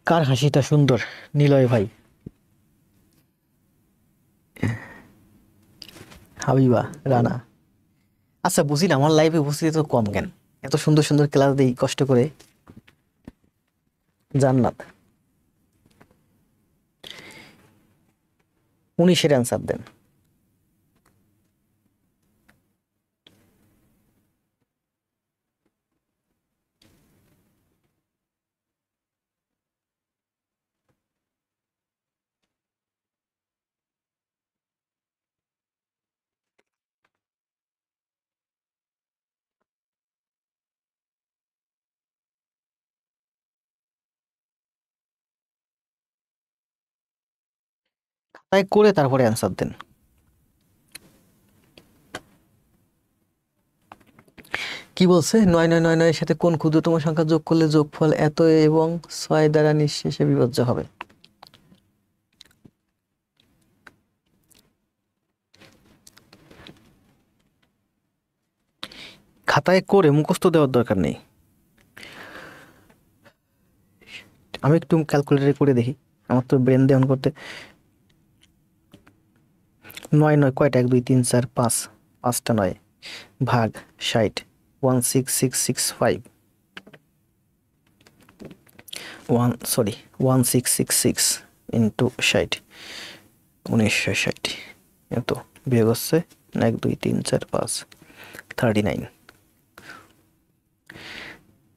কার হাসিটা সুন্দর? নিলয় ভাই, হাবিবা, রানা। আচ্ছা বুঝি না, আমার লাইফে উপস্থিতি তো কম কেন? এত সুন্দর সুন্দর ক্লাস দেই কষ্ট করে। জান্নাত 19-এর অ্যান্সার দেন। তাই করে তারপরে অ্যান্সার দেন। কি বলছে, 9 9 9 9 এর সাথে কোন ক্ষুদ্রতম সংখ্যা যোগ করলে যোগফল এত এবং 6 দ্বারা নিঃশেষে বিভাজ্য হবে? খাতায় করে মুখস্থ দেওয়ার দরকার নেই। আমি একটু ক্যালকুলেটরে করে দেখি, আমার তো ব্রেন দেওয়ান করতে। 9 9 কয়টা, 1 2 3 4 5, 5টা 9 ভাগ 60, 16665, 1666 ইন্টু 60, 1960, এত বিয়োগ হচ্ছে 1 2 3 4 5, 39,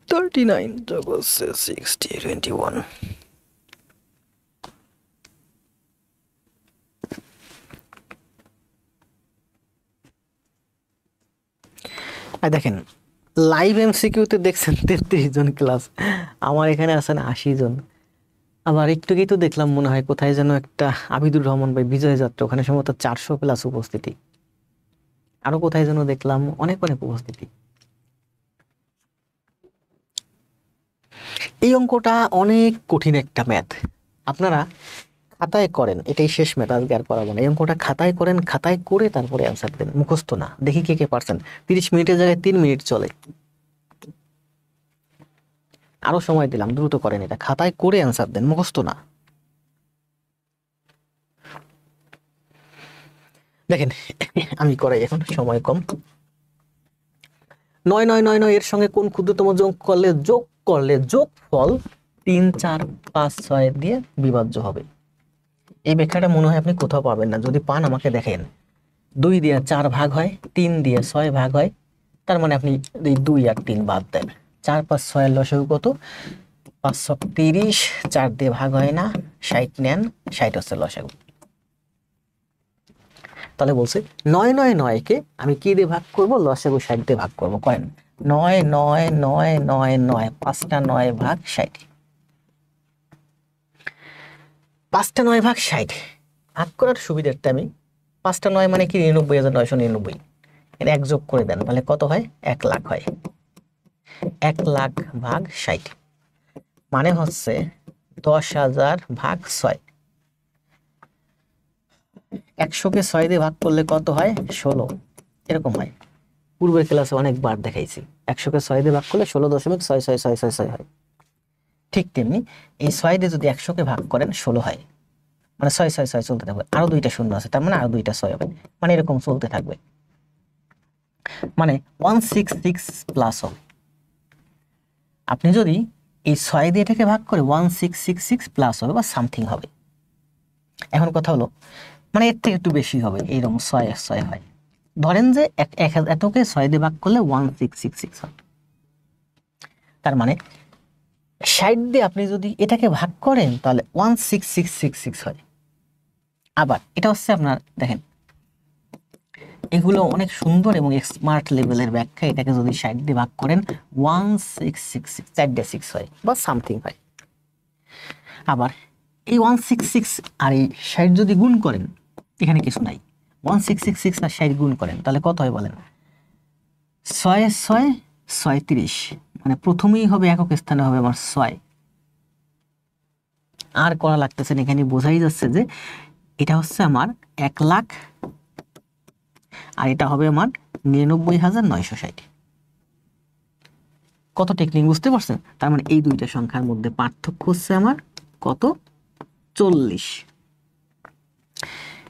39 যোগ হচ্ছে 60, 21। আর দেখেন লাইভ এমসিকিউতে দেখছেন 33 জন ক্লাস, আমার এখানে আছেন 80 জন। আবার একটু কি তো দেখলাম মনে হয় কোথায় যেন একটা আবিদুর রহমান ভাই বিজয় যাত্রা, ওখানে সম্ভবত 400 প্লাস উপস্থিতি। আরো কোথায় যেন দেখলাম অনেক অনেক উপস্থিতি। এই অঙ্কটা অনেক কঠিন একটা ম্যাথ, আপনারা খাতায় করেন, এটাই শেষ ম্যাথ, আজকে আর করাবো না। এই অঙ্কটা খাতায় করেন, খাতায় করে তারপরে অ্যান্সার দেন, মুখস্থ না। দেখি কে কে পারছেন। 30 মিনিটের জায়গায় 3 মিনিট চলে, আরো সময় দিলাম, দ্রুত করেন এটা, খাতায় করে অ্যান্সার দেন, মুখস্থ না। দেখেন আমি করাই, এখন সময় কম। 9 9 9 9 এর সঙ্গে কোন ক্ষুদ্রতম যোগ করলে যোগফল 3 4 5 6 দিয়ে বিভাজ্য হবে? এই ব্যাখ্যাটা মনে হয় আপনি কোথাও পাবেন না, যদি পান আমাকে দেখেন। 2 দিয়ে 4 ভাগ হয়, 3 দিয়ে 6 ভাগ হয়, তার মানে আপনি এই 2 আর 3 বাদ দেন। 4 5 6 এর লসাগু কত? 5 6 30, 4 দিয়ে ভাগ হয় না, 60 নেন, 60 হচ্ছে লসাগু। তাহলে বলছে 9 9 9 কে আমি কি দিয়ে ভাগ করব? লসাগু 60 দিয়ে ভাগ করব। করেন 9 9 9 9 9, 5টা 9 ভাগ 60, 5টা 9 ভাগ 60 ভাগ করার সুবিধার্থে আমি 5টা 9 মানে কি 99,999, এর এক যোগ করে দেন, তাহলে কত হয়? 1 লাখ হয়। 1 লাখ ভাগ 60 মানে হচ্ছে 10,000 ভাগ 6। 100কে 6 দিয়ে ভাগ করলে কত হয়? 16, এরকম হয়। পূর্বের ক্লাসে অনেকবার দেখাইছি, 100কে 6 দিয়ে ভাগ করলে 16.66666 হয়। ঠিক তেমনি এই 6 দিয়ে যদি 100কে ভাগ করেন 16 হয়, মানে 6 6 6 চলতে থাকবে, আরো 2টা শূন্য আছে, তার মানে আরো 2টা 6 হবে, মানে এরকম চলতে থাকবে, মানে 166 প্লাস হবে। আপনি যদি এই 6 দিয়ে এটাকে ভাগ করে 1666 প্লাস হবে বা সামথিং হবে। এখন কথা হলো, মানে এর থেকে একটু বেশি হবে, এইরকম 6 6 হয়। ধরেন যে এতকে 6 দিয়ে ভাগ করলে 1666 হয়, তার মানে 60 দিয়ে আপনি যদি এটাকে ভাগ করেন তাহলে 16666 হয়। আবার এটা হচ্ছে আপনার, দেখেন এগুলো অনেক সুন্দর এবং স্মার্ট লেভেলের ব্যাখ্যা। এটাকে যদি 60 দিয়ে ভাগ করেন 1666, 4 6 হয় বা সামথিং হয়। আবার এই 166 আর এই 60 যদি গুণ করেন, এখানে কিছু নাই, 1666 আর 60 গুণ করেন তাহলে কত হয় বলেন? 6 6 36, মানে প্রথমেই হবে একক স্থানে হবে আমার 6, আর করা লাগতেছে না, এখানে বোঝাই যাচ্ছে যে এটা হচ্ছে আমার 1 লাখ আর এটা হবে আমার 99,960। কত টেকনিক বুঝতে পারছেন? তার মানে এই দুইটা সংখ্যার মধ্যে পার্থক্য হচ্ছে আমার কত? 40।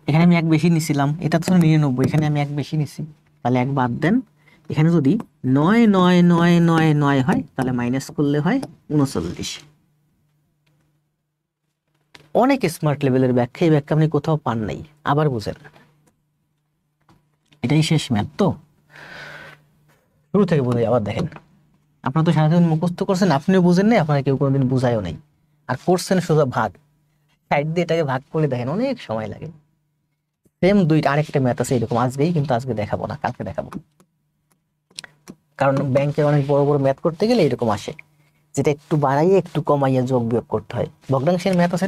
এখানে আমি 1 বেশি নিছিলাম, এটা তো 99, এখানে আমি 1 বেশি নিছি, তাহলে 1 বাদ দেন। এখানে যদি 9 9 9 9 9 হয় তাহলে মাইনাস করলে হয় 39। অনেক স্মার্ট লেভেলের ব্যাখ্যা, এই ব্যাখ্যা আপনি কোথাও পান নাই। আবার বুঝেন, এটাই শেষ ম্যাথ, তো শুরু থেকে বুঝাই। আবার দেখেন, আপনারা তো সারাদিন মুখস্থ করছেন, আপনিও বুঝেন নাই, আপনারা কেউ কোনোদিন বুঝায়ও নাই, আর করছেন সোজা ভাগ। 60 দিয়ে এটাকে ভাগ করে দেখেন, অনেক সময় লাগে। সেম দুইটা আরেকটা ম্যাথ আছে এরকম, আজকেই, কিন্তু আজকে দেখাবো না, কালকে দেখাবো। কারণ ব্যাংকে অনেক বড় বড় ম্যাথ করতে গেলে এরকম আসে, যেটা একটু বাড়াইয়ে একটু কমাইয়া যোগ বিয়োগ করতে হয়। ভগ্নাংশের ম্যাথ আছে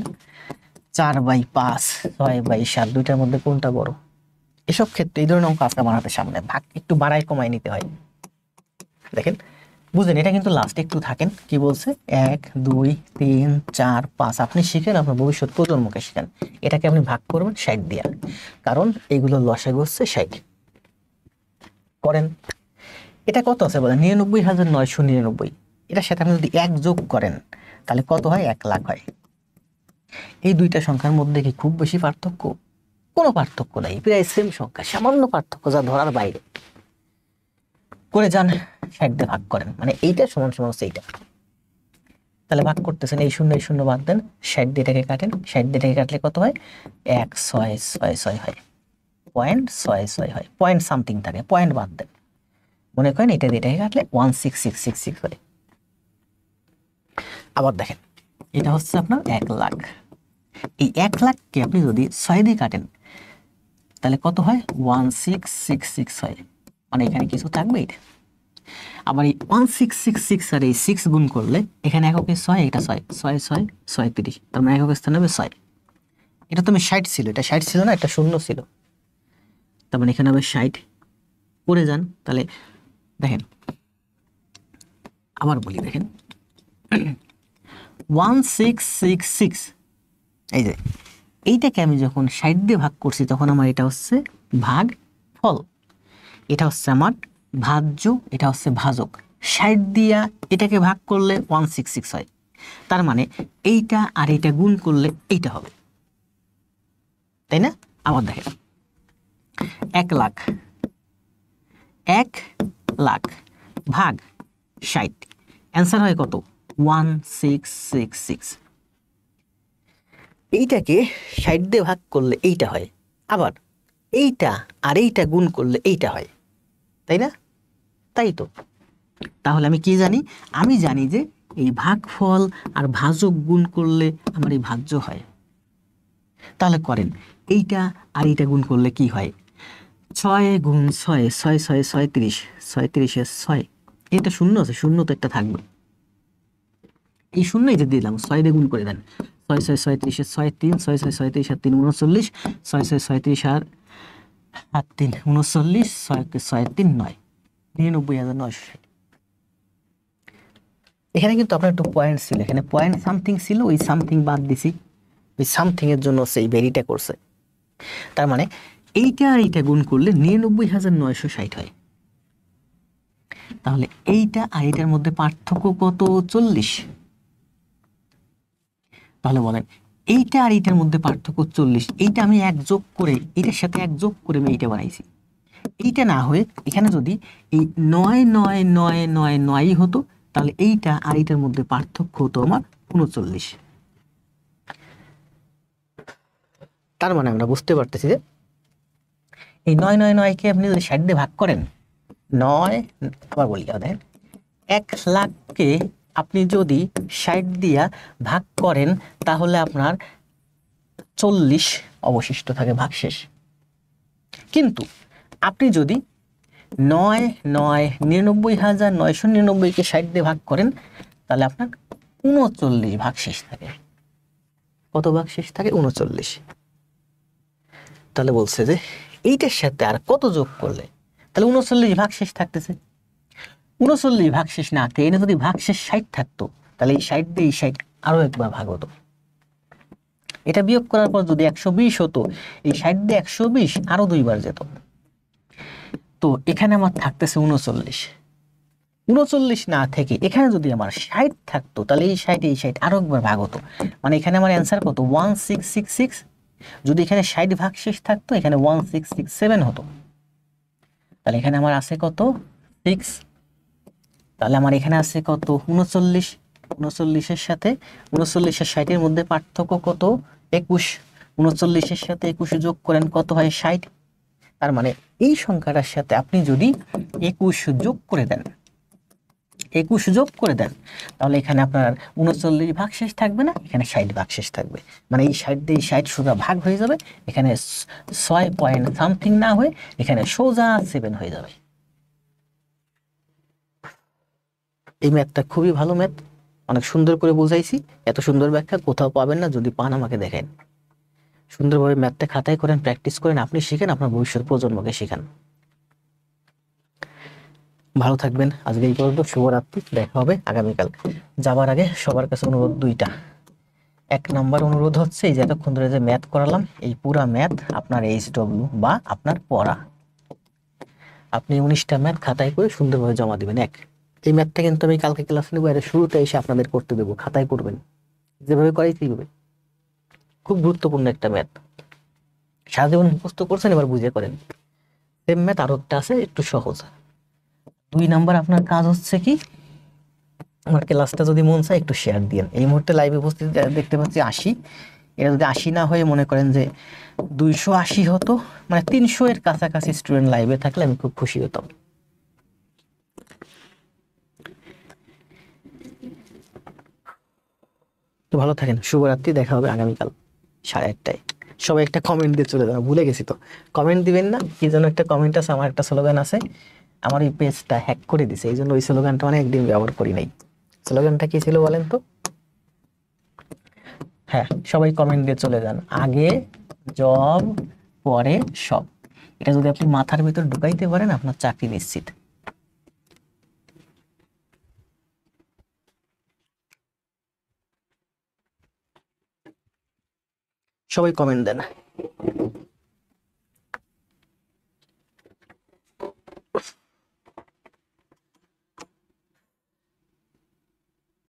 4/5, 6/7, দুইটার মধ্যে কোনটা বড়, এসব ক্ষেত্রে এই ধরনের অঙ্ক আজকে আমার হাতে সামনে, ভাগ একটু বাড়াই কমাই নিতে হয়। দেখেন বুঝলেন, এটা কিন্তু লাস্টে একটু থাকেন, কি বলছে 1 2 3 4 5, আপনি শিখেন, আপনার ভবিষ্যৎ প্রজন্মকে শিখেন। এটাকে আপনি ভাগ করবেন 60 দিয়া, কারণ এগুলো লসাগু হচ্ছে 60। করেন, এটা কত আছে বলেন, 99,999। এটার সাথে আপনি যদি 1 যোগ করেন তাহলে কত হয়, 1 লাখ হয়। এই দুইটা সংখ্যার মধ্যে কি খুব বেশি পার্থক্য? কোনো পার্থক্য নাই, প্রায় সেম সংখ্যা, সামান্য পার্থক্য যা ধরার বাইরে। করে যান, 60 দিয়ে ভাগ করেন, মানে এইটা সমান সমান হচ্ছে এইটা। তাহলে ভাগ করতেছেন, এই শূন্য বাদ দেন, 60 দিয়ে এটাকে কাটেন, 60 দিয়ে এটাকে কাটলে কত হয়, 1666 হয়, 0.66 হয়, পয়েন্ট সামথিং থাকে, পয়েন্ট বাদ দেন, মনে করেন এটা দিয়ে এটাকে কাটলে 16666 হয়। আবার দেখেন, এটা হচ্ছে আপনার 1 লাখ। এই 1 লাখকে আপনি যদি 6 দিয়ে কাটেন তাহলে কত হয়, 1666 হয়, মানে এখানে কিছু থাকবে এটা। আবার এই 1666 আর এই 6 গুণ করলে এখানে এককে 6, এটা 6 6 6 36, তার মানে একক স্থান হবে 6। এটা তুমি 60 ছিল, এটা 60 ছিল না, এটা শূন্য ছিল, তার মানে এখানে হবে 60। করে যান, তাহলে দেখেন আবার বলি, দেখেন 1666, এই যে এইটাকে আমি যখন 60 দিয়ে ভাগ করছি তখন আমার এটা হচ্ছে ভাগ ফল, এটা হচ্ছে আমার ভাজ্য, এটা হচ্ছে ভাজক। 60 দিয়া এটাকে ভাগ করলে 166 হয়, তার মানে এইটা আর এইটা গুণ করলে এইটা হবে, তাই না? আবার দেখেন 1 লাখ, 1 লাখ ভাগ 60, অ্যান্সার হয় কত, 1666। এইটাকে 60 দিয়ে ভাগ করলে এইটা হয়, আবার এইটা আর এইটা গুণ করলে এইটা হয়, তাই না? তাই তো। তাহলে আমি কি জানি, আমি জানি যে এই ভাগফল আর ভাজক গুণ করলে আমার এই ভাজ্য হয়। তাহলে করেন, এইটা আর এইটা গুণ করলে কি হয়, 6 গুণ 6, 6 6 36, 36 6, এটা শূন্য আছে, শূন্য তো একটা থাকবে, এই শূন্যই যে দিলাম 6 দিয়ে গুণ করে দেন, 6 6 37 6 3, 6 6 37 আর 3 39, 6 6 37 আর 3 39, 6 6 3 9, 99,960। এখানে কিন্তু আপনার একটু পয়েন্ট ছিল, এখানে পয়েন্ট সামথিং ছিল, ওই সামথিং বাদ দিছি, ওই সামথিং এর জন্য সেই ভেরিটা করছে। তার মানে এইটা আর এইটা গুণ করলে 99,960 হয়। তাহলে এইটা আর এইটার মধ্যে পার্থক্য কত, 40। তাহলে বলেন এইটা আর এইটার মধ্যে পার্থক্য 40, এইটা আমি 1 যোগ করে, এইটার সাথে 1 যোগ করে আমি এইটা বানাইছি। এইটা না হয়ে এখানে যদি এই 9 9 9 9 9 হতো, তাহলে এইটা আর এইটার মধ্যে পার্থক্য হতো আমার 39। তার মানে আমরা বুঝতে পারতেছি যে এই 9 9 9 কে আপনি যদি 60 দিয়ে ভাগ করেন, 9, আবার বলি দেখেন, 1 লাখকে আপনি যদি 60 দিয়া ভাগ করেন তাহলে আপনার 40 অবশিষ্ট থাকে, ভাগশেষ। কিন্তু আপনি যদি 9 9 99,999 কে 60 দিয়ে ভাগ করেন তাহলে আপনার 39 ভাগশেষ থাকে। কত ভাগশেষ থাকে, 39। তাহলে বলছে যে এইটার সাথে আর কত যোগ করলে, তাহলে 39 ভাগশেষ থাকতেছে। 39 ভাগশেষ না থাকে, এটা যদি ভাগশেষ 60 থাকতো তাহলে এই 60 দিয়ে এই 60 আরো একবার ভাগ হতো। এটা বিয়োগ করার পর যদি 120 হতো, এই 60 দিয়ে 120 আরো 2 বার যেত। তো এখানে আমার থাকতেছে 39। 39 না থেকে এখানে যদি আমার 60 থাকতো তাহলে এই 60 এই 60 আরো একবার ভাগ হতো, মানে এখানে আমার অ্যান্সার কত, 1666। যদি এখানে 60 ভাগশেষ থাকতো এখানে 1667 হতো, তাহলে এখানে আমার আছে কত, 6। তাহলে আমার এখানে আছে কত, 39। 39-এর সাথে 39 আর 60-এর মধ্যে পার্থক্য কত, 21। 39-এর সাথে 21 যোগ করেন কত হয়, 60। তার মানে এই সংখ্যাটার সাথে আপনি যদি 21 যোগ করে দেন, 21 যোগ করে দেন, তাহলে এখানে আপনার 39 ভাগশেষ থাকবে না, এখানে 60 ভাগশেষ থাকবে, মানে এই 60 দিয়ে 60 সোজা ভাগ হয়ে যাবে, এখানে 6 পয়েন্ট সামথিং না হয়ে এখানে সোজা 7 হয়ে যাবে। এই ম্যাথটা খুবই ভালো ম্যাথ, অনেক সুন্দর করে বুঝাইছি, এত সুন্দর ব্যাখ্যা কোথাও পাবেন না, যদি পান আমাকে দেখেন। সুন্দরভাবে ম্যাথটা খাতায় করেন, প্র্যাকটিস করেন, আপনি শিখেন, আপনার ভবিষ্যৎ প্রজন্মকে শেখান। ভালো থাকবেন। আজকে এই পর্যন্ত। শুভরাত্রি, দেখা হবে আগামীকাল। যাবার আগে সবার কাছে অনুরোধ দুইটা। এক নাম্বার অনুরোধ হচ্ছে, এই যে এতক্ষণ ধরে যে ম্যাথ করালাম, এই পুরা ম্যাথ আপনার HW বা আপনার পড়া, আপনি 19টা ম্যাথ খাতায় করে সুন্দরভাবে জমা দিবেন। এই ম্যাথটা কিন্তু আমি কালকে ক্লাস নেবো, এটা শুরুতে এসে আপনাদের করতে দেবো, খাতায় করবেন যেভাবে করাই সেইভাবে। খুব গুরুত্বপূর্ণ একটা ম্যাথ, সারা জীবন মুখস্থ করছেন, এবার বুঝে করেন। সেম ম্যাথ আরো একটা আছে একটু সহজ। 2 নাম্বার আপনার কাজ হচ্ছে কি, আমার ক্লাসটা যদি মন চায় একটু শেয়ার দিন। এই মুহূর্তে লাইভে উপস্থিত দেখতে পাচ্ছি 80, এটা যদি 80 না হয়ে মনে করেন যে 280 হতো, মানে 300 এর কাছাকাছি স্টুডেন্ট লাইভে থাকলে আমি খুব খুশি হতাম। তো ভালো থাকেন, শুভরাত্রি, দেখা হবে আগামীকাল 8:30টায়। সবাই একটা কমেন্ট দিয়ে চলে যাবে, ভুলে গেছি তো। কমেন্ট দিবেন না, কি যেন একটা কমেন্ট আছে, আমার একটা স্লোগান আছে, আমার এই পেজটা হ্যাক করে দিছে, এই জন্য ওই স্লোগানটা অনেকদিন ব্যবহার করি নাই। স্লোগানটা কি ছিল বলেন তো? হ্যাঁ, সবাই কমেন্ট দিয়ে চলে যান, আগে জব পরে সব। এটা যদি আপনি মাথার ভিতর ঢুকাইতে পারেন, আপনার চাকরি নিশ্চিত। সবাই কমেন্ট দেন।